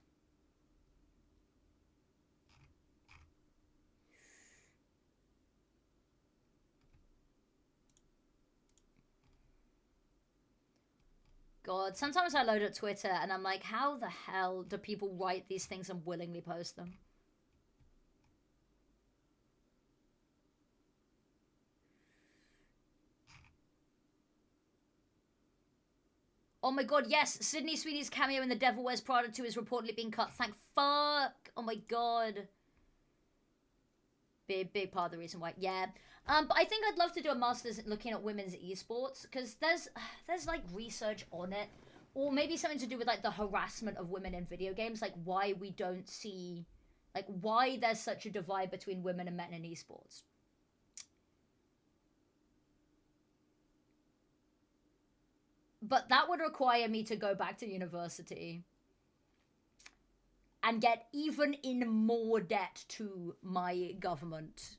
God, sometimes I load up Twitter and I'm like, how the hell do people write these things and willingly post them? Oh my god, yes! Sydney Sweeney's cameo in The Devil Wears Prada 2 is reportedly being cut. Thank fuck! Oh my god. Big part of the reason why. Yeah. But I think I'd love to do a master's looking at women's esports, because there's like research on it. Or maybe something to do with like the harassment of women in video games, like why we don't see, like why there's such a divide between women and men in esports. But that would require me to go back to university and get even in more debt to my government,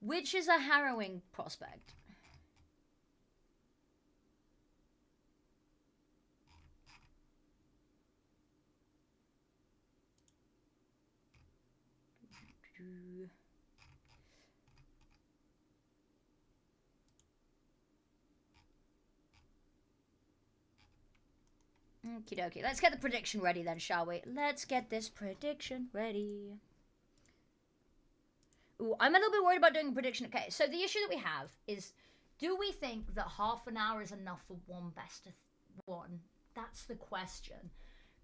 which is a harrowing prospect. Okie dokie. Let's get the prediction ready then, shall we? Let's get this prediction ready. Ooh, I'm a little bit worried about doing a prediction. Okay, so the issue that we have is, do we think that half an hour is enough for one best of one? That's the question.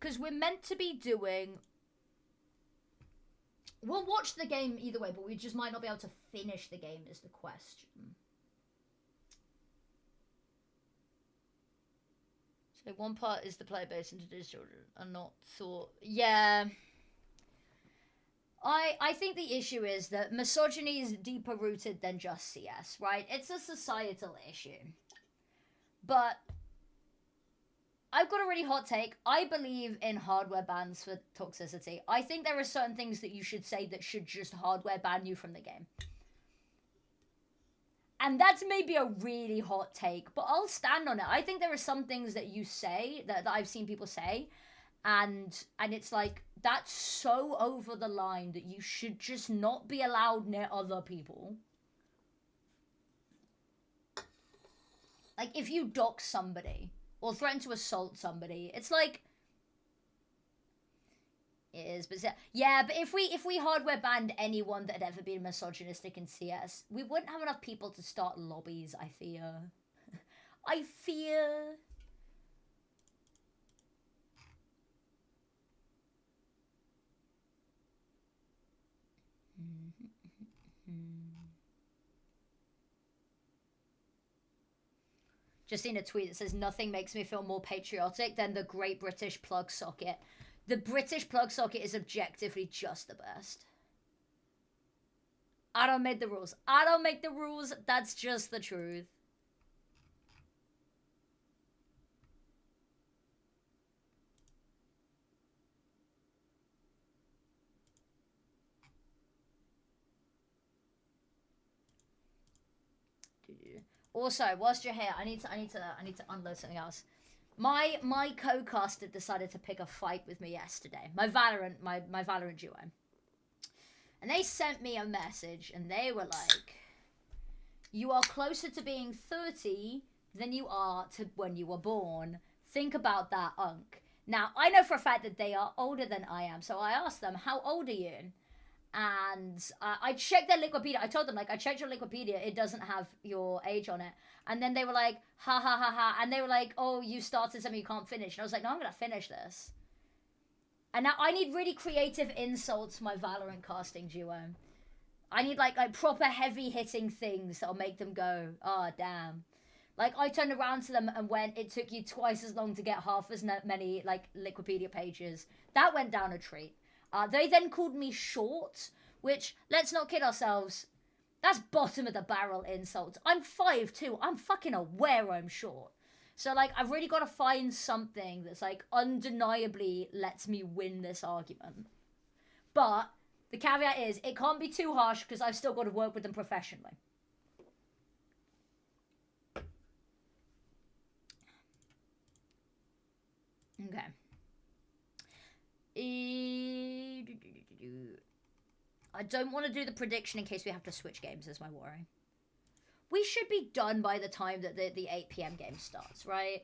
Because we're meant to be doing... We'll watch the game either way, but we just might not be able to finish the game is the question. So one part is the player base into digital and not thought... Yeah... I think the issue is that misogyny is deeper rooted than just CS, right? It's a societal issue. But I've got a really hot take. I believe in hardware bans for toxicity. I think there are certain things that you should say that should just hardware ban you from the game. And that's maybe a really hot take, but I'll stand on it. I think there are some things that you say, that I've seen people say, and it's like, that's so over the line that you should just not be allowed near other people. Like, if you dox somebody, or threaten to assault somebody, it's like... It is, but yeah, but if we hardware banned anyone that had ever been misogynistic in CS, we wouldn't have enough people to start lobbies, I fear. I fear... Just seen a tweet that says, nothing makes me feel more patriotic than the Great British Plug Socket. The British Plug Socket is objectively just the best. I don't make the rules. I don't make the rules. That's just the truth. Also, whilst you're here, I need to unload something else. My co-caster decided to pick a fight with me yesterday. My Valorant duo. And they sent me a message and they were like, you are closer to being 30 than you are to when you were born. Think about that, Unk. Now, I know for a fact that they are older than I am, so I asked them, how old are you? And I checked their Wikipedia. I told them, like, I checked your Wikipedia. It doesn't have your age on it. And then they were like, ha, ha, ha, ha. And they were like, oh, you started something you can't finish. And I was like, no, I'm going to finish this. And now I need really creative insults for my Valorant casting duo. I need, like proper heavy-hitting things that'll make them go, oh, damn. Like, I turned around to them and went, it took you twice as long to get half as many, like, Wikipedia pages. That went down a treat. They then called me short, which, let's not kid ourselves, that's bottom of the barrel insults. I'm 5'2". I'm fucking aware I'm short. So, like, I've really got to find something that's, like, undeniably lets me win this argument. But the caveat is, it can't be too harsh because I've still got to work with them professionally. Okay. I don't want to do the prediction in case we have to switch games, is my worry. We should be done by the time that the 8 p.m. game starts, right?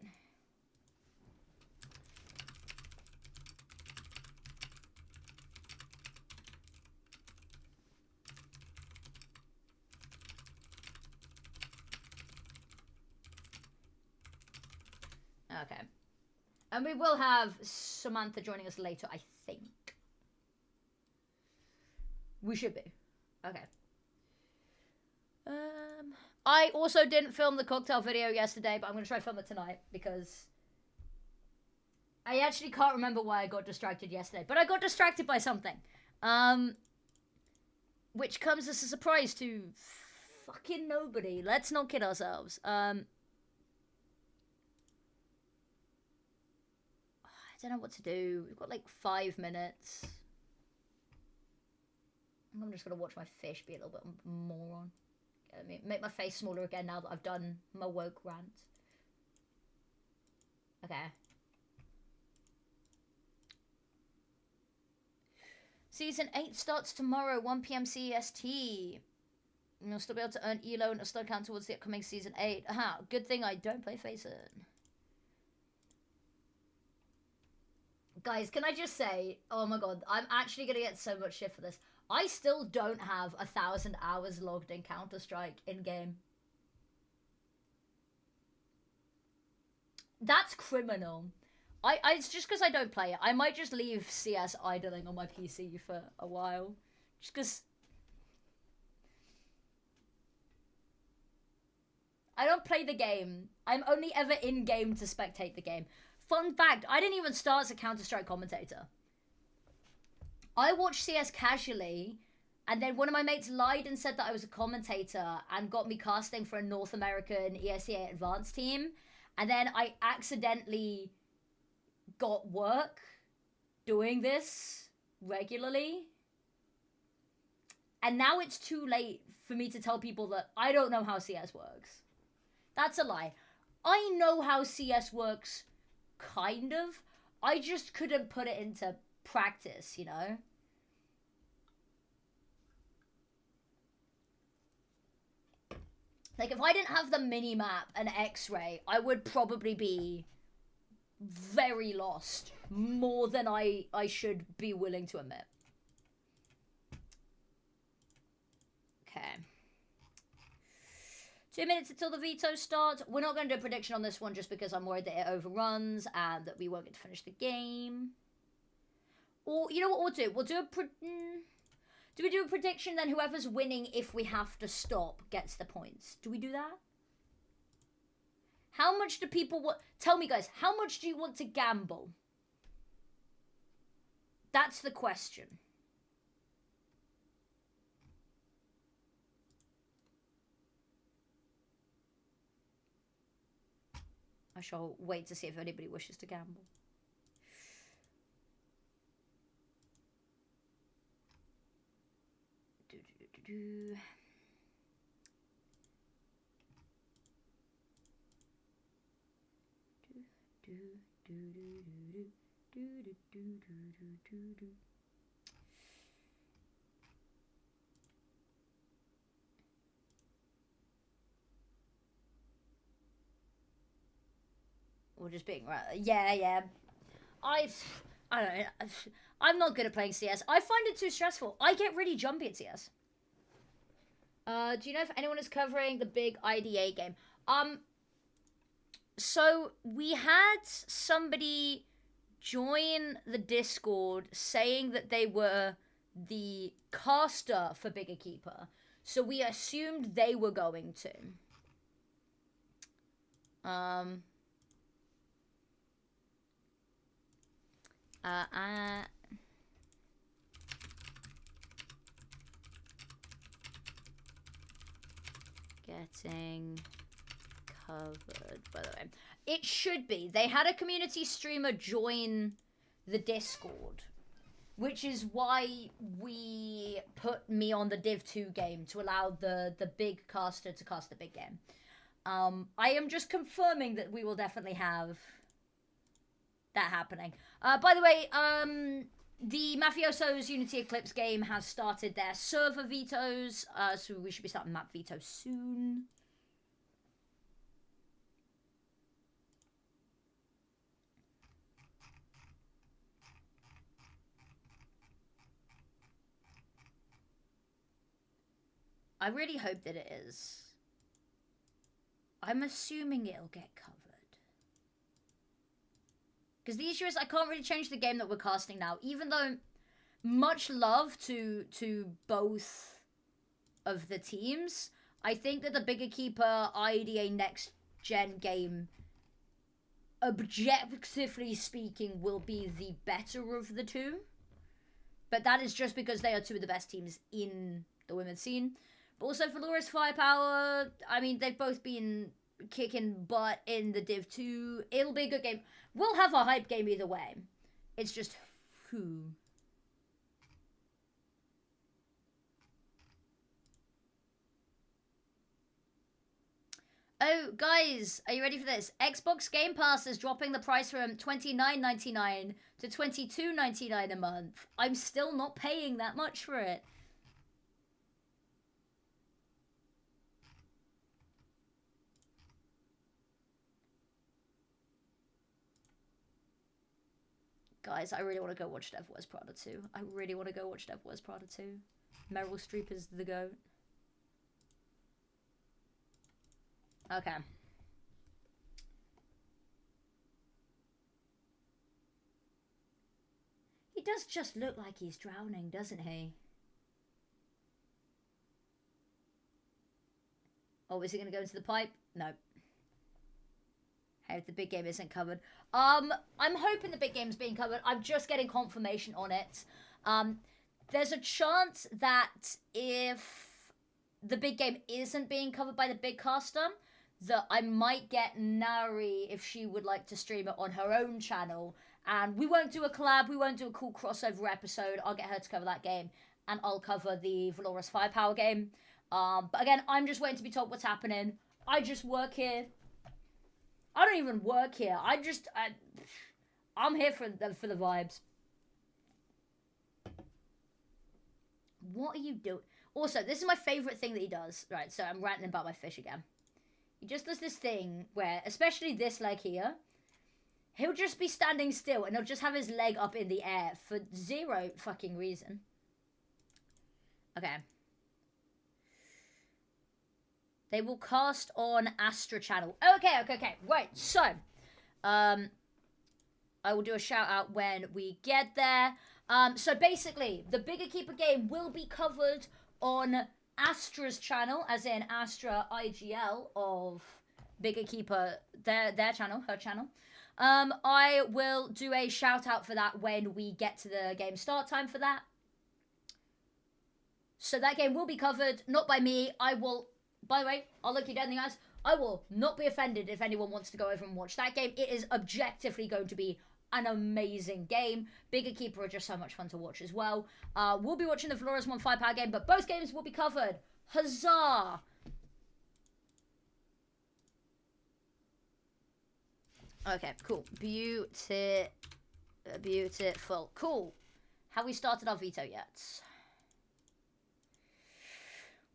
Okay. And we will have Samantha joining us later, I think. We should be. Okay. I also didn't film the cocktail video yesterday, but I'm going to try to film it tonight because I actually can't remember why I got distracted yesterday, but I got distracted by something. Which comes as a surprise to fucking nobody. Let's not kid ourselves. I don't know what to do. We've got like 5 minutes. I'm just going to watch my fish be a little bit moron. I mean, make my face smaller again now that I've done my woke rant. Okay. Season 8 starts tomorrow, 1 p.m. CEST. You'll still be able to earn ELO and still count towards the upcoming Season 8. Aha, good thing I don't play Faceit. Guys, can I just say, oh my god, I'm actually going to get so much shit for this. I still don't have 1,000 hours logged in Counter-Strike in-game. That's criminal. It's just because I don't play it. I might just leave CS idling on my PC for a while. Just because I don't play the game. I'm only ever in-game to spectate the game. Fun fact, I didn't even start as a Counter-Strike commentator. I watched CS casually, and then one of my mates lied and said that I was a commentator and got me casting for a North American ESEA Advanced team. And then I accidentally got work doing this regularly. And now it's too late for me to tell people that I don't know how CS works. That's a lie. I know how CS works, kind of. I just couldn't put it into practice, you know? Like, if I didn't have the mini-map and X-ray, I would probably be very lost. More than I should be willing to admit. Okay. 2 minutes until the veto starts. We're not going to do a prediction on this one just because I'm worried that it overruns and that we won't get to finish the game. Or, you know what we'll do? We'll do a do we do a prediction, then whoever's winning if we have to stop gets the points? Do we do that? How much do people want? Tell me, guys, how much do you want to gamble? That's the question. I shall wait to see if anybody wishes to gamble. We're just being right. Yeah. I don't know. I'm not good at playing CS. I find it too stressful. I get really jumpy at CS. Do you know if anyone is covering the big IDA game? So we had somebody join the Discord saying that they were the caster for Bigger Keeper. So we assumed they were going to. Getting covered, by the way. It should be. They had a community streamer join the Discord, which is why we put me on the Div 2 game to allow the big caster to cast the big game. I am just confirming that we will definitely have that happening. By the way, the Mafioso's Unity Eclipse game has started their server vetoes, so we should be starting map veto soon. I really hope that it is. I'm assuming it'll get covered. Because the issue is I can't really change the game that we're casting now. Even though much love to both of the teams, I think that the Bigger Keeper IDA next gen game, objectively speaking, will be the better of the two. But that is just because they are two of the best teams in the women's scene. But also Valora's Firepower, I mean, they've both been kicking butt in the Div 2. It'll be a good game. We'll have a hype game either way. It's just who. Oh, guys, are you ready for this? Xbox Game Pass is dropping the price from $29.99 to $22.99 a month. I'm still not paying that much for it. Guys, I really want to go watch Devil Wears Prada 2. I really want to go watch Devil Wears Prada 2. Meryl Streep is the GOAT. Okay. He does just look like he's drowning, doesn't he? Oh, is he going to go into the pipe? No. If the big game isn't covered. I'm hoping the big game's being covered. I'm just getting confirmation on it. There's a chance that if the big game isn't being covered by the big caster, that I might get Nari if she would like to stream it on her own channel. And we won't do a collab, we won't do a cool crossover episode. I'll get her to cover that game. And I'll cover the Valora's Firepower game. But again, I'm just waiting to be told what's happening. I just work here. I don't even work here. I'm here for the vibes. What are you doing? Also, this is my favorite thing that he does. Right, so I'm ranting about my fish again. He just does this thing where, especially this leg here, he'll just be standing still and he'll just have his leg up in the air for zero fucking reason. Okay. They will cast on Astra channel. Okay. Right, so. I will do a shout out when we get there. So basically, the Bigger Keeper game will be covered on Astra's channel, as in Astra IGL of Bigger Keeper, their channel, her channel. I will do a shout out for that when we get to the game start time for that. So that game will be covered, not by me. I will... By the way, I'll look you dead in the eyes. I will not be offended if anyone wants to go over and watch that game. It is objectively going to be an amazing game. Bigger Keeper are just so much fun to watch as well. We'll be watching the Valora's 1 5-power game, but both games will be covered. Huzzah! Okay, cool. Beautiful. Cool. Have we started our veto yet?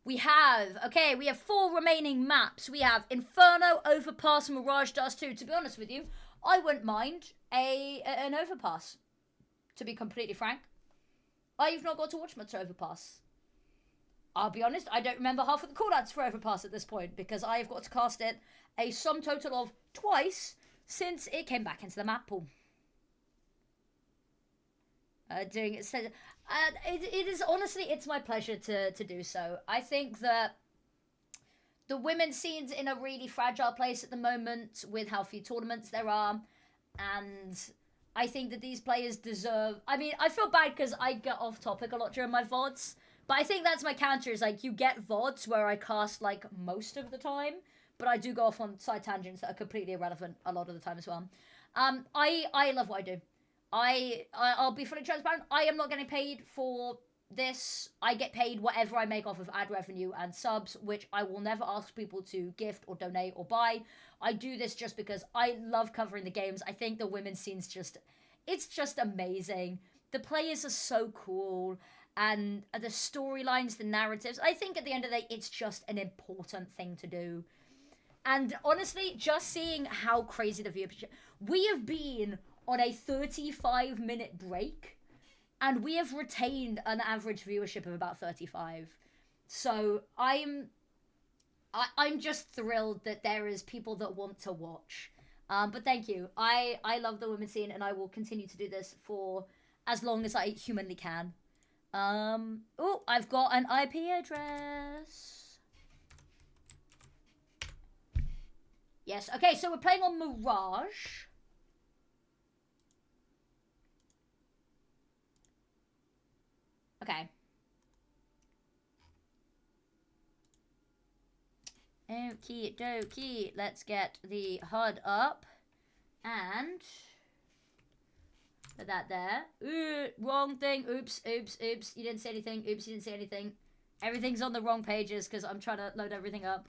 We have 4 remaining maps. We have Inferno, Overpass, and Mirage Dust 2. To be honest with you, I wouldn't mind an Overpass, to be completely frank. I've not got to watch much Overpass. I'll be honest, I don't remember half of the cooldowns for Overpass at this point, because I have got to cast it a sum total of twice since it came back into the map pool. Doing it says it is honestly, it's my pleasure to do so. I think that the women's scene's in a really fragile place at the moment with how few tournaments there are, and I think that these players deserve... I mean, I feel bad because I get off topic a lot during my VODs, but I think that's my counter, is like, you get VODs where I cast like most of the time, but I do go off on side tangents that are completely irrelevant a lot of the time as well. I love what I do. I'll be fully transparent. I am not getting paid for this. I get paid whatever I make off of ad revenue and subs, which I will never ask people to gift or donate or buy. I do this just because I love covering the games. I think the women's scene's it's just amazing. The players are so cool, and the storylines, the narratives. I think at the end of the day, it's just an important thing to do. And honestly, just seeing how crazy the viewership. We have been on a 35-minute break, and we have retained an average viewership of about 35. So I'm just thrilled that there is people that want to watch. But thank you. I love the women's scene, and I will continue to do this for as long as I humanly can. Oh, I've got an IP address. Yes, okay, so we're playing on Mirage. Okay. Okie dokie. Let's get the HUD up. And put that there. Ooh, wrong thing. Oops, oops, oops. You didn't say anything. Oops, you didn't say anything. Everything's on the wrong pages because I'm trying to load everything up.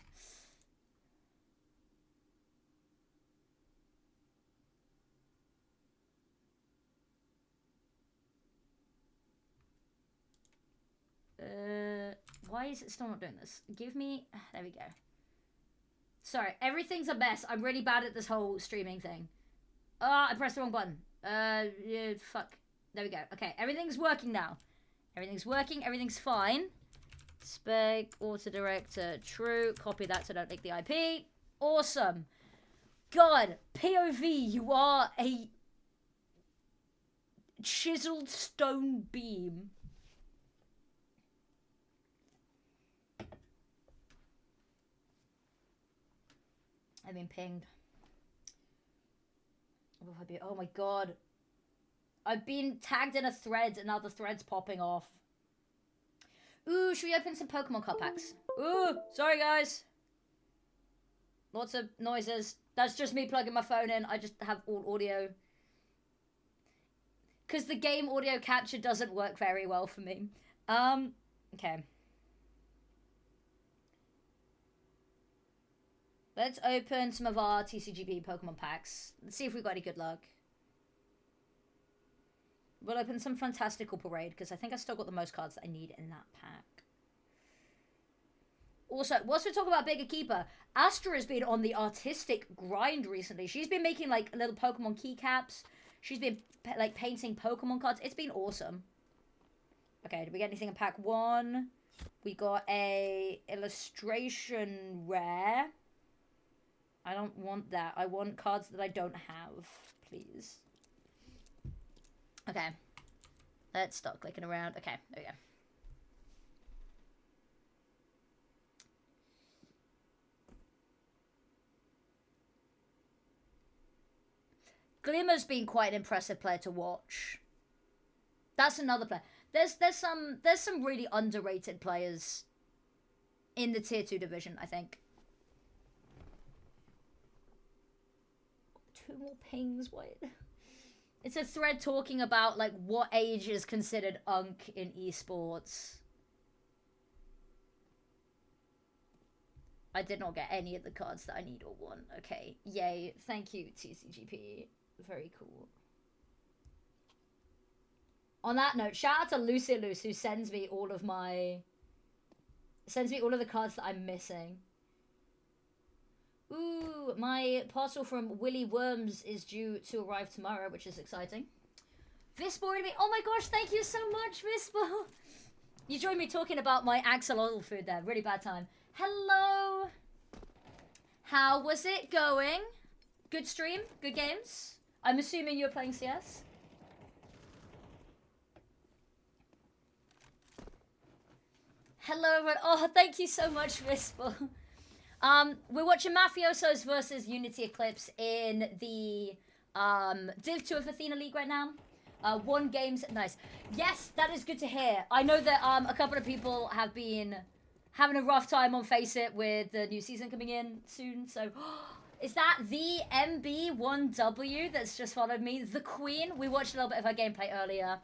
Why is it still not doing this? Give me... There we go. Sorry, everything's a mess. I'm really bad at this whole streaming thing. I pressed the wrong button. Yeah, fuck. There we go. Okay, everything's working now. Everything's working. Everything's fine. Spec, auto director, true. Copy that so don't leak the IP. Awesome. God, POV, you are a chiseled stone beam. I've been pinged. Oh my god. I've been tagged in a thread and now the thread's popping off. Ooh, should we open some Pokemon card packs? Ooh, sorry guys. Lots of noises. That's just me plugging my phone in. I just have all audio. Because the game audio capture doesn't work very well for me. Okay. Let's open some of our TCGP Pokemon packs. Let's see if we've got any good luck. We'll open some Fantastical Parade, because I think I've still got the most cards that I need in that pack. Also, whilst we're talking about Bigger Keeper, Astra has been on the artistic grind recently. She's been making, like, little Pokemon keycaps. She's been, like, painting Pokemon cards. It's been awesome. Okay, did we get anything in pack 1? We got a illustration rare. I don't want that. I want cards that I don't have, please. Okay. Let's start clicking around. Okay, there we go. Glimmer's been quite an impressive player to watch. That's another player. There's some really underrated players in the tier 2 division, I think. 2 more pings, what? It's a thread talking about, like, what age is considered unk in esports. I did not get any of the cards that I need or want. Okay, yay. Thank you, TCGP. Very cool. On that note, shout out to Lucy Luce, who sends me all of the cards that I'm missing. Ooh, my parcel from Willy Worms is due to arrive tomorrow, which is exciting. Vispo, oh my gosh, thank you so much, Vispo. You joined me talking about my axolotl food there. Really bad time. Hello. How was it going? Good stream? Good games? I'm assuming you're playing CS? Hello, everyone. Oh, thank you so much, Vispo. We're watching Mafiosos versus Unity Eclipse in the Div 2 of Athena League right now. 1 game's nice. Yes, that is good to hear. I know that a couple of people have having a rough time on Face It with the new season coming in soon. So, is that the MB1W that's just followed me? The Queen. We watched a little bit of her gameplay earlier.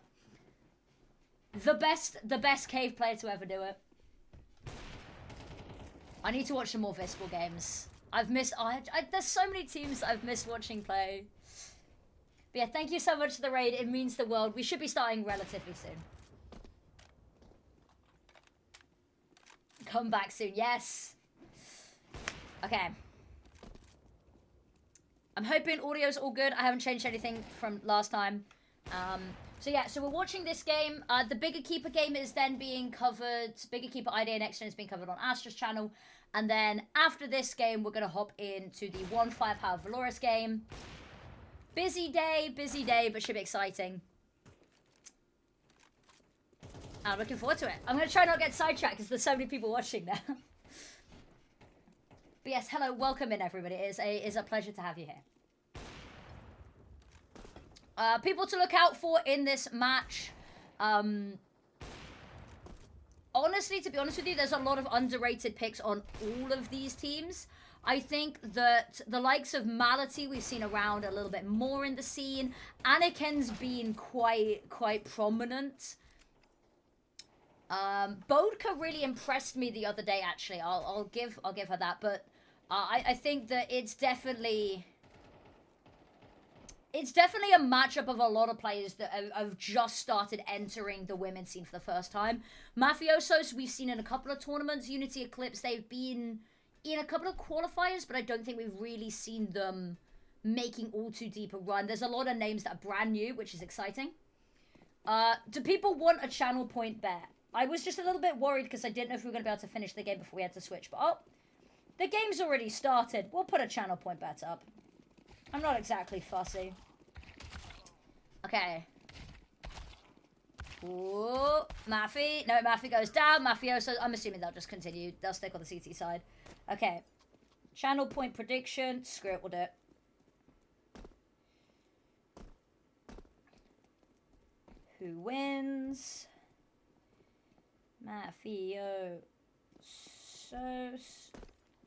The best cave player to ever do it. I need to watch some more Visible games. I've missed. There's so many teams that I've missed watching play. But yeah, thank you so much for the raid. It means the world. We should be starting relatively soon. Come back soon. Yes. Okay. I'm hoping audio's all good. I haven't changed anything from last time. So yeah, so we're watching this game. The Bigger Keeper game is then being covered. Bigger Keeper IDA Next Gen is being covered on Astra's channel. And then after this game, we're going to hop into the 1-5 House Valoris game. Busy day, but should be exciting. I'm looking forward to it. I'm going to try not to get sidetracked because there's so many people watching now. But yes, hello, welcome in everybody. It is a pleasure to have you here. People to look out for in this match. Honestly, to be honest with you, there's a lot of underrated picks on all of these teams. I think that the likes of Mality we've seen around a little bit more in the scene. Anakin's been quite prominent. Bodka really impressed me the other day, actually. I'll give her that, but I think that it's definitely a matchup of a lot of players that have just started entering the women's scene for the first time. Mafiosos, we've seen in a couple of tournaments. Unity Eclipse, they've been in a couple of qualifiers, but I don't think we've really seen them making all too deep a run. There's a lot of names that are brand new, which is exciting. Do people want a channel point bet? I was just a little bit worried because I didn't know if we were going to be able to finish the game before we had to switch. But, oh, the game's already started. We'll put a channel point bet up. I'm not exactly fussy. Okay. Ooh, Maffy. No, Maffy goes down. Mafioso, I'm assuming they'll just continue. They'll stick on the CT side. Okay. Channel point prediction. Screw it, we'll do it. Who wins? Mafiosos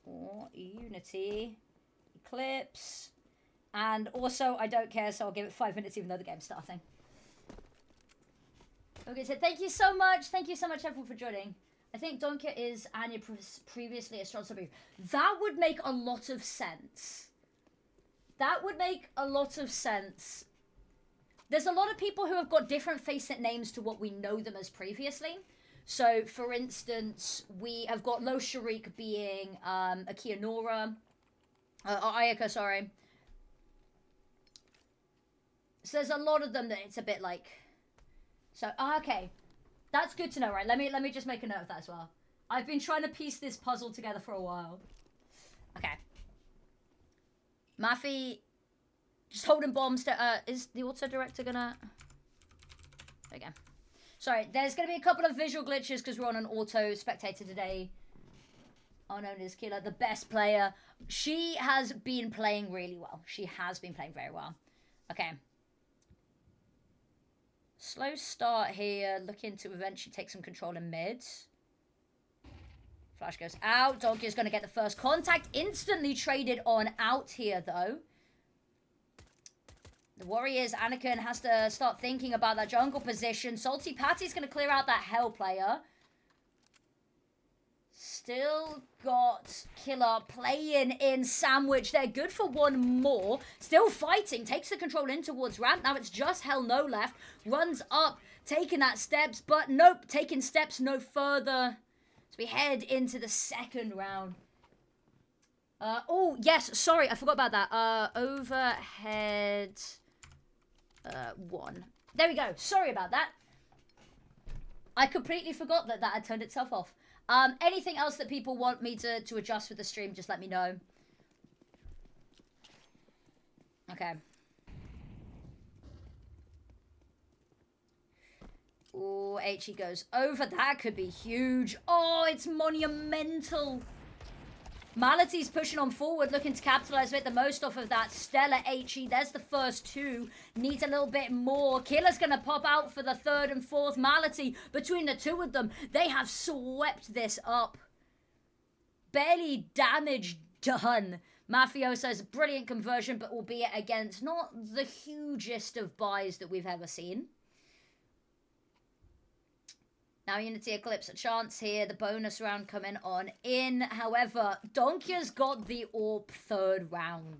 or Unity Eclipse. And also, I don't care, so I'll give it 5 minutes even though the game's starting. Okay, so thank you so much. Thank you so much, everyone, for joining. I think Donkia is Anya previously a strong subbie. That would make a lot of sense. That would make a lot of sense. There's a lot of people who have got different face-it names to what we know them as previously. So, for instance, we have got Lo Sharik being Akia Nora. Ayaka, sorry. So there's a lot of them that it's a bit like... So, okay. That's good to know, right? Let me just make a note of that as well. I've been trying to piece this puzzle together for a while. Okay. Maffy... Just holding bombs to... is the auto director gonna... There we go. Sorry, there's going to be a couple of visual glitches because we're on an auto spectator today. Unknown is Killer, the best player. She has been playing really well. She has been playing very well. Okay. Slow start here. Looking to eventually take some control in mid. Flash goes out. Donkey is going to get the first contact. Instantly traded on out here, though. The Warriors, Anakin has to start thinking about that jungle position. Salty Patty's going to clear out that Hell player. Still got Killer playing in Sandwich. They're good for one more. Still fighting. Takes the control in towards ramp. Now it's just Hell No left. Runs up. Taking that steps. But nope. Taking steps no further. So we head into the second round. Oh, yes. Sorry. I forgot about that. Overhead... 1. There we go. Sorry about that. I completely forgot that had turned itself off. Anything else that people want me to adjust with the stream, just let me know. Okay. Oh, HE goes over. That could be huge. Oh, it's monumental. Mality's pushing on forward, looking to capitalize with the most off of that. Stellar HE, there's the first two. Needs a little bit more. Killer's going to pop out for the third and fourth. Mality, between the two of them, they have swept this up. barely damage done. Mafioso's brilliant conversion, but albeit against not the hugest of buys that we've ever seen. Now Unity Eclipse a chance here. The bonus round coming on in. However, Donkya's got the AWP third round.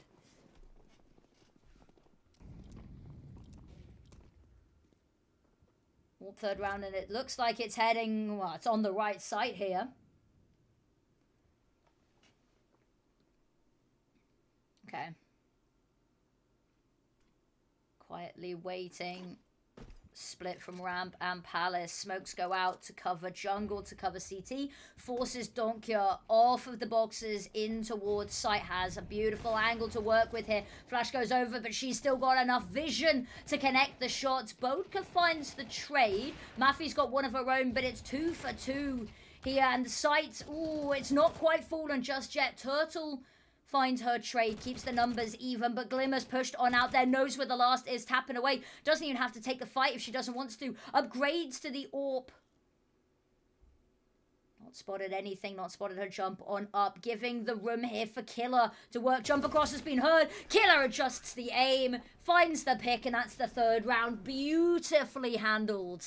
AWP third round, and it looks like it's heading, well, it's on the right side here. Okay. Quietly waiting. Split from ramp and palace. Smokes go out to cover jungle, to cover CT. Forces Donkya off of the boxes in towards site. Has a beautiful angle to work with here. Flash goes over, but she's still got enough vision to connect the shots. Bodka finds the trade. Mafi's got one of her own, but it's 2 for 2 here. And the site, ooh, it's not quite fallen just yet. Turtle finds her trade, keeps the numbers even, but Glimmer's pushed on out there, knows where the last is, tapping away. Doesn't even have to take the fight if she doesn't want to. Upgrades to the AWP. Not spotted anything, not spotted her jump on up, giving the room here for Killer to work. Jump across has been heard. Killer adjusts the aim, finds the pick, and that's the third round. Beautifully handled.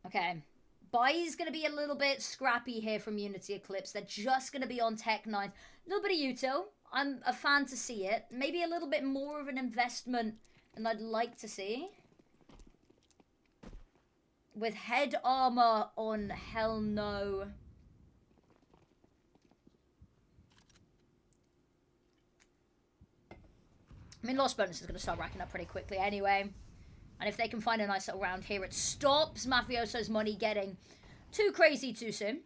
Okay. Buy's going to be a little bit scrappy here from Unity Eclipse. They're just going to be on Tech 9. A little bit of util. I'm a fan to see it. Maybe a little bit more of an investment than I'd like to see. With head armor on, hell no. I mean, lost bonus is going to start racking up pretty quickly anyway. And if they can find a nice little round here, it stops Mafioso's money getting too crazy too soon.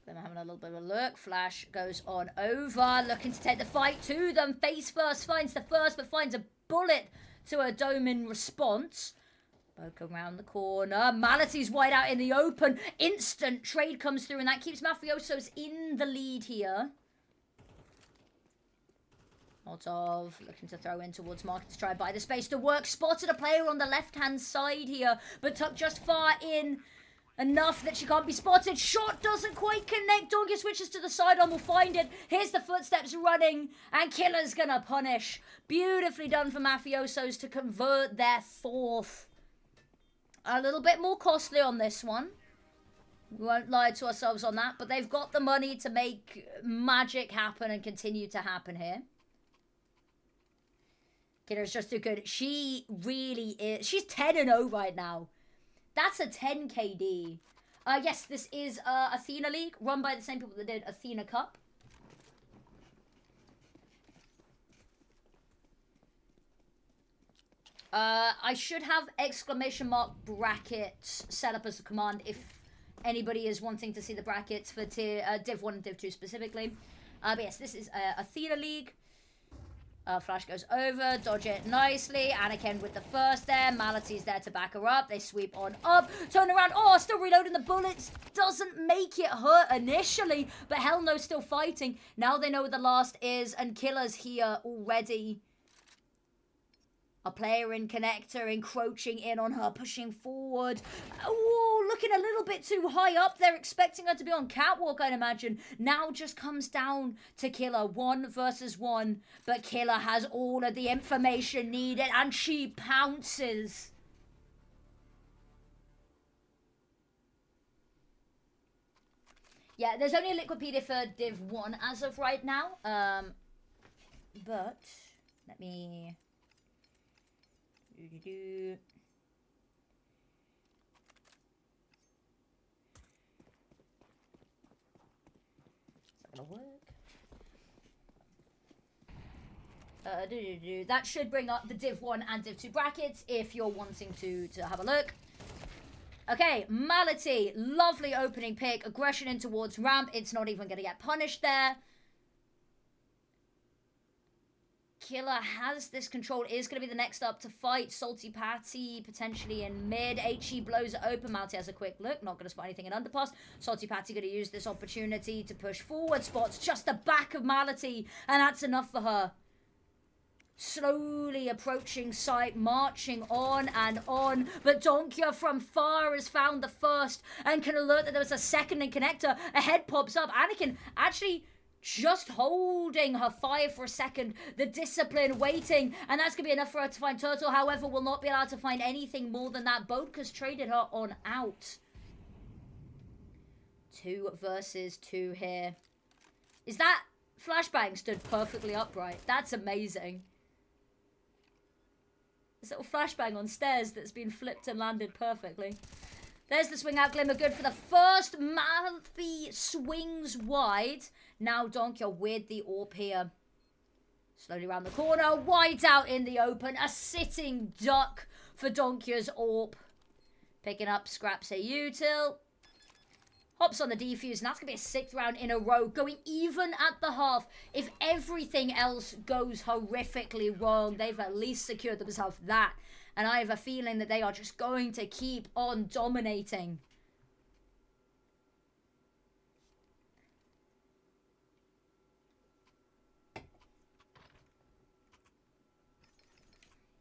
Them having a little bit of a look. Flash goes on over, looking to take the fight to them. Face first, finds the first, but finds a bullet to a dome in response. Boca around the corner. Mality's wide out in the open. Instant trade comes through, and that keeps Mafioso's in the lead here. Molotov looking to throw in towards Market to try and buy the space to work. Spotted a player on the left-hand side here, but tucked just far in enough that she can't be spotted. Shot doesn't quite connect. Donkya switches to the sidearm, will find it. Here's the footsteps running, and Killer's gonna punish. Beautifully done for Mafiosos to convert their fourth. A little bit more costly on this one. We won't lie to ourselves on that, but they've got the money to make magic happen and continue to happen here. Killer's just too good. She really is. She's 10-0 right now. That's a 10 KD. Yes, this is Athena League, run by the same people that did Athena Cup. I should have exclamation mark brackets set up as a command if anybody is wanting to see the brackets for Div 1 and Div 2 specifically. But yes, this is Athena League. Flash goes over, dodge it nicely. Anakin with the first there. Mality's there to back her up. They sweep on up. Turn around. Oh, still reloading the bullets. Doesn't make it hurt initially, but hell no, still fighting. Now they know where the last is, and Killer's here already. A player in connector, encroaching in on her, pushing forward. Oh, looking a little bit too high up there, expecting her to be on catwalk, I'd imagine. Now just comes down to Killer, 1 versus 1. But Killer has all of the information needed, and she pounces. Yeah, there's only a Liquipedia for Div 1 as of right now. But, let me... It's not gonna work. That should bring up the Div 1 and Div 2 brackets if you're wanting to have a look. Okay, Mality, lovely opening pick, aggression in towards ramp. It's not even going to get punished there. Killer has this control, is going to be the next up to fight. Salty Patty potentially in mid. HE blows it open. Malty has a quick look, not going to spot anything in underpass. Salty Patty going to use this opportunity to push forward. Spots just the back of Mality, and that's enough for her. slowly approaching site, marching on and on. But Donkya from far has found the first and can alert that there was a second in connector. A head pops up. Anakin actually just holding her fire for a second. The discipline waiting, and that's going to be enough for her to find Turtle. However, will not be allowed to find anything more than that. Bodka's traded her on out. 2 versus 2 here. Is that flashbang stood perfectly upright? That's amazing. This little flashbang on stairs that's been flipped and landed perfectly. There's the swing out Glimmer, good for the first. Malfi swings wide. Now Donkya with the AWP here. Slowly around the corner, wide out in the open. A sitting duck for Donkya's AWP. Picking up scraps a util. Hops on the defuse, and that's going to be a 6th round in a row. Going even at the half. If everything else goes horrifically wrong, they've at least secured themselves that. And I have a feeling that they are just going to keep on dominating.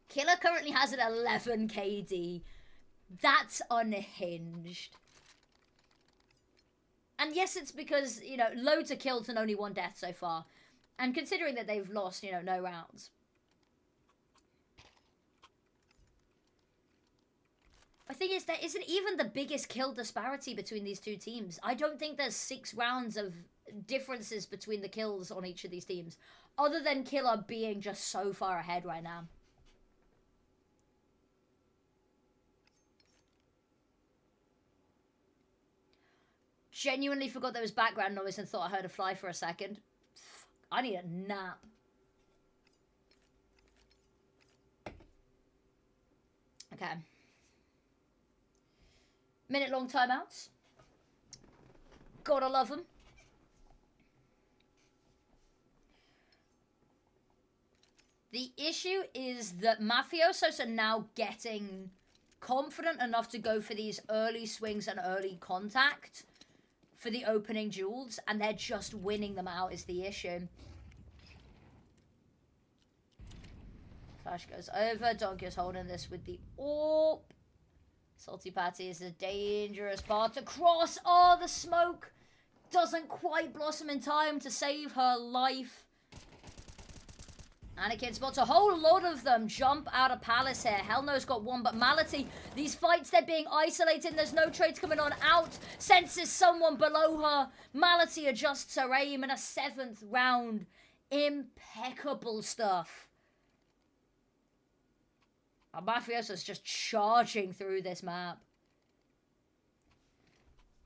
Killer currently has an 11 KD. That's unhinged. And yes, it's because, you know, loads of kills and only 1 death so far. And considering that they've lost, you know, no rounds. I think it's there isn't even the biggest kill disparity between these two teams. I don't think there's 6 rounds of differences between the kills on each of these teams. Other than Killer being just so far ahead right now. Genuinely forgot there was background noise and thought I heard a fly for a second. I need a nap. Okay. Minute-long timeouts. Gotta love them. The issue is that Mafiosos are now getting confident enough to go for these early swings and early contact for the opening duels, and they're just winning them out is the issue. Flash goes over. Donkey's holding this with the AWP. Salty Patty is a dangerous part to cross. Oh, the smoke doesn't quite blossom in time to save her life. Anakin spots a whole lot of them jump out of Palace here. Hellno's got 1, but Mality, these fights, they're being isolated. There's no trades coming on out. Senses someone below her. Mality adjusts her aim in a 7th round. Impeccable stuff. Mafioso's just charging through this map.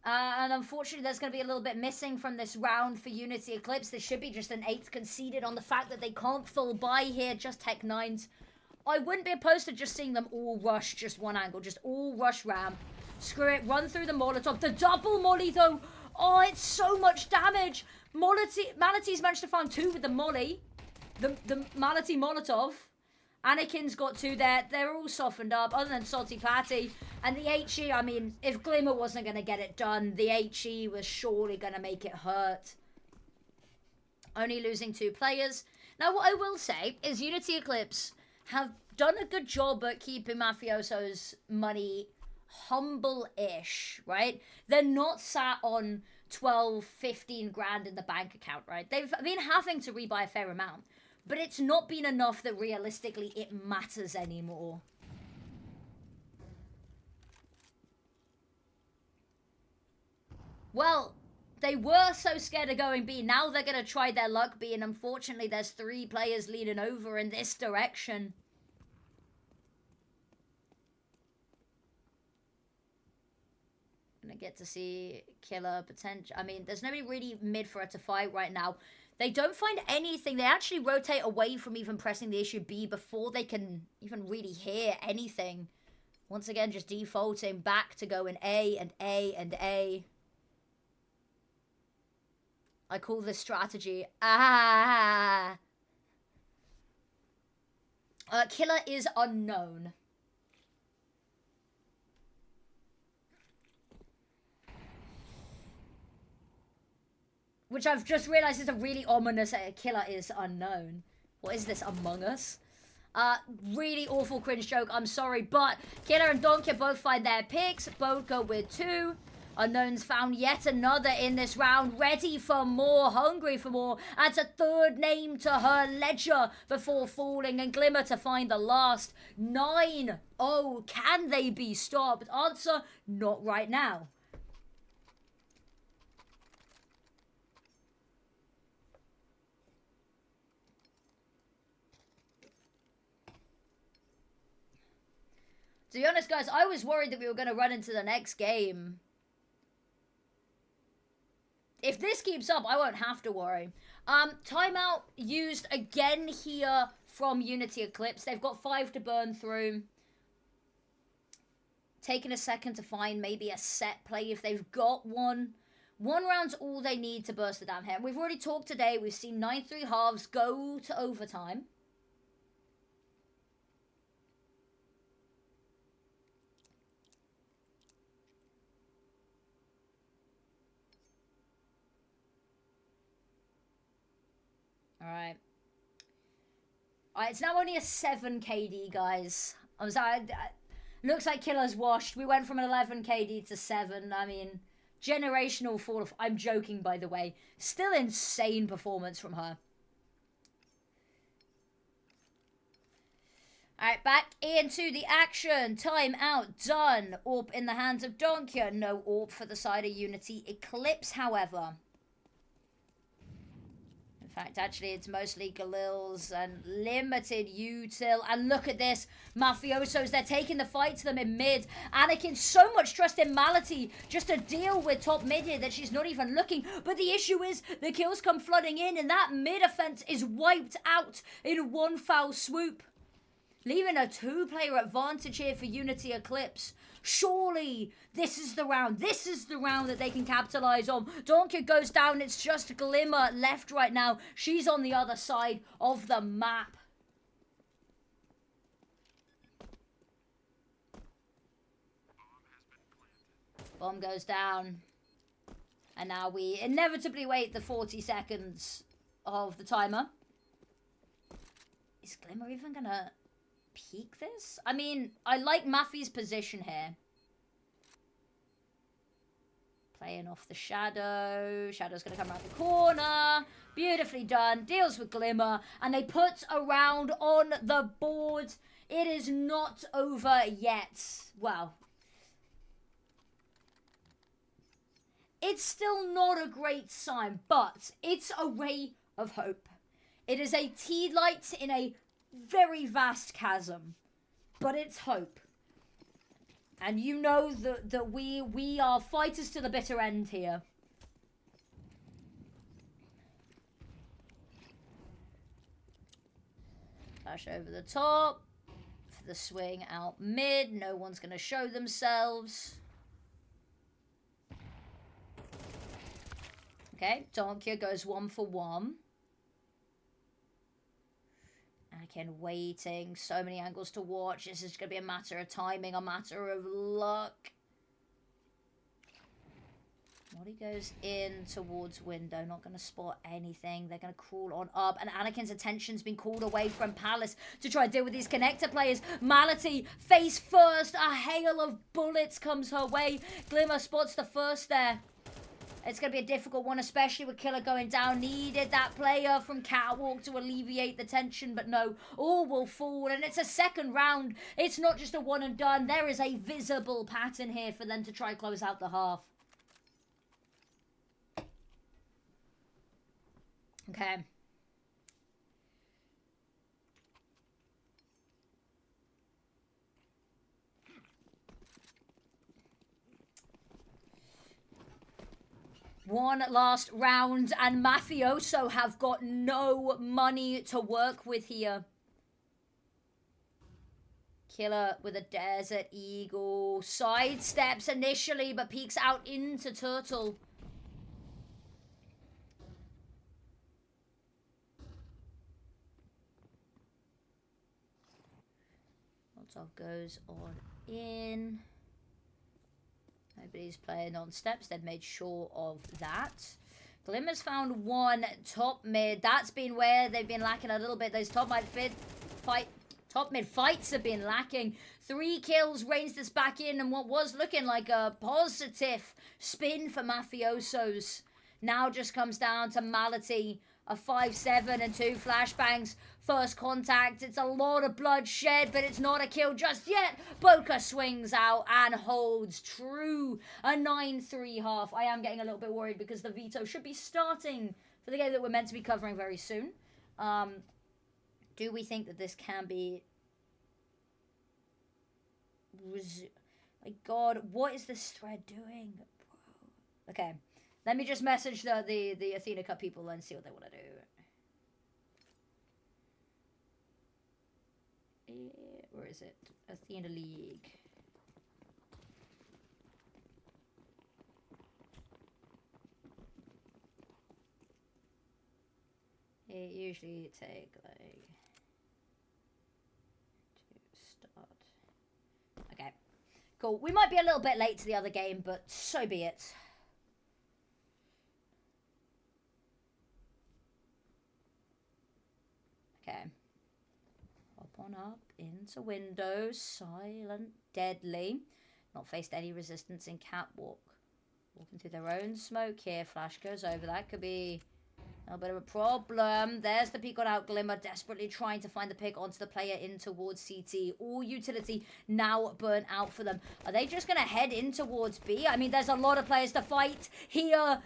And unfortunately, there's going to be a little bit missing from this round for Unity Eclipse. There should be just an 8th conceded on the fact that they can't full buy here, just Tech 9s. I wouldn't be opposed to just seeing them all rush just one angle, just all rush ramp. Screw it, run through the Molotov. The double molly, though. Oh, it's so much damage. Mality's managed to find 2 with the molly. The Mality Molotov. Anakin's got 2 there. They're all softened up, other than Salty Patty. And the HE, I mean, if Glimmer wasn't going to get it done, the HE was surely going to make it hurt. Only losing 2 players. Now, what I will say is Unity Eclipse have done a good job at keeping Mafioso's money humble-ish, right? They're not sat on 12, 15 grand in the bank account, right? They've been having to rebuy a fair amount. But it's not been enough that realistically it matters anymore. Well, they were so scared of going B. Now they're going to try their luck B. And unfortunately, there's 3 players leading over in this direction. Gonna get to see Killer potential. I mean, there's nobody really mid for her to fight right now. They don't find anything. They actually rotate away from even pressing the issue B before they can even really hear anything. Once again, just defaulting back to going A and A and A. I call this strategy. Killer is unknown. Which I've just realised is a really ominous Killer is unknown. What is this, Among Us? Really awful cringe joke, I'm sorry, but Killer and Donkey both find their picks, both go with 2. Unknowns found yet another in this round, ready for more, hungry for more, adds a 3rd name to her ledger before falling, and Glimmer to find the last. 9. Oh, can they be stopped? Answer, not right now. To be honest, guys, I was worried that we were going to run into the next game. If this keeps up, I won't have to worry. Timeout used again here from Unity Eclipse. They've got 5 to burn through. Taking a second to find maybe a set play if they've got one. 1 round's all they need to burst the down here. We've already talked today. We've seen 9-3 halves go to overtime. Alright. Alright, it's now only a 7 KD, guys. I'm sorry. Looks like Killer's washed. We went from an 11 KD to 7. I mean, generational fall of... I'm joking, by the way. Still insane performance from her. Alright, back into the action. Time out. Done. AWP in the hands of Donkia. No AWP for the side of Unity Eclipse, however. In fact, actually, it's mostly Galil's and limited util. And look at this. Mafiosos, they're taking the fight to them in mid. Anakin, so much trust in Mality just to deal with top mid here that she's not even looking. But the issue is the kills come flooding in and that mid offense is wiped out in 1 foul swoop. Leaving a 2-player advantage here for Unity Eclipse. Surely this is the round. This is the round that they can capitalize on. Donkey goes down. It's just Glimmer left right now. She's on the other side of the map. Bomb goes down. And now we inevitably wait the 40 seconds of the timer. Is Glimmer even gonna peek this? I mean, I like Maffy's position here. Playing off the Shadow. Shadow's going to come around the corner. Beautifully done. Deals with Glimmer. And they put a round on the board. It is not over yet. Well, it's still not a great sign, but it's a ray of hope. It is a tea light in a very vast chasm, but it's hope. And you know that we are fighters to the bitter end here. Flash over the top. For the swing out mid. No one's going to show themselves. Okay, Donkia goes 1 for 1. Again, waiting. So many angles to watch. This is going to be a matter of timing, a matter of luck. Molly goes in towards window. Not going to spot anything. They're going to crawl on up. And Anakin's attention's been called away from Palace to try to deal with these connector players. Mality, face first. A hail of bullets comes her way. Glimmer spots the first there. It's going to be a difficult one, especially with Killer going down. Needed that player from Catwalk to alleviate the tension, but no, all will fall. And it's a second round. It's not just a one and done. There is a visible pattern here for them to try and close out the half. Okay. One last round, and Mafioso have got no money to work with here. Killer with a Desert Eagle. Sidesteps initially, but peeks out into Turtle. Molotov goes on in. Nobody's playing on steps. They've made sure of that. Glimmer's found one top mid. That's been where they've been lacking a little bit. Those top mid fights have been lacking. 3 kills reins this back in, and what was looking like a positive spin for Mafiosos now just comes down to Mality. A 5-7 and 2 flashbangs. First contact. It's a lot of bloodshed, but it's not a kill just yet. Boca swings out and holds true. A 9-3 half. I am getting a little bit worried because the veto should be starting for the game that we're meant to be covering very soon. Do we think that this can be... My God, what is this thread doing? Okay. Let me just message the Athena Cup people and see what they want to do. Where is it? Athena League. It usually take like to start. Okay. Cool. We might be a little bit late to the other game, but so be it. Okay. Hop on up into windows. Silent, deadly. Not faced any resistance in catwalk. Walking through their own smoke here. Flash goes over. That could be a little bit of a problem. There's the peek on out. Glimmer desperately trying to find the pick onto the player in towards CT. All utility now burnt out for them. Are they just going to head in towards B? I mean, there's a lot of players to fight here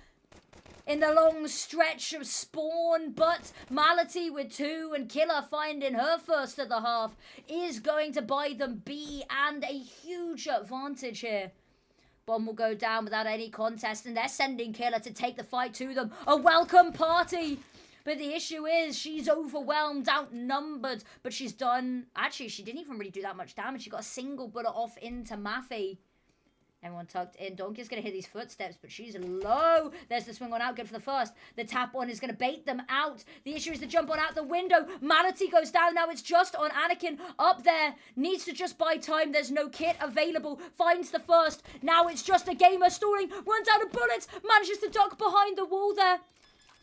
in the long stretch of Spawn, but Mality with 2 and Killer finding her first of the half is going to buy them B and a huge advantage here. Bomb will go down without any contest, and they're sending Killer to take the fight to them. A welcome party! But the issue is she's overwhelmed, outnumbered, but she's done... Actually, she didn't even really do that much damage. She got a single bullet off into Maffy. Everyone tucked in. Donkey's going to hear these footsteps, but she's low. There's the swing on out. Good for the first. The tap on is going to bait them out. The issue is the jump on out the window. Mality goes down. Now it's just on Anakin up there. Needs to just buy time. There's no kit available. Finds the first. Now it's just a gamer stalling. Runs out of bullets. Manages to duck behind the wall there.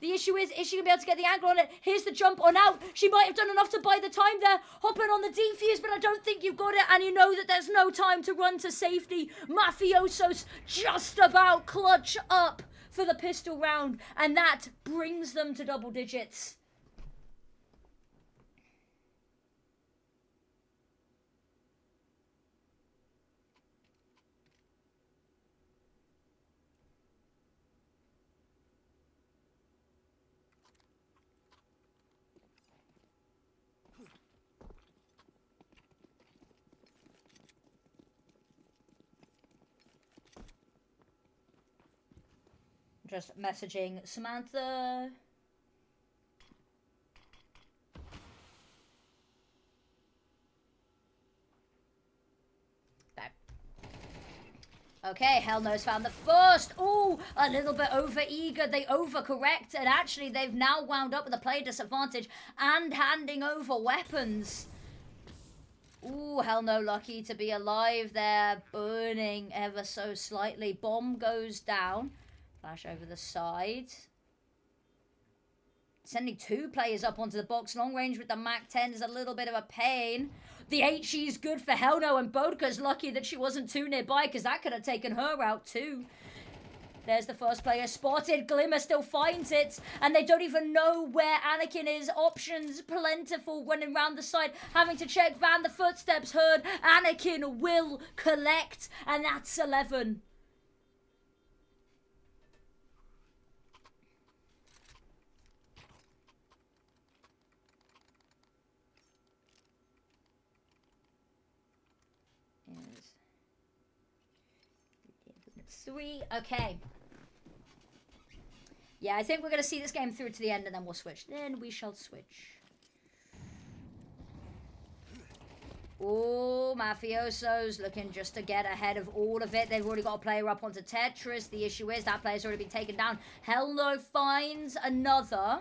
The issue is she going to be able to get the angle on it? Here's the jump on out. She might have done enough to buy the time there. Hopping on the defuse, but I don't think you've got it. And you know that there's no time to run to safety. Mafiosos just about clutch up for the pistol round. And that brings them to double digits. Just messaging Samantha. Okay, Hell No's found the first. Ooh, a little bit over-eager. They overcorrect, and actually they've now wound up with a player disadvantage and handing over weapons. Ooh, Hell No lucky to be alive there. Burning ever so slightly. Bomb goes down. Flash over the side. Sending 2 players up onto the box. Long range with the MAC-10 is a little bit of a pain. The HE's good for Hell No, and Bodka's lucky that she wasn't too nearby because that could have taken her out too. There's the first player spotted. Glimmer still finds it, and they don't even know where Anakin is. Options plentiful running around the side. Having to check Van. The footsteps heard. Anakin will collect, and that's 11. Three. Okay. Yeah, I think we're going to see this game through to the end and then we'll switch. Then we shall switch. Oh, Mafiosos looking just to get ahead of all of it. They've already got a player up onto Tetris. The issue is that player's already been taken down. Hell No finds another.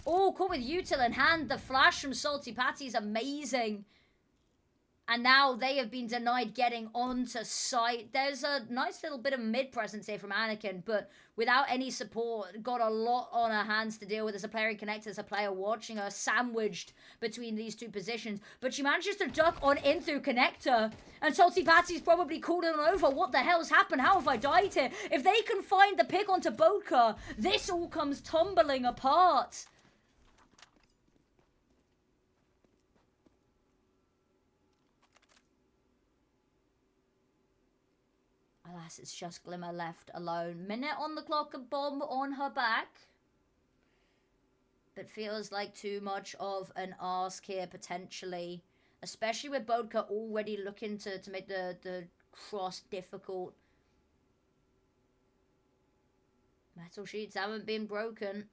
Oh, caught with util in hand. The flash from Salty Patty is amazing. And now they have been denied getting onto site. There's a nice little bit of mid presence here from Anakin, but without any support, got a lot on her hands to deal with as a player in Connect, as a player watching her sandwiched between these two positions. But she manages to duck on in through Connector, and Salty Patsy's probably called it on over. What the hell's happened? How have I died here? If they can find the pick onto Bodka, this all comes tumbling apart. Alas, it's just Glimmer left alone. Minute on the clock, a bomb on her back. But feels like too much of an ask here, potentially. Especially with Bodka already looking to make the cross difficult. Metal sheets haven't been broken.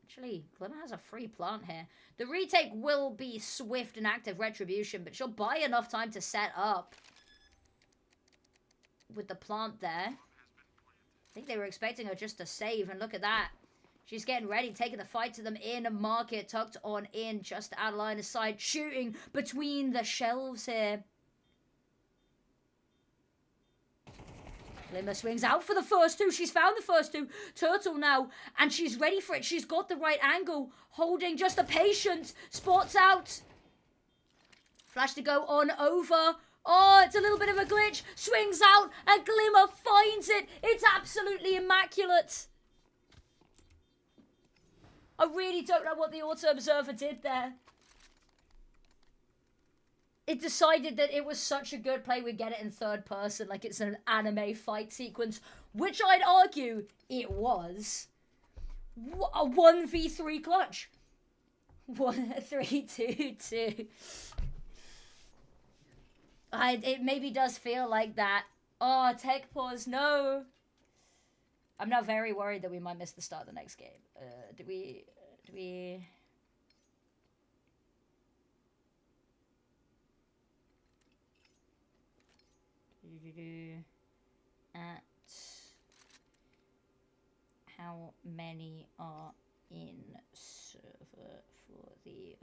Actually, Glimmer has a free plant here. The retake will be swift and active retribution, but she'll buy enough time to set up with the plant there. I think they were expecting her just to save, and look at that. She's getting ready, taking the fight to them in a market, tucked on in, just out of line of sight, shooting between the shelves here. Glimmer swings out for the first two. She's found the first two. Turtle now, and she's ready for it. She's got the right angle, holding just a patience. Spots out. Flash to go on over. Oh, it's a little bit of a glitch. Swings out, and Glimmer finds it. It's absolutely immaculate. I really don't know what the Auto Observer did there. It decided that it was such a good play, we'd get it in third person, like it's an anime fight sequence, which I'd argue it was. A 1v3 clutch. 1-3-2-2. It maybe does feel like that. Oh, tech pause, no. I'm now very worried that we might miss the start of the next game. Do we... At how many are in server for the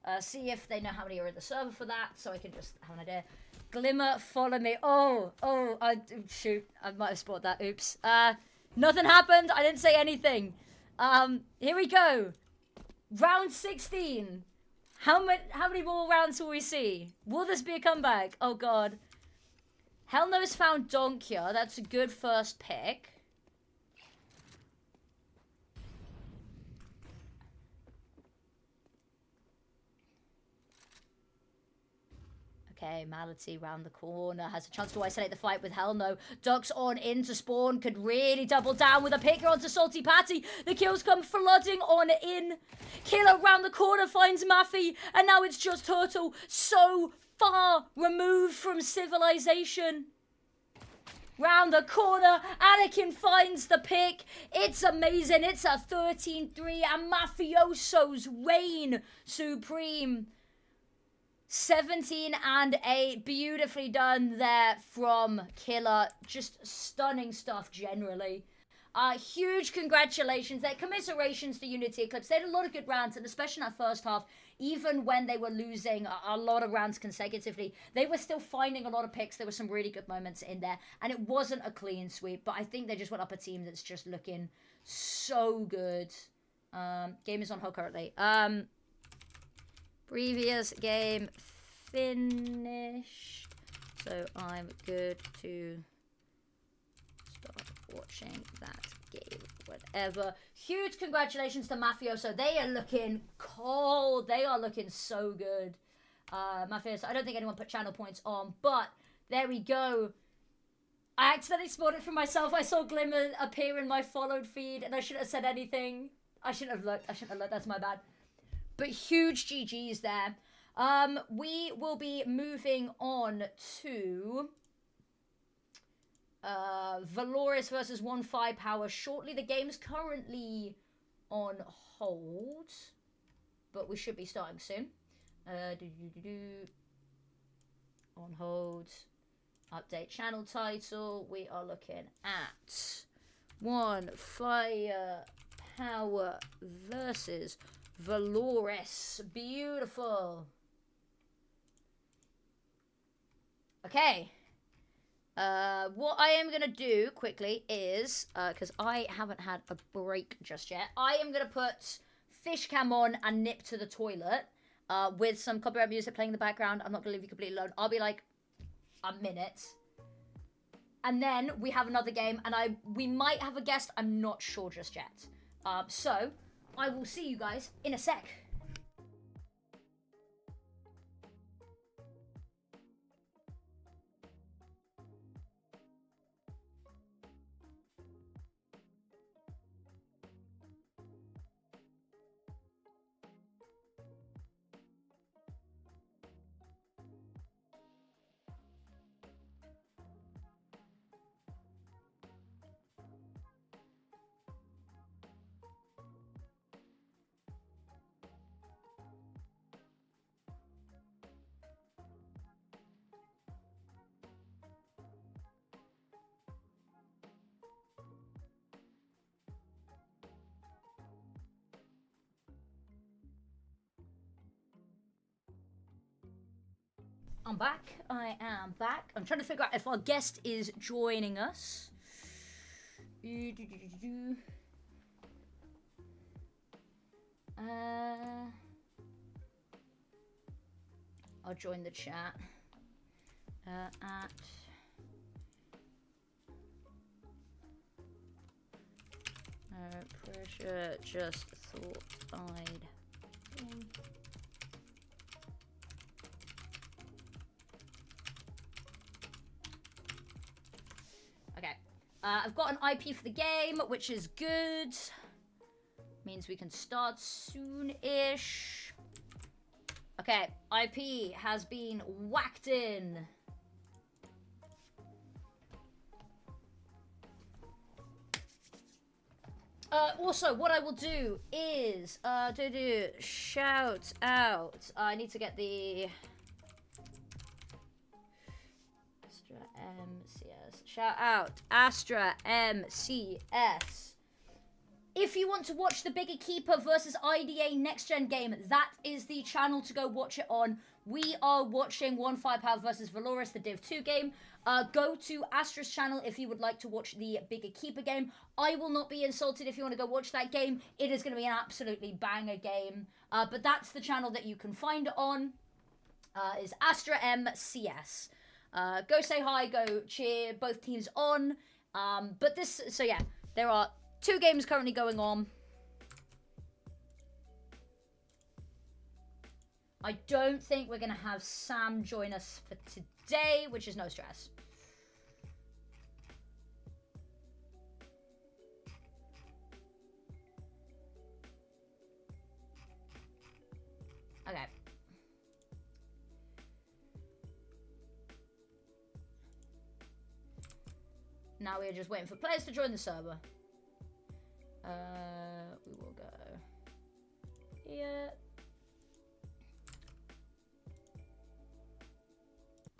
Allure? See if they know how many are in the server for that, so I can just have an idea. Glimmer, follow me. Shoot, I might have spotted that. Oops. Nothing happened. I didn't say anything. Here we go. Round 16. How many more rounds will we see? Will this be a comeback? Oh god. Hellno's found Donkia. That's a good first pick. Okay, Mality round the corner. Has a chance to isolate the fight with Hellno. Ducks on into spawn. Could really double down with a picker onto Salty Patty. The kills come flooding on in. Killer round the corner finds Maffy. And now it's just Turtle. So far removed from civilization. Round the corner. Anakin finds the pick. It's amazing. It's a 13-3. And Mafioso's reign supreme. 17-8, beautifully done there from Killer. Just stunning stuff generally. Huge congratulations there. Commiserations to Unity Eclipse. They had a lot of good rounds, and especially in that first half, even when they were losing a lot of rounds consecutively, they were still finding a lot of picks. There were some really good moments in there, and it wasn't a clean sweep, but I think they just went up a team that's just looking so good. Game is on hold currently. Previous game finished, so I'm good to start watching that game. Whatever. Huge congratulations to Mafioso. They are looking cold. They are looking so good. Mafioso, I don't think anyone put channel points on, but there we go. I accidentally spotted it for myself. I saw Glimmer appear in my followed feed, and I shouldn't have said anything. I shouldn't have looked. That's my bad. But huge GGs there. We will be moving on to Valoris versus 1-5 Power shortly. The game's currently on hold, but we should be starting soon. On hold. Update channel title. We are looking at One firepower versus Valores. Beautiful. Okay. What I am going to do quickly is, because I haven't had a break just yet, I am going to put fish cam on and nip to the toilet with some copyright music playing in the background. I'm not going to leave you completely alone. I'll be like a minute. And then we have another game, and we might have a guest. I'm not sure just yet. So I will see you guys in a sec. I'm back. I am back. I'm trying to figure out if our guest is joining us. I'll join the chat. Pressure, just thought I'd... Okay. I've got an IP for the game, which is good. Means we can start soon-ish. Okay, IP has been whacked in. Also, what I will do is shout out. I need to get the Astra MCS. Shout out Astra MCS. If you want to watch the Bigger Keeper versus IDA next gen game, that is the channel to go watch it on. We are watching One Firepower versus Valores, the Div 2 game. Go to Astra's channel if you would like to watch the Bigger Keeper game. I will not be insulted if you want to go watch that game. It is going to be an absolutely banger game. But that's the channel that you can find it on. Is Astra MCS. Go say hi, go cheer both teams on. So yeah, there are 2 games currently going on. I don't think we're going to have Sam join us for today, which is no stress. Okay. Now we're just waiting for players to join the server. We will go here.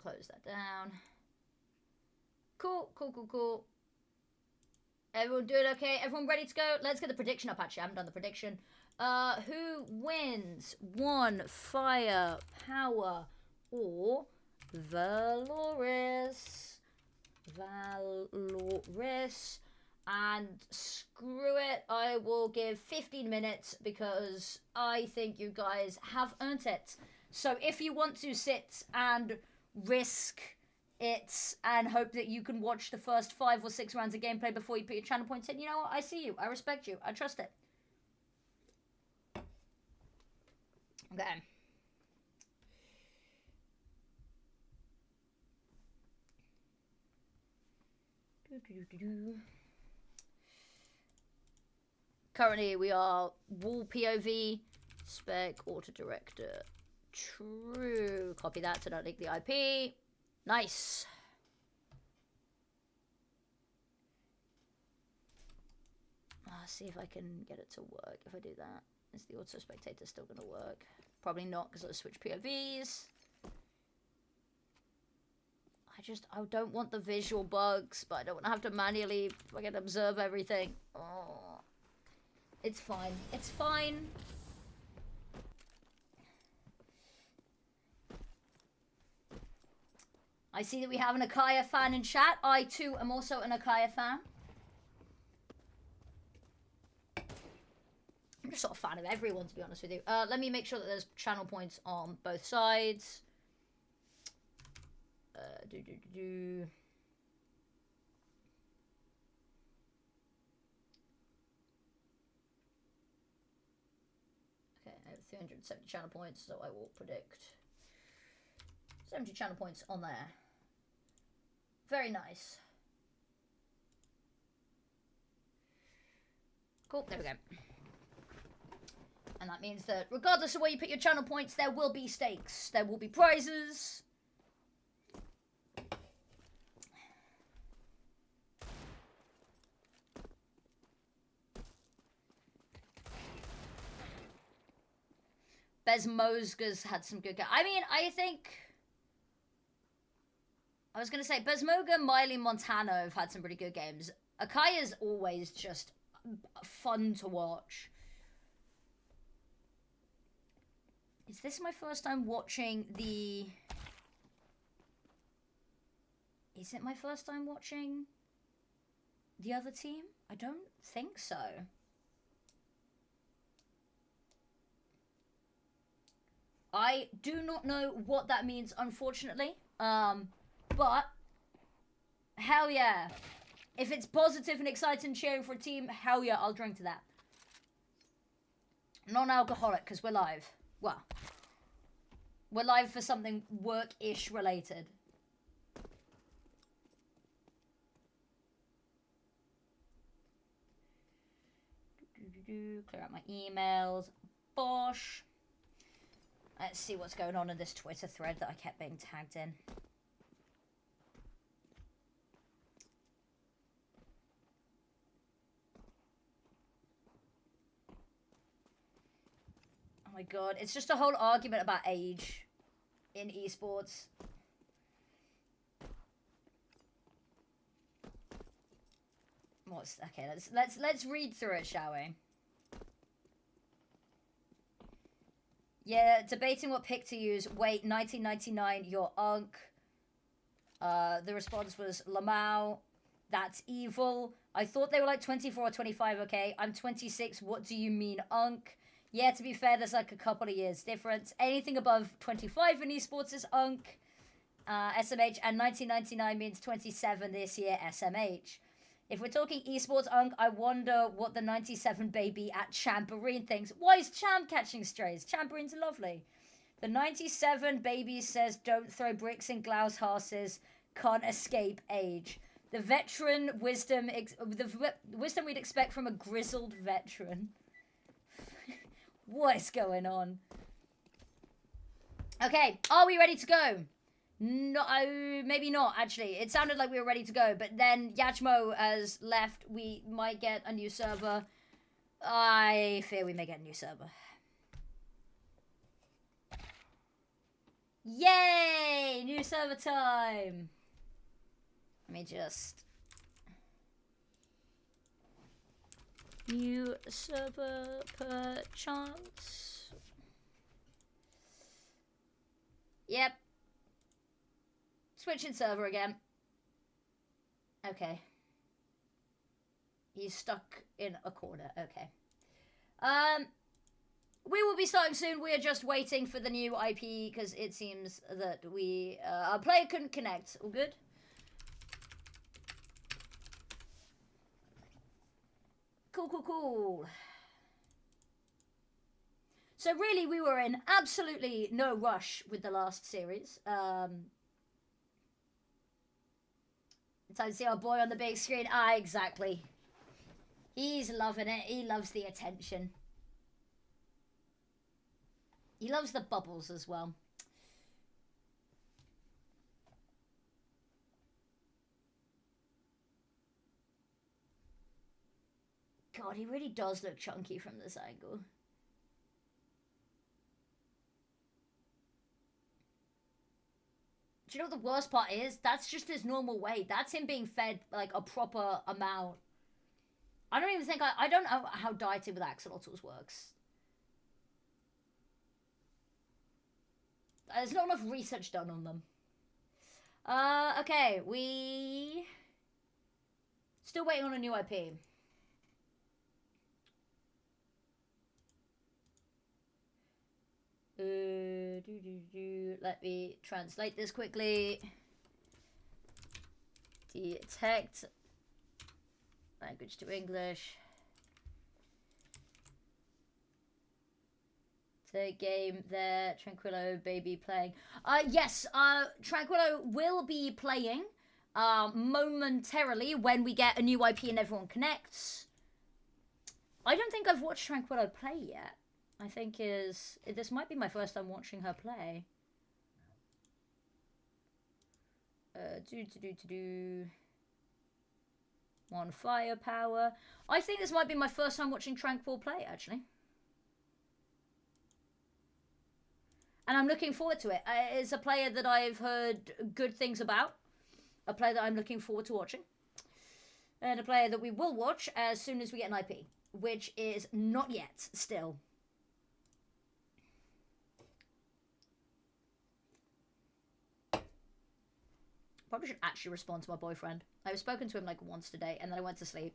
Close that down. Cool. Everyone doing okay? Everyone ready to go? Let's get the prediction up. Actually, I haven't done the prediction. Who wins? One Firepower or Valores? And screw it, I will give 15 minutes because I think you guys have earned it. So if you want to sit and risk it and hope that you can watch the first 5 or 6 rounds of gameplay before you put your channel points in, you know what? I see you. I respect you. I trust it. Okay. Currently, we are wall POV, spec, auto director. True. Copy that to not leak the IP. Nice. See if I can get it to work. If I do that, is the auto spectator still going to work? Probably not because I'll switch POVs. I I don't want the visual bugs, but I don't want to have to manually fucking observe everything. Oh. It's fine. It's fine. I see that we have an Akaya fan in chat. I too am also an Akaya fan. I'm just sort of a fan of everyone, to be honest with you. Let me make sure that there's channel points on both sides. Okay, I have 370 channel points, so I will predict 70 channel points on there. Very nice. Cool, there we go. And that means that regardless of where you put your channel points, there will be stakes. There will be prizes. Bez Mosga's had some good... I mean, I think... I was going to say, Bezmoga, Miley, Montana have had some pretty good games. Akaya's always just fun to watch. Is this my first time watching the... Is it my first time watching the other team? I don't think so. I do not know what that means, unfortunately. But, hell yeah. If it's positive and exciting cheering for a team, hell yeah, I'll drink to that. Non-alcoholic, because we're live. Well, we're live for something work-ish related. Clear out my emails. Bosh. Let's see what's going on in this Twitter thread that I kept being tagged in. Oh my god, it's just a whole argument about age in esports. Okay, let's read through it, shall we? Yeah, debating what pick to use. Wait, 1999, you're Unk. The response was Lamau. That's evil. I thought they were like 24 or 25, okay? I'm 26. What do you mean, Unk? Yeah, to be fair, there's like a couple of years difference. Anything above 25 in esports is Unk. SMH, and 1999 means 27 this year, SMH. If we're talking esports, Unk, I wonder what the 97 baby at Chamberine thinks. Why is Champ catching strays? Chamberine's lovely. The 97 baby says, don't throw bricks in glass houses, can't escape age. The veteran wisdom, the wisdom we'd expect from a grizzled veteran. What is going on? Okay, are we ready to go? No, maybe not, actually. It sounded like we were ready to go, but then Yachmo has left. We might get a new server. I fear we may get a new server. Yay! New server time! Let me just... New server per chance. Yep. Switching server again. Okay. He's stuck in a corner. Okay. We will be starting soon. We are just waiting for the new IP because it seems that our player couldn't connect. All good? Cool. So really, we were in absolutely no rush with the last series. Time to see our boy on the big screen. Ah, exactly. He's loving it. He loves the attention. He loves the bubbles as well. God, he really does look chunky from this angle. Do you know what the worst part is? That's just his normal weight. That's him being fed, like, a proper amount. I don't even think I don't know how dieting with axolotls works. There's not enough research done on them. Okay, we... Still waiting on a new IP. Let me translate this quickly. Detect language to English. The game there, Tranquillo baby playing. Yes, Tranquillo will be playing momentarily when we get a new IP and everyone connects. I don't think I've watched Tranquillo play yet. I think this might be my first time watching her play. One firepower. I think this might be my first time watching Tranquil play, actually. And I'm looking forward to it. It's a player that I've heard good things about. A player that I'm looking forward to watching. And a player that we will watch as soon as we get an IP. Which is not yet, still. Probably should actually respond to my boyfriend. I've spoken to him like once today, and then I went to sleep.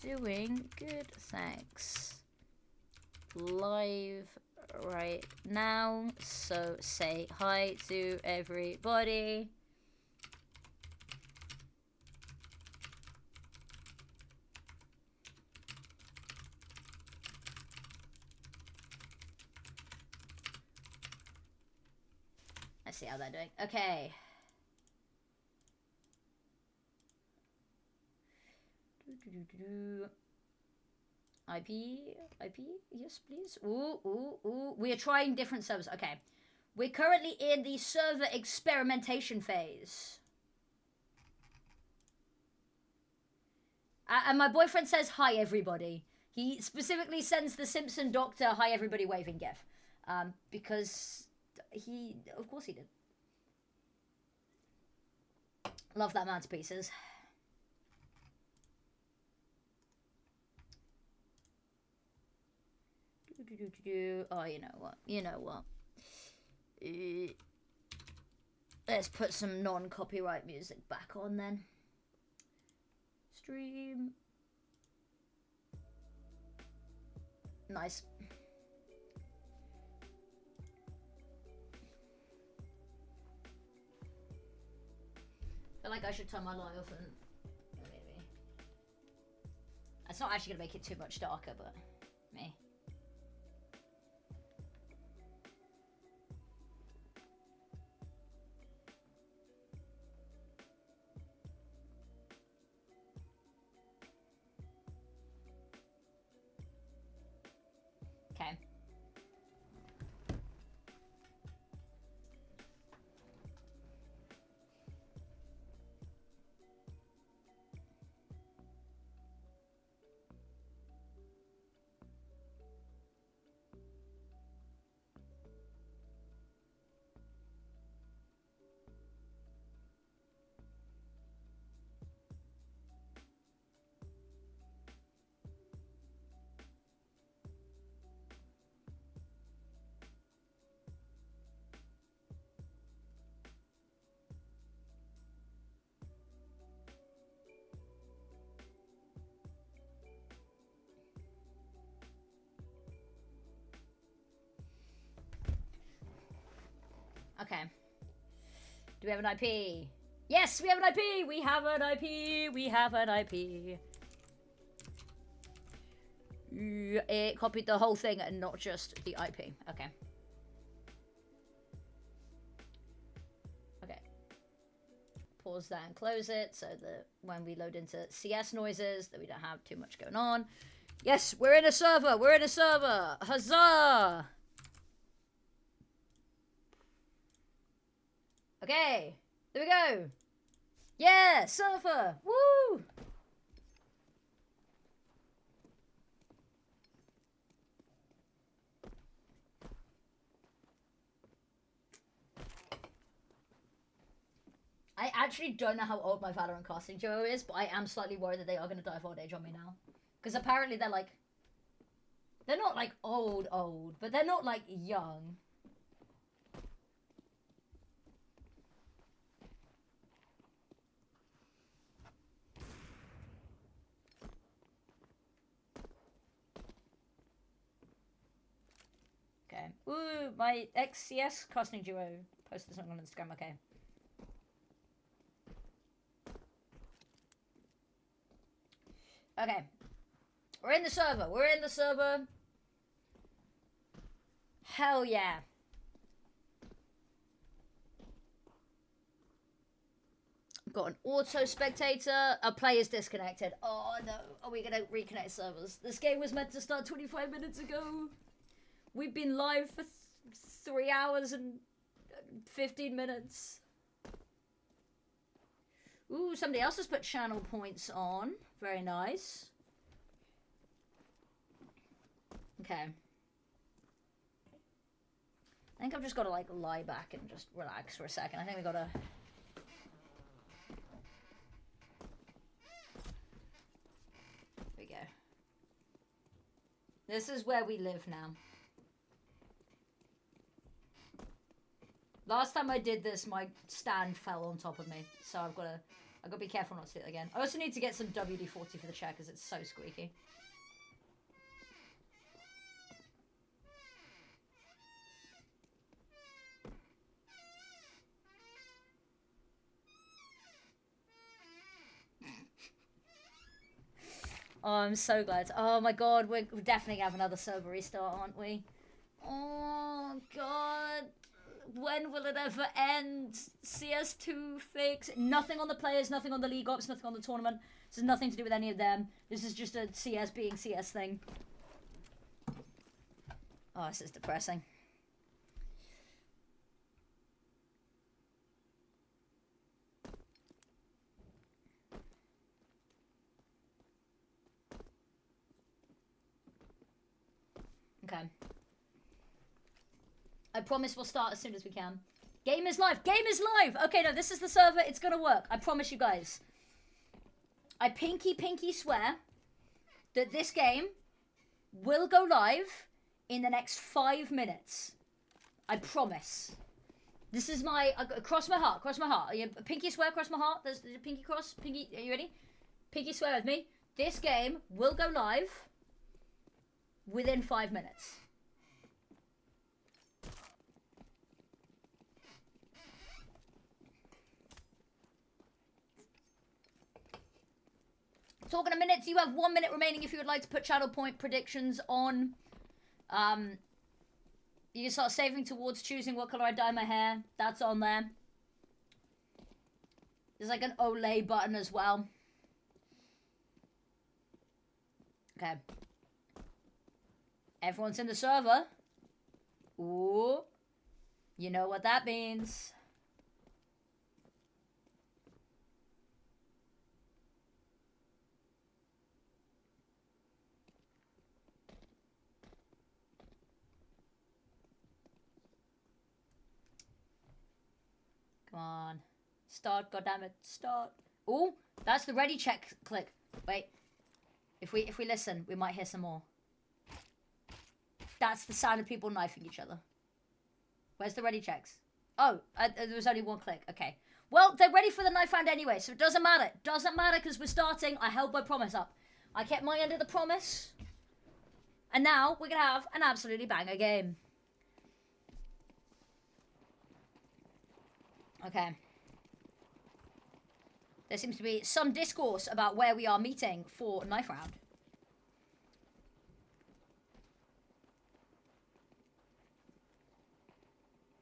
Doing good, thanks. Live right now, so say hi to everybody. Let's see how they're doing. Okay. IP, yes, please. Ooh. We are trying different servers. Okay. We're currently in the server experimentation phase. And my boyfriend says, hi, everybody. He specifically sends the Simpson Doctor, hi, everybody, waving gif. Because of course he did. Love that man to pieces. Oh, you know what? Let's put some non-copyright music back on then. Stream. Nice. I feel like I should turn my light off and maybe. That's not actually gonna make it too much darker, but me. Okay. Okay. Do we have an IP? Yes, we have an IP! We have an IP! We have an IP! It copied the whole thing and not just the IP. Okay. Okay. Pause that and close it so that when we load into CS noises that we don't have too much going on. Yes, we're in a server! We're in a server! Huzzah! Okay, there we go. Yeah, surfer. Woo! I actually don't know how old my Valorant casting duo is, but I am slightly worried that they are going to die of old age on me now. Because apparently they're like... They're not like old, but they're not like young. Okay. Ooh, my ex-CS casting duo posted something on Instagram. Okay. Okay. We're in the server. We're in the server. Hell yeah. Got an auto spectator. Our player's disconnected. Oh no. Are we gonna reconnect servers? This game was meant to start 25 minutes ago. We've been live for 3 hours and 15 minutes. Ooh, somebody else has put channel points on. Very nice. Okay. I think I've just got to, like, lie back and just relax for a second. I think we got to... There we go. This is where we live now. Last time I did this, my stand fell on top of me. So I've got to be careful not to do it again. I also need to get some WD-40 for the chair because it's so squeaky. Oh, I'm so glad. Oh my god, we're definitely gonna have another server restart, aren't we? Oh god. When will it ever end? CS2 fix. Nothing on the players, nothing on the league ops, nothing on the tournament. This has nothing to do with any of them. This is just a CS being CS thing. Oh, this is depressing. Okay. I promise we'll start as soon as we can. Game is live! Game is live! Okay, no, this is the server. It's gonna work. I promise you guys. I pinky swear that this game will go live in the next 5 minutes. I promise. This is my... cross my heart. Cross my heart. Pinky swear, cross my heart. There's pinky cross. Pinky... Are you ready? Pinky swear with me. This game will go live within 5 minutes. Talking a minute, so you have 1 minute remaining if you would like to put channel point predictions on. You can start saving towards choosing what color I dye my hair. That's on there. There's like an Olay button as well. Okay. Everyone's in the server. Ooh. You know what that means. Come on. Start, goddammit. Start. Ooh, that's the ready check click. Wait. If we listen, we might hear some more. That's the sound of people knifing each other. Where's the ready checks? Oh, there was only one click. Okay. Well, they're ready for the knife round anyway, so it doesn't matter. It doesn't matter because we're starting. I held my promise up. I kept my end of the promise. And now we're going to have an absolutely banger game. Okay. There seems to be some discourse about where we are meeting for knife round.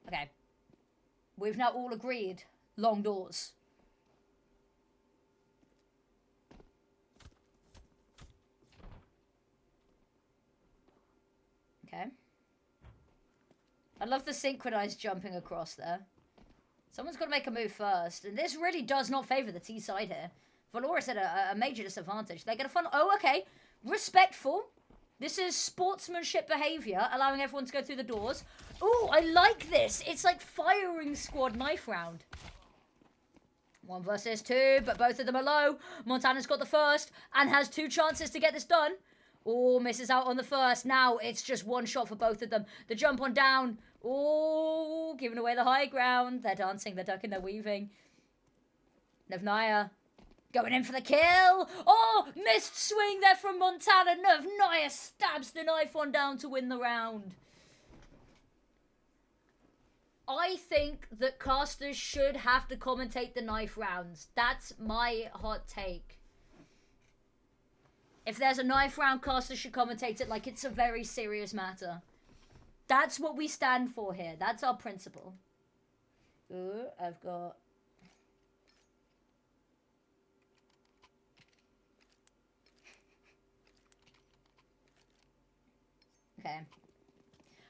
Okay. We've now all agreed. Long doors. Okay. I love the synchronized jumping across there. Someone's got to make a move first. And this really does not favor the T side here. Valoris at a major disadvantage. They get a fun... Oh, okay. Respectful. This is sportsmanship behavior, allowing everyone to go through the doors. Ooh, I like this. It's like firing squad knife round. 1 versus 2, but both of them are low. Montana's got the first and has 2 chances to get this done. Oh, misses out on the first. Now it's just 1 shot for both of them. The jump on down. Oh, giving away the high ground. They're dancing, they're ducking, they're weaving. Nevnaya going in for the kill. Oh, missed swing there from Montana. Nevnaya stabs the knife one down to win the round. I think that casters should have to commentate the knife rounds. That's my hot take. If there's a knife round, casters should commentate it like it's a very serious matter. That's what we stand for here. That's our principle. Ooh, I've got... Okay.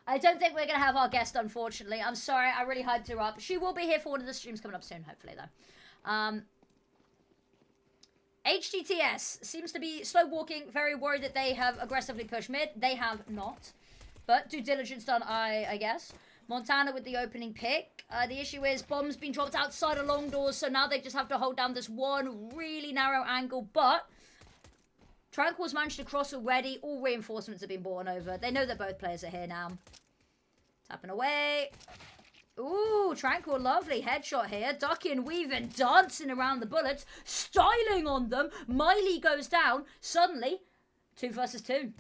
I don't think we're going to have our guest, unfortunately. I'm sorry, I really hyped her up. She will be here for one of the streams coming up soon, hopefully, though. HTTS seems to be slow walking, very worried that they have aggressively pushed mid. They have not. But due diligence done, I guess. Montana with the opening pick. The issue is bomb's been dropped outside of long doors, so now they just have to hold down this one really narrow angle, but... Tranquil's managed to cross already. All reinforcements have been brought over. They know that both players are here now. Tapping away. Ooh, Tranquil, lovely headshot here. Ducking, weaving, dancing around the bullets. Styling on them. Miley goes down. Suddenly, 2 versus 2.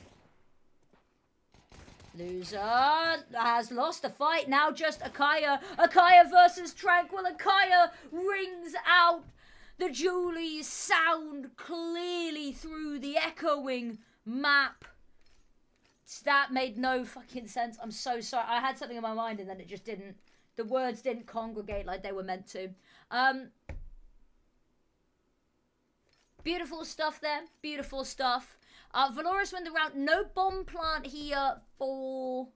Loser has lost the fight. Now just Akaya. Akaya versus Tranquil. Akaya rings out. The Julies sound clearly through the echoing map. That made no fucking sense. I'm so sorry. I had something in my mind and then it just didn't. The words didn't congregate like they were meant to. Beautiful stuff there. Beautiful stuff. Valoris win the round. No bomb plant here for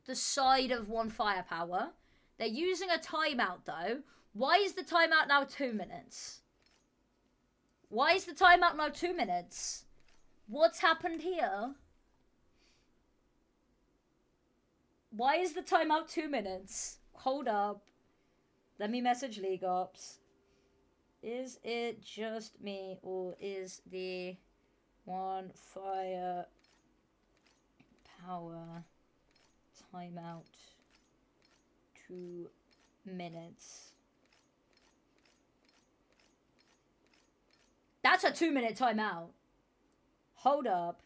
the side of one firepower. They're using a timeout though. Why is the timeout now 2 minutes? Why is the timeout now 2 minutes? What's happened here? Why is the timeout 2 minutes? Hold up. Let me message League Ops. Is it just me or is the one fire power timeout 2 minutes? That's a 2 minute timeout. Hold up.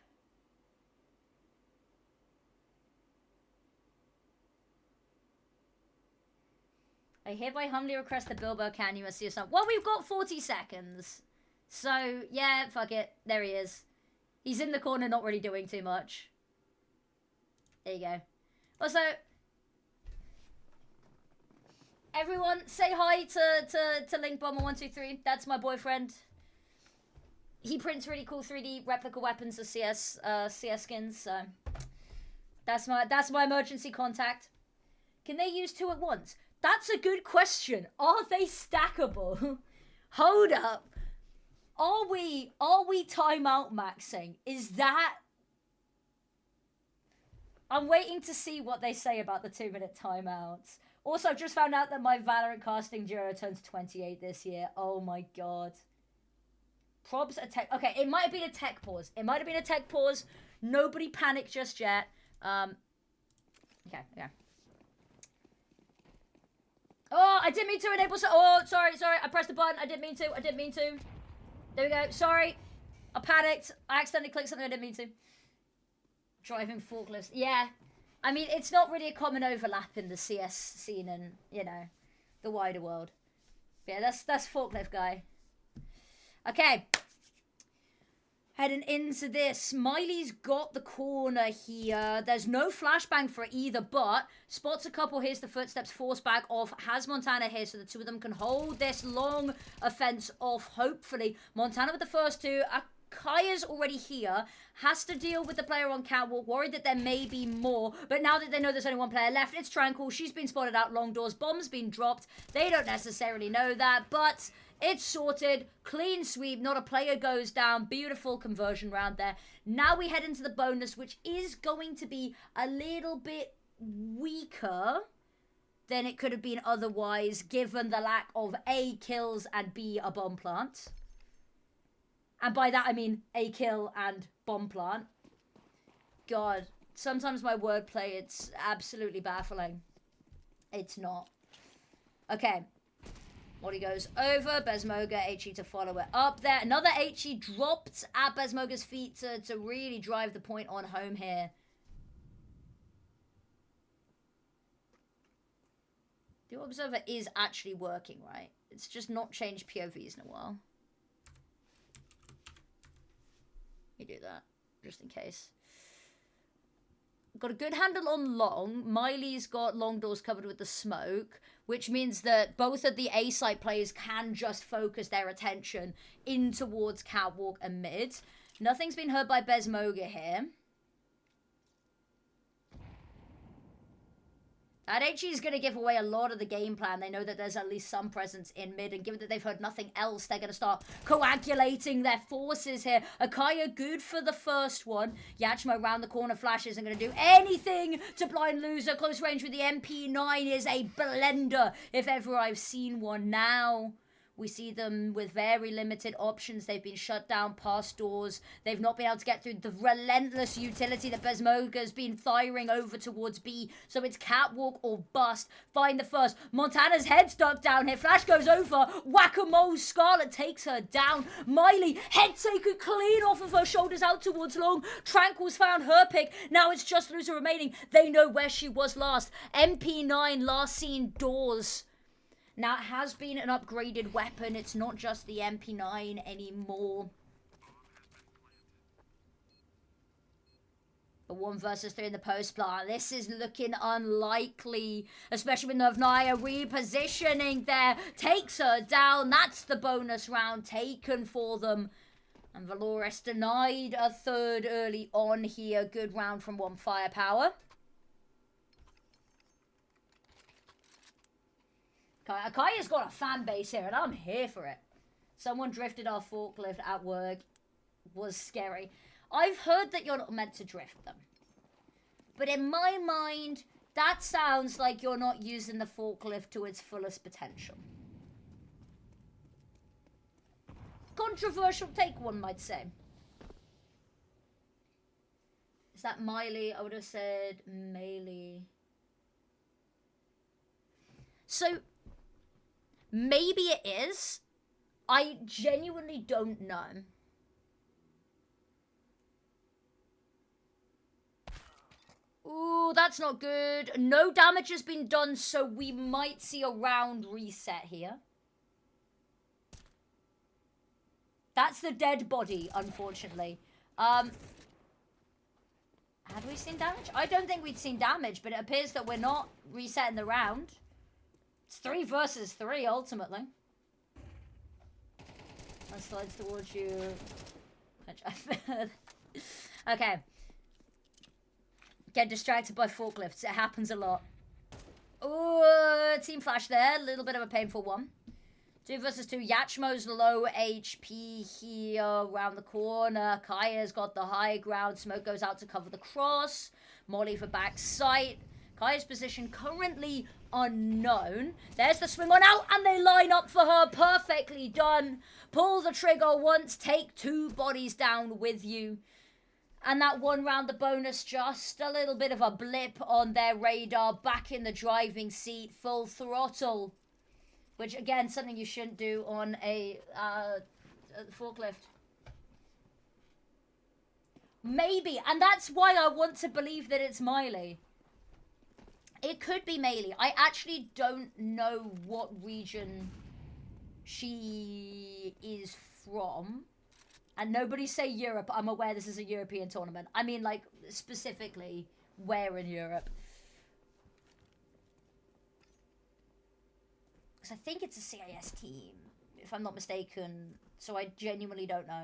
I hereby humbly request the Bilbo can you must see us on. Well, we've got 40 seconds. So, yeah, fuck it. There he is. He's in the corner, not really doing too much. There you go. Also, everyone, say hi to Link Bomber123. That's my boyfriend. He prints really cool 3D replica weapons of CS skins, so that's my emergency contact. Can they use 2 at once? That's a good question. Are they stackable? Hold up. Are we timeout maxing? Is that... I'm waiting to see what they say about the 2 minute timeouts. Also, I've just found out that my Valorant casting duo turns 28 this year. Oh my god. Probs a tech... Okay, it might have been a tech pause. It might have been a tech pause. Nobody panic just yet. Okay, yeah. Oh, I didn't mean to enable... Oh, sorry. I pressed the button. I didn't mean to. There we go. Sorry. I panicked. I accidentally clicked something I didn't mean to. Driving forklifts. Yeah. I mean, it's not really a common overlap in the CS scene and, you know, the wider world. But yeah, that's forklift guy. Okay. Heading into this. Miley's got the corner here. There's no flashbang for either, but spots a couple. Here's the footsteps. Force back off. Has Montana here, so the 2 of them can hold this long offense off, hopefully. Montana with the first 2. Akaya's already here. Has to deal with the player on catwalk. Worried that there may be more. But now that they know there's only 1 player left, it's Tranquil. She's been spotted out long doors. Bomb's been dropped. They don't necessarily know that, but... it's sorted. Clean sweep. Not a player goes down. Beautiful conversion round there. Now we head into the bonus, which is going to be a little bit weaker than it could have been otherwise, given the lack of A, kills, and B, a bomb plant. And by that I mean A kill and bomb plant. God, sometimes my wordplay, it's absolutely baffling. It's not. Okay. Molly goes over. Besmoga, HE to follow it up there. Another HE dropped at Besmoga's feet to really drive the point on home here. The observer is actually working, right? It's just not changed POVs in a while. You do that, just in case. Got a good handle on long. Miley's got long doors covered with the smoke, which means that both of the A site players can just focus their attention in towards Catwalk and mid. Nothing's been heard by Besmoga here. That HE is going to give away a lot of the game plan. They know that there's at least some presence in mid, and given that they've heard nothing else, they're going to start coagulating their forces here. Akaya good for the first one. Yachimo around the corner flash isn't going to do anything to blind loser. Close range with the MP9 is a blender, if ever I've seen one. Now we see them with very limited options. They've been shut down past doors. They've not been able to get through the relentless utility that Besmoga's been firing over towards B. So it's Catwalk or bust. Find the first. Montana's head stuck down here. Flash goes over. Whack-a-mole. Scarlet takes her down. Miley, head taken clean off of her shoulders out towards long. Tranquil's found her pick. Now it's just loser remaining. They know where she was last. MP9 last seen doors. Now, it has been an upgraded weapon. It's not just the MP9 anymore. A 1 versus 3 in the post plant. This is looking unlikely, especially with Novnaya repositioning there. Takes her down. That's the bonus round taken for them. And Valoris denied a third early on here. Good round from One Firepower. Akaya's got a fan base here, and I'm here for it. Someone drifted our forklift at work. Was scary. I've heard that you're not meant to drift them. But in my mind, that sounds like you're not using the forklift to its fullest potential. Controversial take, one might say. Is that Miley? I would have said Melee. So maybe it is. I genuinely don't know. Ooh, that's not good. No damage has been done, so we might see a round reset here. That's the dead body, unfortunately. Had we seen damage? I don't think we'd seen damage, but it appears that we're not resetting the round. It's 3 versus 3, ultimately. That slides towards you. Okay. Get distracted by forklifts. It happens a lot. Ooh, team flash there. A little bit of a painful one. 2 versus 2. Yachimo's low HP here around the corner. Kaya's got the high ground. Smoke goes out to cover the cross. Molly for back sight. Kaya's position currently unknown. There's the swing on out, and they line up for her. Perfectly done. Pull the trigger once. Take 2 bodies down with you. And that one round, the bonus, just a little bit of a blip on their radar. Back in the driving seat. Full throttle. Which, again, something you shouldn't do on a forklift. Maybe. And that's why I want to believe that it's Miley. It could be Melee. I actually don't know what region she is from. And nobody say Europe. I'm aware this is a European tournament. I mean, like, specifically, where in Europe? Because I think it's a CIS team, if I'm not mistaken. So I genuinely don't know.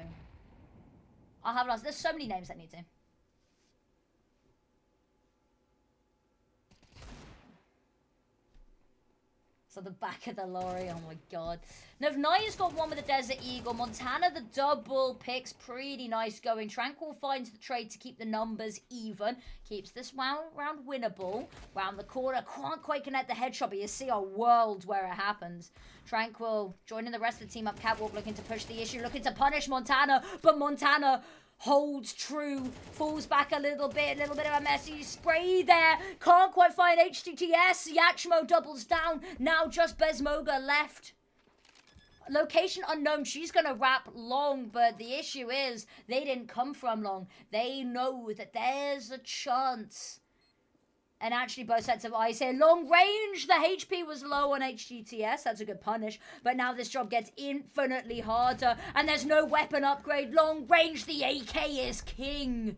I'll have lost. There's so many names that need to. So the back of the lorry, oh my god. Navnaya's got one with the Desert Eagle. Montana, the double picks, pretty nice going. Tranquil finds the trade to keep the numbers even. Keeps this round winnable. Round the corner, can't quite connect the headshot, but you see a world where it happens. Tranquil joining the rest of the team up catwalk, looking to push the issue, looking to punish Montana, but Montana holds true, falls back a little bit of a messy spray there. Can't quite find HTTS. Yachmo doubles down. Now just Bezmoga left. Location unknown. She's going to wrap long, but the issue is they didn't come from long. They know that there's a chance. And actually, both sets of eyes here. Long range. The HP was low on HGTS. That's a good punish. But now this job gets infinitely harder. And there's no weapon upgrade. Long range. The AK is king.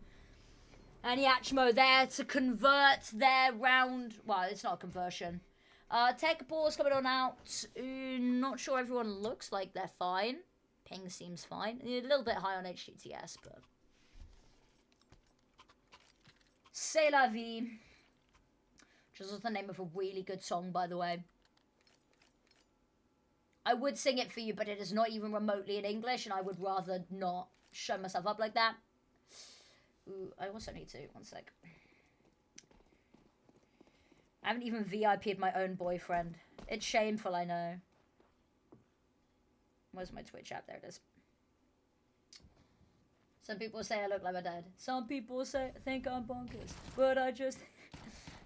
And Yachmo there to convert their round. Well, it's not a conversion. Tech balls coming on out. Not sure everyone looks like they're fine. Ping seems fine. A little bit high on HGTS, but... C'est la vie. Which is the name of a really good song, by the way. I would sing it for you, but it is not even remotely in English, and I would rather not show myself up like that. Ooh, I also need to. One sec. I haven't even VIP'd my own boyfriend. It's shameful, I know. Where's my Twitch app? There it is. Some people say I look like my dad. Some people think I'm bonkers. But I just...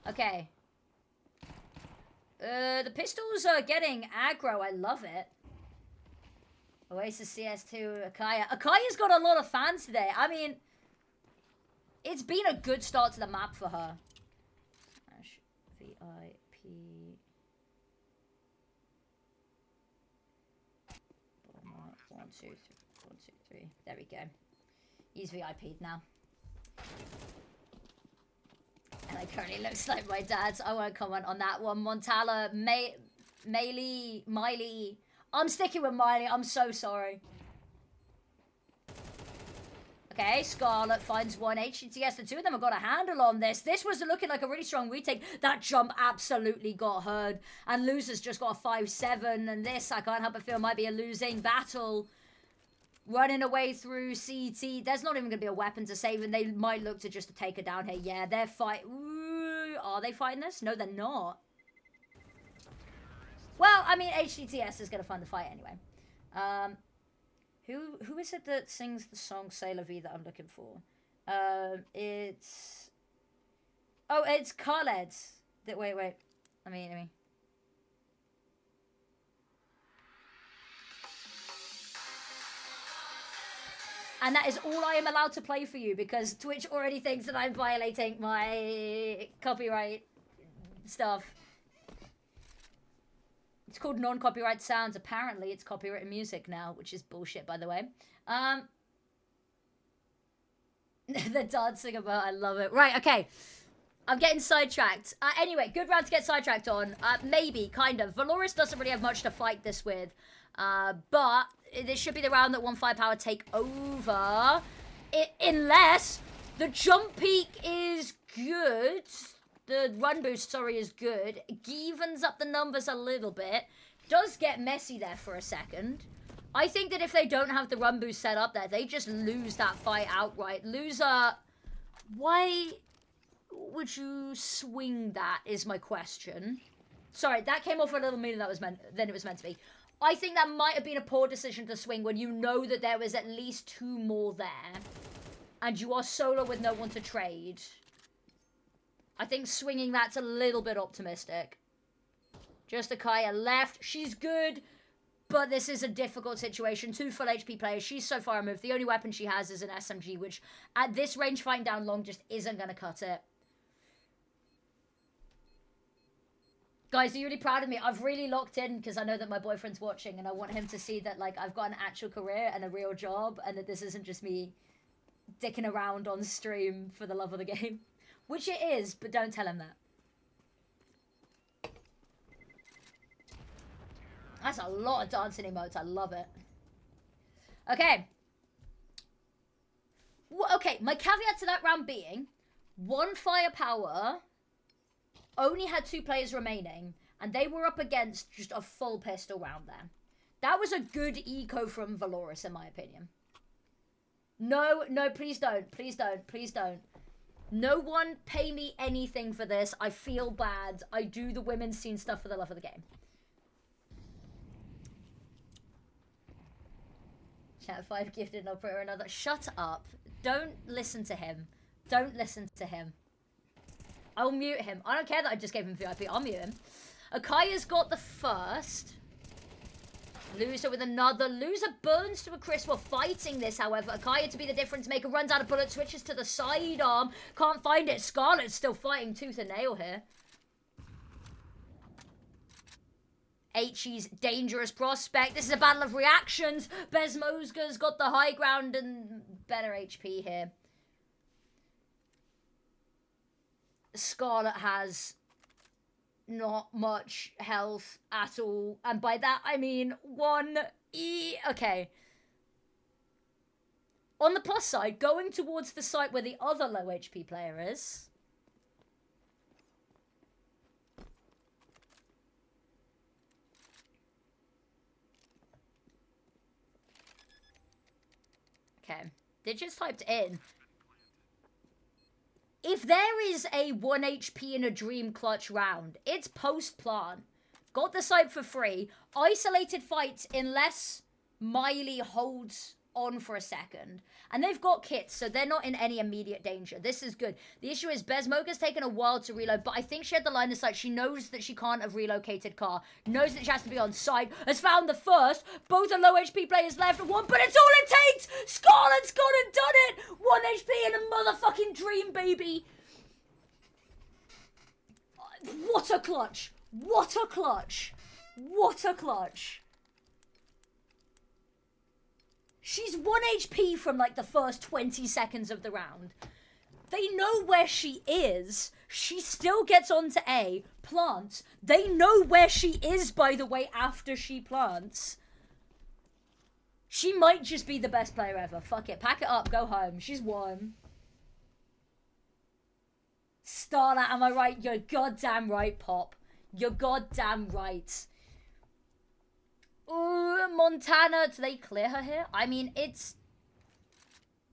Okay. The pistols are getting aggro. I love it. Oasis CS2, Akaya. Akaya's got a lot of fans today. I mean, it's been a good start to the map for her. VIP. 1, 2, 3. There we go. He's VIP'd now. And it currently looks like my dad's. I won't comment on that one. Montala, Miley. I'm sticking with Miley. I'm so sorry. Okay, Scarlet finds one HTTS. The two of them have got a handle on this. This was looking like a really strong retake. That jump absolutely got heard. And Loser's just got a 5-7. And this, I can't help but feel, might be a losing battle. Running away through CT. There's not even going to be a weapon to save, and they might look to just take her down here. Yeah, they're fight. Ooh, are they fighting this? No, they're not. Well, I mean, HTTS is going to find the fight anyway. Who is it that sings the song C'est la vie that I'm looking for? It's... Oh, it's Khaled. Wait. Let me... And that is all I am allowed to play for you because Twitch already thinks that I'm violating my copyright stuff. It's called non-copyright sounds. Apparently, it's copyrighted music now, which is bullshit, by the way. The dancing about, I love it. Right, okay. I'm getting sidetracked. Anyway, good round to get sidetracked on. Maybe, kind of. Valoris doesn't really have much to fight this with. But this should be the round that 1 firepower take over. Unless the jump peak is good. The run boost, sorry, is good. It evens up the numbers a little bit. Does get messy there for a second. I think that if they don't have the run boost set up there, they just lose that fight outright. Loser, why would you swing that is my question. Sorry, that came off a little meaner than it was meant to be. I think that might have been a poor decision to swing when you know that there was at least 2 more there. And you are solo with no one to trade. I think swinging that's a little bit optimistic. Just Akaya left. She's good, but this is a difficult situation. 2 full HP players. She's so far removed. The only weapon she has is an SMG, which at this range fighting down long just isn't going to cut it. Guys, are you really proud of me? I've really locked in because I know that my boyfriend's watching and I want him to see that like I've got an actual career and a real job and that this isn't just me dicking around on stream for the love of the game. Which it is, but don't tell him that. That's a lot of dancing emotes. I love it. Okay. Okay, my caveat to that round being 1 firepower... only had 2 players remaining, And they were up against just a full pistol round there. That was a good eco from Valoris, in my opinion. No, please don't. Please don't. Please don't. No one pay me anything for this. I feel bad. I do the women's scene stuff for the love of the game. Chat 5 gifted, I'll put her another. Shut up. Don't listen to him. Don't listen to him. I'll mute him. I don't care that I just gave him VIP. I'll mute him. Akaya's got the first. Loser with another. Loser burns to a crisp while fighting this, however. Akaya to be the difference maker. Runs out of bullets. Switches to the sidearm. Can't find it. Scarlet's still fighting tooth and nail here. H's dangerous prospect. This is a battle of reactions. Bezmozga's got the high ground and better HP here. Scarlet has not much health at all. And by that, I mean 1E. Okay. On the plus side, going towards the site where the other low HP player is. Okay. They just typed in. If there is a 1 HP in a dream clutch round, it's post-plant. Got the site for free. Isolated fights unless Miley holds on for a second. And they've got kits, so they're not in any immediate danger. This is good. The issue is Bezmoga's taken a while to reload, but I think she had the line of sight. She knows that she can't have relocated car. Knows that she has to be on site. Has found the first. Both are low HP players left. One, but it's all it takes! Scarlet's gone and done it! 1 HP and a motherfucking dream, baby! What a clutch! What a clutch! What a clutch! She's 1 HP from like the first 20 seconds of the round. They know where she is. She still gets onto A, plants. They know where she is, by the way, after she plants. She might just be the best player ever. Fuck it. Pack it up. Go home. She's won. Starlight, am I right? You're goddamn right, Pop. You're goddamn right. Ooh, Montana, do they clear her here? I mean, it's...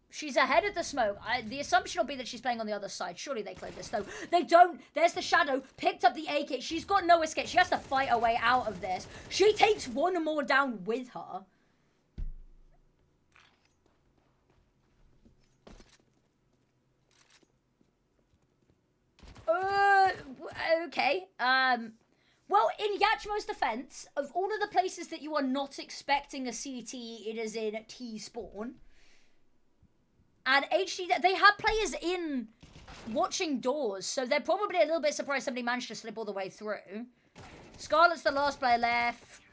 She's ahead of the smoke. The assumption will be that she's playing on the other side. Surely they cleared this, though. They don't. There's the Shadow. Picked up the AK. She's got no escape. She has to fight her way out of this. She takes one more down with her. Okay. Well, in Yachimo's defense, of all of the places that you are not expecting a CT, it is in T-Spawn. And HD, they have players in watching doors, so they're probably a little bit surprised somebody managed to slip all the way through. Scarlet's the last player left.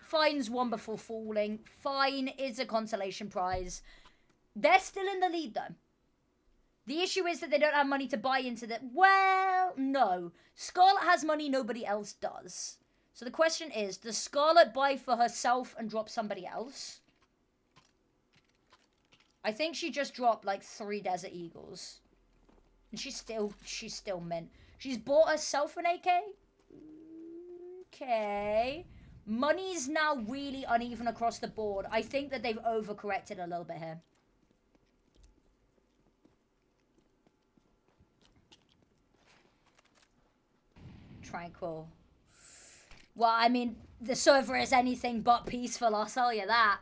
Finds one before falling. Fine, it's a consolation prize. They're still in the lead, though. The issue is that they don't have money to buy into that. Well, no. Scarlet has money, nobody else does. So the question is, does Scarlet buy for herself and drop somebody else? I think she just dropped like 3 Desert Eagles. And she's still mint. She's bought herself an AK? Okay. Money's now really uneven across the board. I think that they've overcorrected a little bit here. Tranquil. Well, I mean, the server is anything but peaceful, I'll tell you that.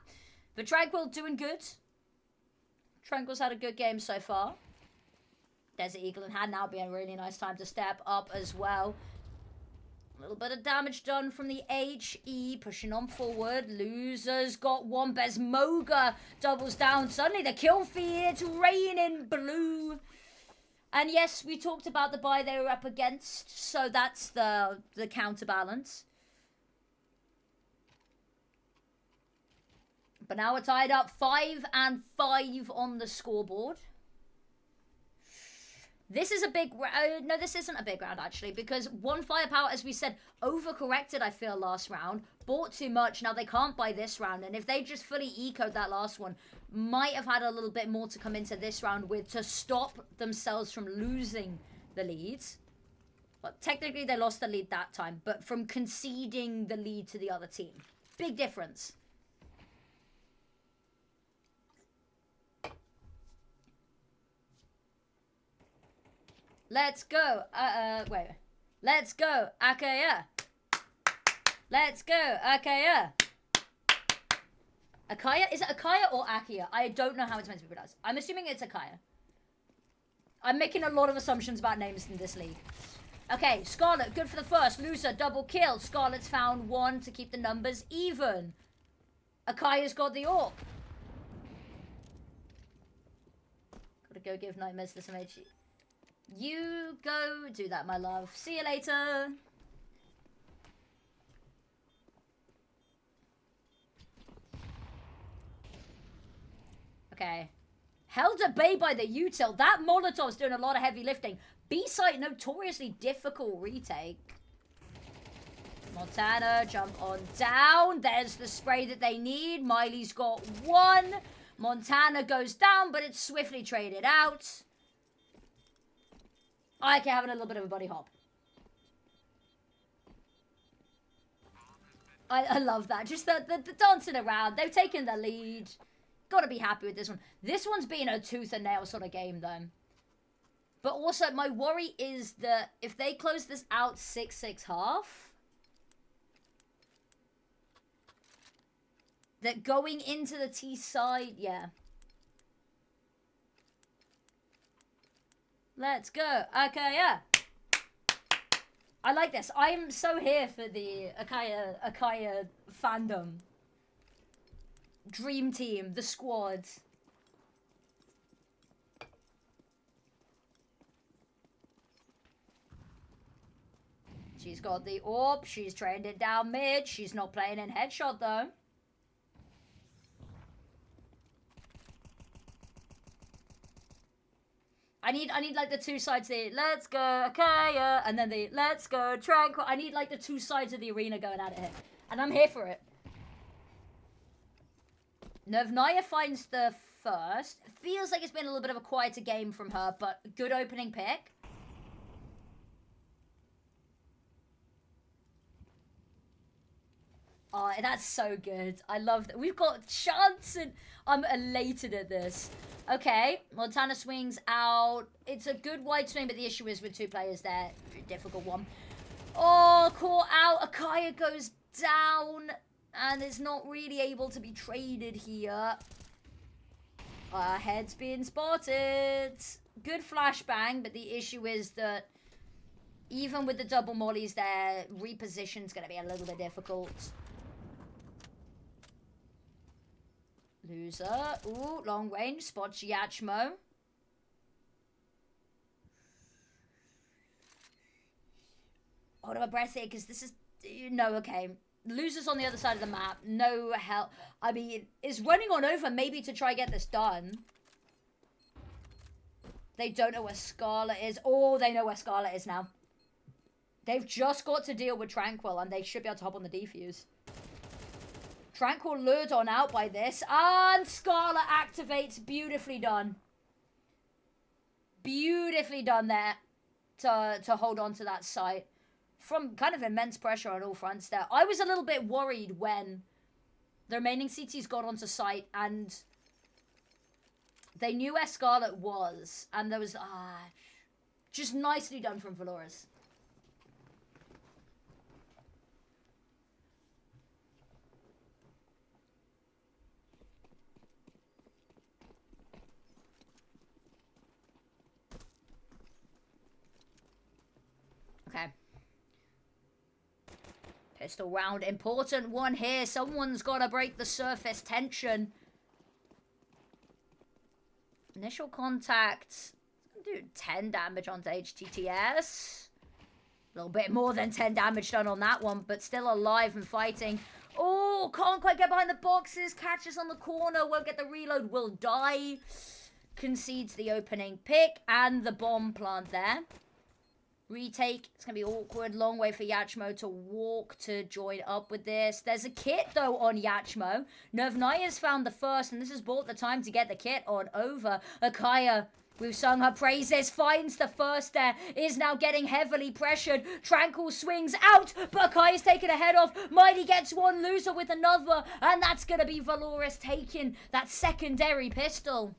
But Tranquil doing good. Tranquil's had a good game so far. Desert Eagle and had now be a really nice time to step up as well. A little bit of damage done from the HE, pushing on forward. Losers got one. Bezmoga doubles down. Suddenly the kill feed, it's raining blue. And yes, we talked about the buy they were up against, so that's the counterbalance. But now we're tied up 5 and 5 on the scoreboard. This is a big... no, this isn't a big round, actually, because one firepower, as we said, overcorrected, I feel, last round. Bought too much. Now they can't buy this round. And if they just fully ecoed that last one, might have had a little bit more to come into this round with to stop themselves from losing the leads. Well, technically they lost the lead that time, but from conceding the lead to the other team. Big difference. Let's go. Wait. Let's go, Akaya. Let's go, Akaya. Akaya? Is it Akaya or Akia? I don't know how it's meant to be pronounced. I'm assuming it's Akaya. I'm making a lot of assumptions about names in this league. Okay, Scarlet, good for the first. Loser, double kill. Scarlet's found one to keep the numbers even. Akaya's got the AWP. Gotta go give Nightmares this MHG. You go do that, my love. See you later. Okay. Held at bay by the util. That Molotov's doing a lot of heavy lifting. B-site, notoriously difficult retake. Montana, jump on down. There's the spray that they need. Miley's got one. Montana goes down, but it's swiftly traded out. I can have a little bit of a buddy hop. I love that. Just the dancing around. They've taken the lead. Gotta be happy with this one. This one's been a tooth and nail sort of game, though. But also, my worry is that if they close this out 6-6 half, that going into the T side, yeah. Let's go, Akaya. I like this. I'm so here for the Akaya fandom. Dream team, the squad. She's got the AWP. She's trained it down mid. She's not playing in headshot though. I need like the two sides there. Let's go, Akaya, and then the let's go, Tranquil. I need like the two sides of the arena going at it here. And I'm here for it. Novnaya finds the first. Feels like it's been a little bit of a quieter game from her, but good opening pick. Oh, that's so good. I love that. We've got chance and I'm elated at this. Okay, Montana swings out. It's a good wide swing, but the issue is with two players there. Difficult one. Oh, caught out. Akaya goes down and is not really able to be traded here. Head's being spotted. Good flashbang, but the issue is that even with the double mollies there, reposition's going to be a little bit difficult. Loser. Ooh, long range. Spots Yachmo. Hold on my breath here, because this is... No, okay. Loser's on the other side of the map. No help. I mean, is running on over maybe to try get this done. They don't know where Scarlet is. Oh, they know where Scarlet is now. They've just got to deal with Tranquil, and they should be able to hop on the defuse. Tranquil lured on out by this. And Scarlet activates. Beautifully done. Beautifully done there to hold on to that site. From kind of immense pressure on all fronts there. I was a little bit worried when the remaining CTs got onto site and they knew where Scarlet was. And there was... just nicely done from Valorous. Okay. Pistol round. Important one here. Someone's got to break the surface tension. Initial contact. Do 10 damage onto HTTS. A little bit more than 10 damage done on that one, but still alive and fighting. Oh, can't quite get behind the boxes. Catches on the corner. Won't get the reload. Will die. Concedes the opening pick and the bomb plant there. Retake. It's going to be awkward. Long way for Yachmo to walk to join up with this. There's a kit, though, on Yachmo. Novnaya's found the first, and this has bought the time to get the kit on over. Akaya We've sung her praises, finds the first there, is now getting heavily pressured. Tranquil swings out, but Kai is taking a head off. Mighty gets one, Loser with another, and that's going to be Valoris taking that secondary pistol.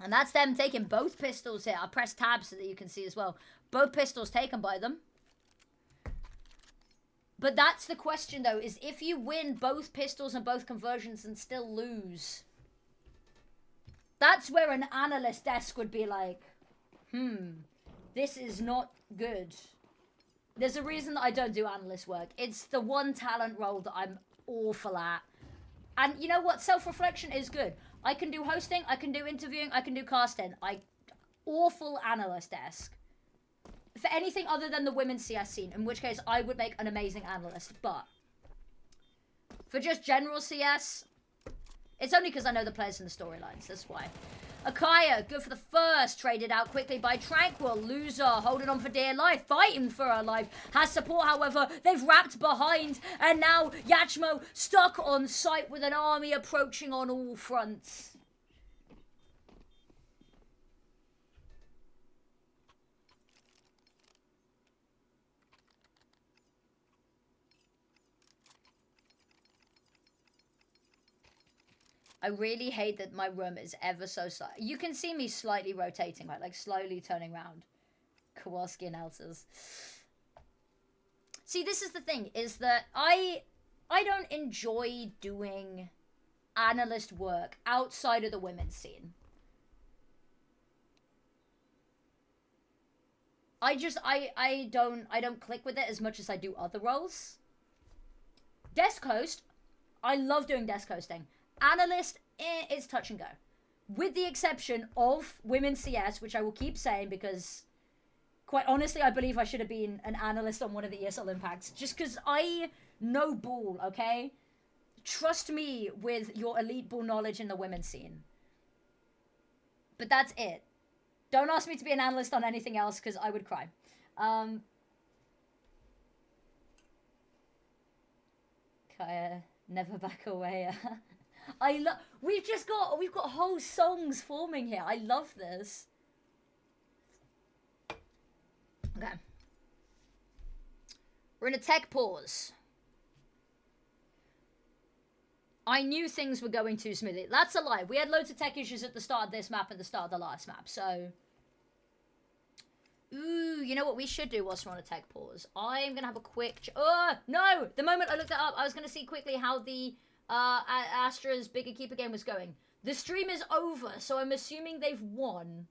And that's them taking both pistols here. I'll press tab so that you can see as well. Both pistols taken by them. But that's the question, though, is if you win both pistols and both conversions and still lose... That's where an analyst desk would be like, this is not good. There's a reason that I don't do analyst work. It's the one talent role that I'm awful at. And you know what? Self-reflection is good. I can do hosting, I can do interviewing, I can do casting. Awful analyst desk. For anything other than the women's CS scene, in which case I would make an amazing analyst. But for just general CS... It's only because I know the players and the storylines, that's why. Akaya, good for the first, traded out quickly by Tranquil. Loser, holding on for dear life, fighting for her life. Has support, however, they've wrapped behind. And now Yachmo stuck on site with an army approaching on all fronts. I really hate that my room is ever so slight. You can see me slightly rotating, right? Like slowly turning around. Kowalski and Elsa's. See, this is the thing, is that I don't enjoy doing analyst work outside of the women's scene. I don't click with it as much as I do other roles. Desk host, I love doing desk hosting. Analyst, it's touch and go. With the exception of women's CS, which I will keep saying because, quite honestly, I believe I should have been an analyst on one of the ESL Impacts. Just because I know ball, okay? Trust me with your elite ball knowledge in the women's scene. But that's it. Don't ask me to be an analyst on anything else because I would cry. Kaya, never back away. We've got whole songs forming here. I love this. Okay. We're in a tech pause. I knew things were going too smoothly. That's a lie. We had loads of tech issues at the start of this map and the start of the last map, so... Ooh, you know what we should do whilst we're on a tech pause? I'm gonna have a quick... Oh, no! The moment I looked that up, I was gonna see quickly how the... Astra's Bigger Keeper game was going. The stream is over, so I'm assuming they've won.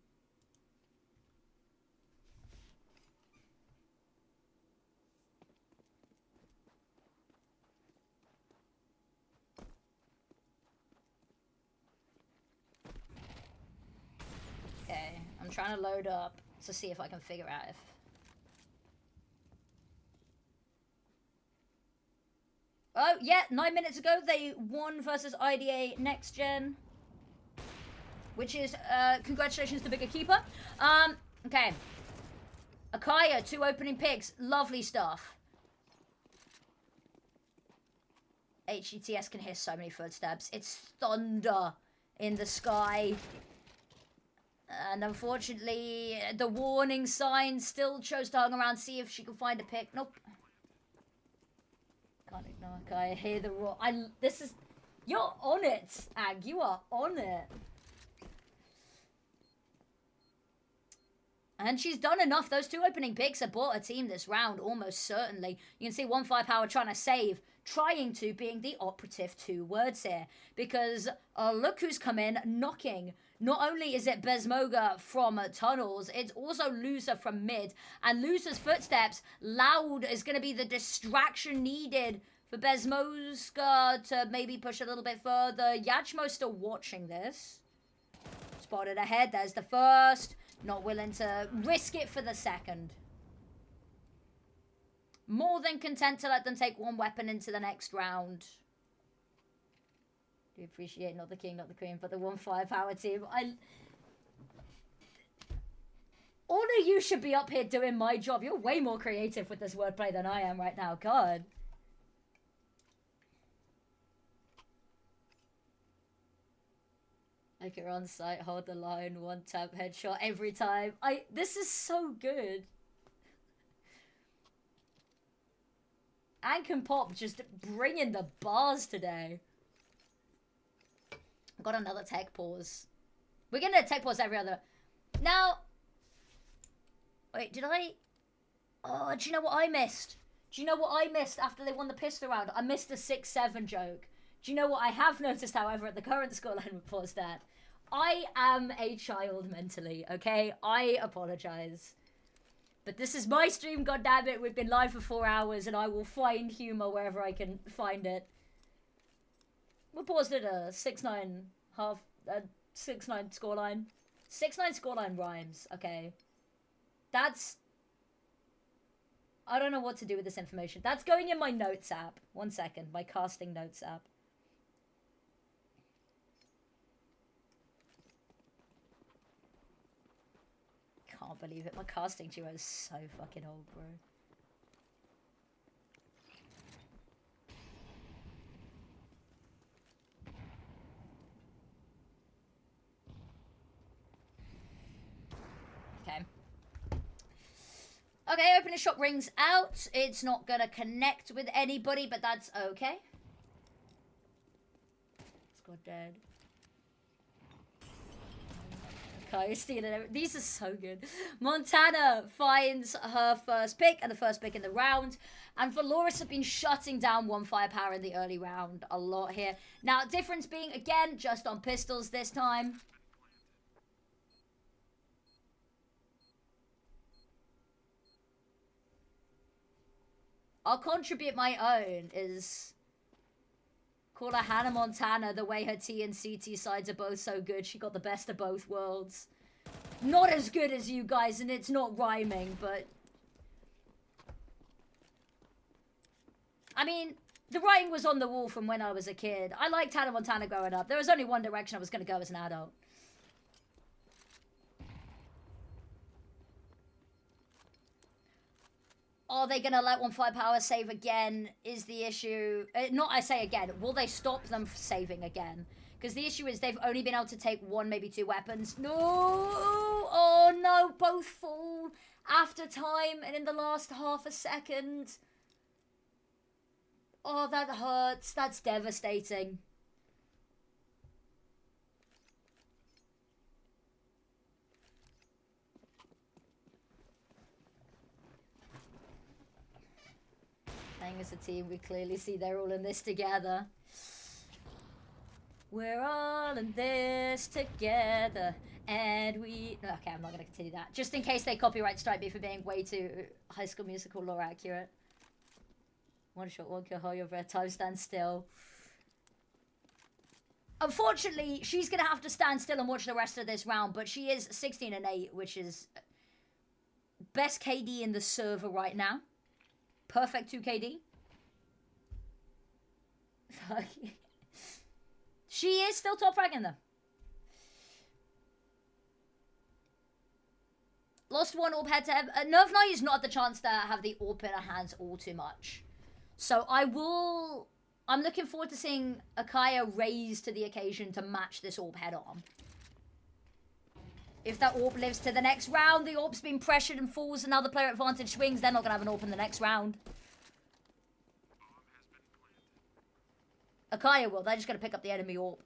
Okay, I'm trying to load up to see if I can figure out if... Oh, yeah, 9 minutes ago, they won versus IDA Next Gen. Which is, congratulations to Bigger Keeper. Okay. Akaya, 2 opening picks. Lovely stuff. HETS can hear so many footsteps. It's thunder in the sky. And unfortunately, the warning sign still chose to hang around, see if she can find a pick. Nope. Can't ignore Kai. I hear the roar. You're on it, Ag. You are on it. And she's done enough. Those 2 opening picks have bought a team this round, almost certainly. You can see 1 Firepower trying to save. Trying to being the operative 2 words here. Because look who's come in, knocking. Not only is it Besmoga from tunnels, it's also Loser from mid. And Loser's footsteps, loud, is going to be the distraction needed for Besmoga to maybe push a little bit further. Yachmo's still watching this. Spotted ahead, there's the first. Not willing to risk it for the second. More than content to let them take 1 weapon into the next round. Do appreciate not the king, not the queen, but the 1 Firepower team. All of you should be up here doing my job. You're way more creative with this wordplay than I am right now. God. Like you're on site, hold the line, one tap headshot every time. This is so good. Ank and Pop just bringing the bars today. Got another tech pause. We're getting a tech pause every other. Now, wait, did I? Oh, do you know what I missed? Do you know what I missed after they won the pistol round? I missed a 6-7 joke. Do you know what I have noticed, however, at the current scoreline we paused at? I am a child mentally, okay? I apologize. But this is my stream, goddammit. We've been live for 4 hours and I will find humor wherever I can find it. We paused at a 6-9 scoreline. 6-9 scoreline rhymes, okay? That's... I don't know what to do with this information. That's going in my notes app. 1 second, my casting notes app. Can't believe it. My casting duo is so fucking old, bro. Okay. Okay, opening shot rings out. It's not gonna connect with anybody, but that's okay. It's got dead. Okay, stealing everything. These are so good. Montana finds her first pick and the first pick in the round. And Valoris have been shutting down one firepower in the early round a lot here. Now, difference being, again, just on pistols this time. I'll contribute my own is... Call her Hannah Montana, the way her T and CT sides are both so good. She got the best of both worlds. Not as good as you guys, and it's not rhyming, but... I mean, the writing was on the wall from when I was a kid. I liked Hannah Montana growing up. There was only one direction I was going to go as an adult. Are they going to let one firepower save again is the issue. Not I say again. Will they stop them from saving again? Because the issue is they've only been able to take one, maybe two weapons. No! Oh no, both fall after time and in the last half a second. Oh, that hurts. That's devastating. Playing as a team, we clearly see they're all in this together. We're all in this together, and we... Okay, I'm not going to continue that. Just in case they copyright strike me for being way too High School Musical lore accurate. One shot, one kill, hold your breath, time stand still. Unfortunately, she's going to have to stand still and watch the rest of this round, but she is 16-8, which is best KD in the server right now. Perfect 2 KD. Fuck. She is still top fragging though. Lost one orb head to head. Nerve Knight is not at the chance to have the orb in her hands all too much. So I'm looking forward to seeing Akaya raise to the occasion to match this orb head on. If that orb lives to the next round, the orb's been pressured and falls, and now the player advantage swings, they're not going to have an orb in the next round. Akaya will. They're just going to pick up the enemy orb.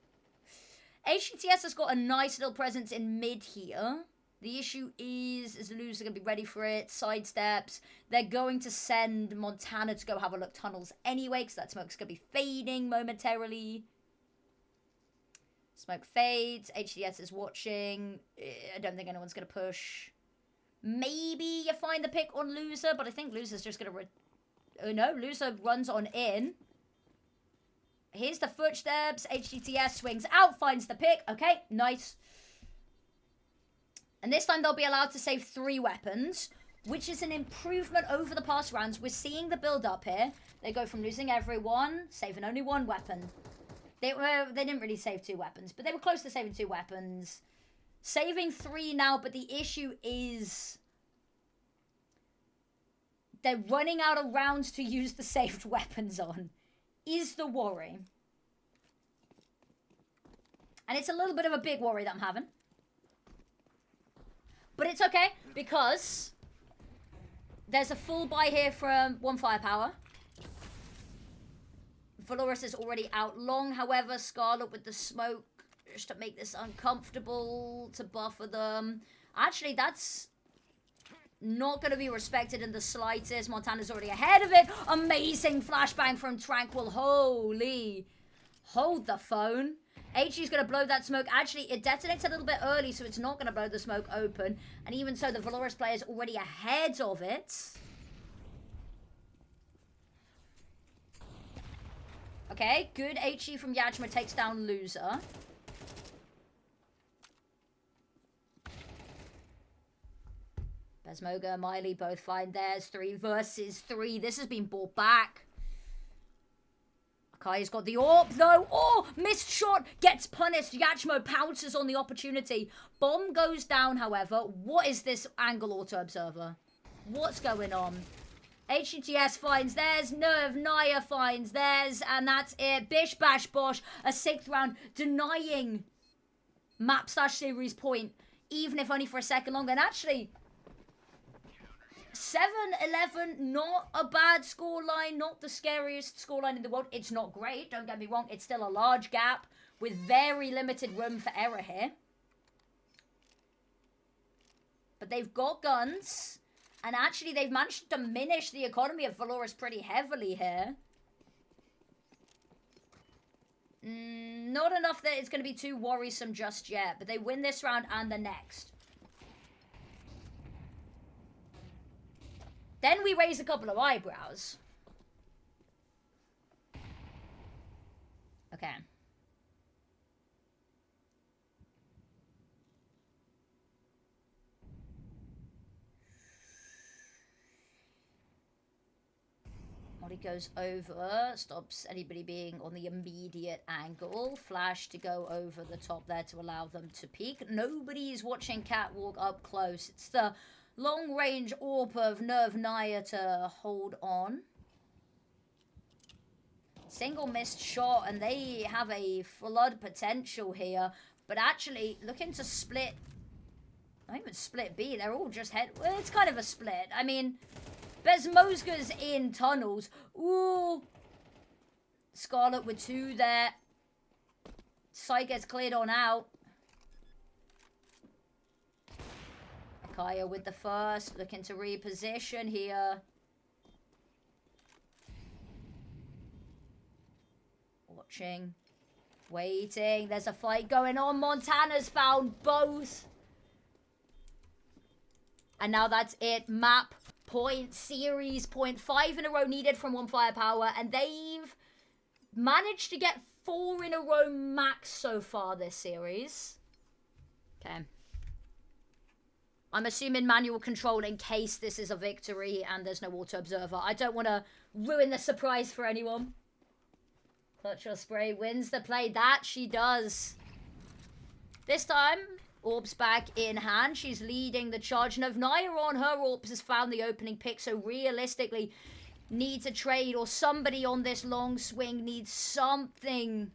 HGTS has got a nice little presence in mid here. The issue is Lose are going to be ready for it. Sidesteps. They're going to send Montana to go have a look tunnels anyway, because that smoke's going to be fading momentarily. Smoke fades. HDS is watching. I don't think anyone's going to push. Maybe you find the pick on Loser, but I think Loser's just going to... Oh no, Loser runs on in. Here's the footsteps. HGTS swings out, finds the pick. Okay, nice. And this time they'll be allowed to save 3 weapons, which is an improvement over the past rounds. We're seeing the build up here. They go from losing everyone, saving only 1 weapon. They didn't really save 2 weapons, but they were close to saving 2 weapons. Saving 3 now, but the issue is they're running out of rounds to use the saved weapons on. Is the worry. And it's a little bit of a big worry that I'm having. But it's okay, because there's a full buy here from one firepower. Valoris is already out long, however, Scarlet with the smoke, just to make this uncomfortable, to buffer them. Actually, that's not going to be respected in the slightest. Montana's already ahead of it. Amazing flashbang from Tranquil. Holy. Hold the phone. HG's going to blow that smoke. Actually, it detonates a little bit early, so it's not going to blow the smoke open. And even so, the Valoris player is already ahead of it. Okay, good HG from Yachma takes down Loser. Besmoga and Miley both find theirs. 3 versus 3. This has been brought back. Akaya's got the AWP though. Oh, missed shot. Gets punished. Yachmo pounces on the opportunity. Bomb goes down, however. What is this angle auto observer? What's going on? HGTS finds theirs. Nerve Naya finds theirs. And that's it. Bish Bash Bosh. A 6th round. Denying map/series point. Even if only for a second longer. And actually, 7-11, not a bad scoreline, not the scariest scoreline in the world. It's not great, don't get me wrong. It's still a large gap with very limited room for error here. But they've got guns, and actually they've managed to diminish the economy of Valoris pretty heavily here. Not enough that it's going to be too worrisome just yet, but they win this round and the next. Then we raise a couple of eyebrows. Okay. Molly goes over, stops anybody being on the immediate angle. Flash to go over the top there to allow them to peek. Nobody's watching Catwalk up close. It's the long-range AWP of Nerve Naya to hold on. Single missed shot, and they have a flood potential here. But actually, looking to split... Not even split B, they're all just head... Well, it's kind of a split. I mean, Besmozga's in tunnels. Ooh. Scarlet with 2 there. Side gets cleared on out. Kaya with the first, looking to reposition here. Watching, waiting, there's a fight going on. Montana's found both. And now that's it. Map point, series point. 5 in a row needed from one firepower, and they've managed to get 4 in a row max so far this series. Okay. I'm assuming manual control in case this is a victory and there's no auto observer. I don't want to ruin the surprise for anyone. Clutch or Spray wins the play. That she does. This time, Orb's back in hand. She's leading the charge. Naya on her Orbs has found the opening pick. So realistically, needs a trade, or somebody on this long swing needs something.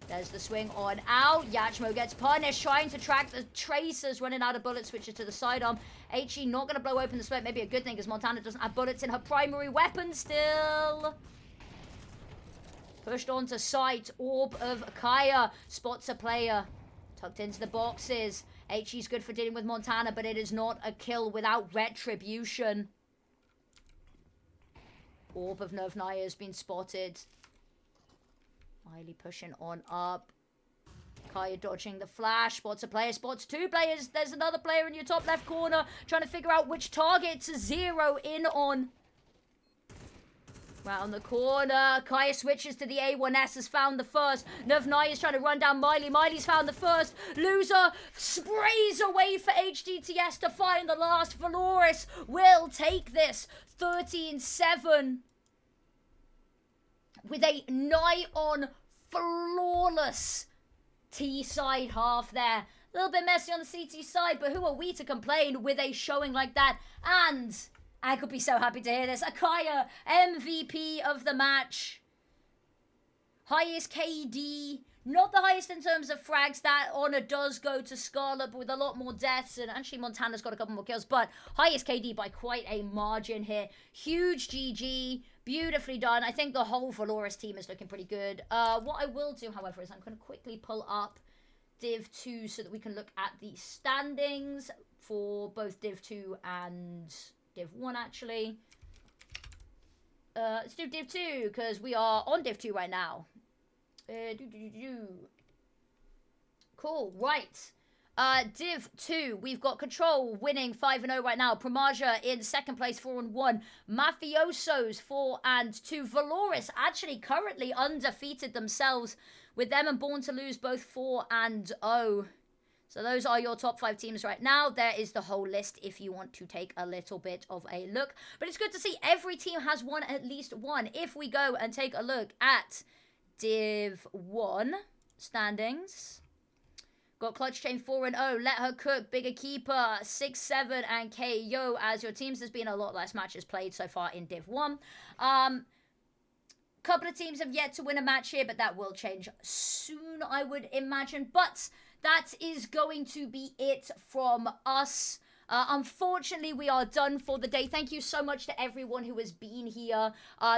There's the swing on out. Yachmo gets punished, trying to track the tracers, running out of bullets, switches to the sidearm. HE not going to blow open the smoke. Maybe a good thing, because Montana doesn't have bullets in her primary weapon still. Pushed onto sight. Orb of Kaya. Spots a player. Tucked into the boxes. HE's good for dealing with Montana, but it is not a kill without retribution. Orb of Nerve Naya has been spotted. Miley pushing on up. Kaya dodging the flash. Spots a player, spots 2 players. There's another player in your top left corner trying to figure out which target to zero in on. Round the corner. Kaya switches to the A1S, has found the first. Nervnaya is trying to run down Miley. Miley's found the first. Loser sprays away for HDTS to find the last. Valoris will take this 13-7. With a nigh-on flawless T-side half there. A little bit messy on the CT side, but who are we to complain with a showing like that? And I could be so happy to hear this. Akaya, MVP of the match. Highest KD. Not the highest in terms of frags. That honor does go to Scarlet, but with a lot more deaths. And actually, Montana's got a couple more kills. But highest KD by quite a margin here. Huge GG. Beautifully done. I think the whole Valoris team is looking pretty good. What I will do, however, is I'm going to quickly pull up Div 2 so that we can look at the standings for both Div 2 and Div 1, actually. Let's do Div 2, because we are on Div 2 right now. Cool, right. Div 2, we've got Control winning 5-0 right now. Pramaja in second place, 4-1. Mafiosos 4-2. Valoris actually currently undefeated themselves, with them and Born to Lose both 4-0. So those are your top 5 teams right now. There is the whole list if you want to take a little bit of a look. But it's good to see every team has won at least one. If we go and take a look at Div 1 standings. Got Clutch Chain 4-0, Let Her Cook, Bigger Keeper 6-7, and KO as your teams. There's been a lot less matches played so far in Div 1. Couple of teams have yet to win a match here, but that will change soon, I would imagine. But that is going to be it from us. Unfortunately, we are done for the day. Thank you so much to everyone who has been here.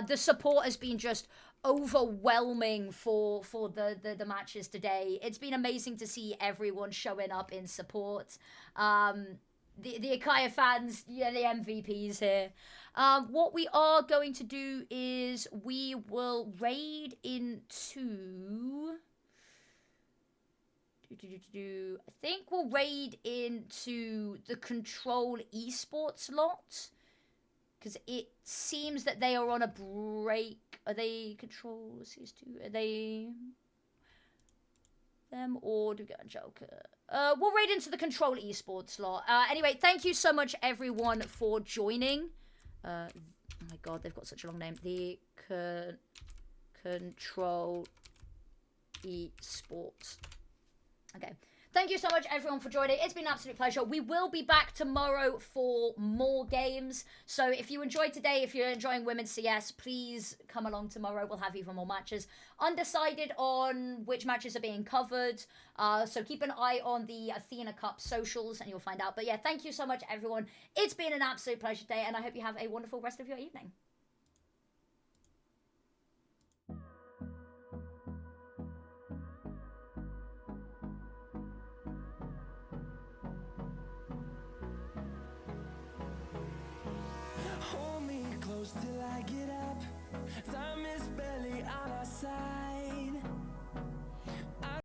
The support has been just overwhelming for the matches today. It's been amazing to see everyone showing up in support. The Akaya fans, yeah, the MVPs here. What we are going to do is we will raid into... I think we'll raid into the Control esports lot, because it seems that they are on a break. Are they Control CS2? Are they them, or do we get a Joker? We'll raid into the Control esports lot. Anyway, thank you so much everyone for joining. Oh my god, they've got such a long name. The Control esports. Okay. Thank you so much, everyone, for joining. It's been an absolute pleasure. We will be back tomorrow for more games. So if you enjoyed today, if you're enjoying Women's CS, please come along tomorrow. We'll have even more matches. Undecided on which matches are being covered. So keep an eye on the Athena Cup socials and you'll find out. But yeah, thank you so much, everyone. It's been an absolute pleasure today, and I hope you have a wonderful rest of your evening. Hold me close till I get up. Time is better.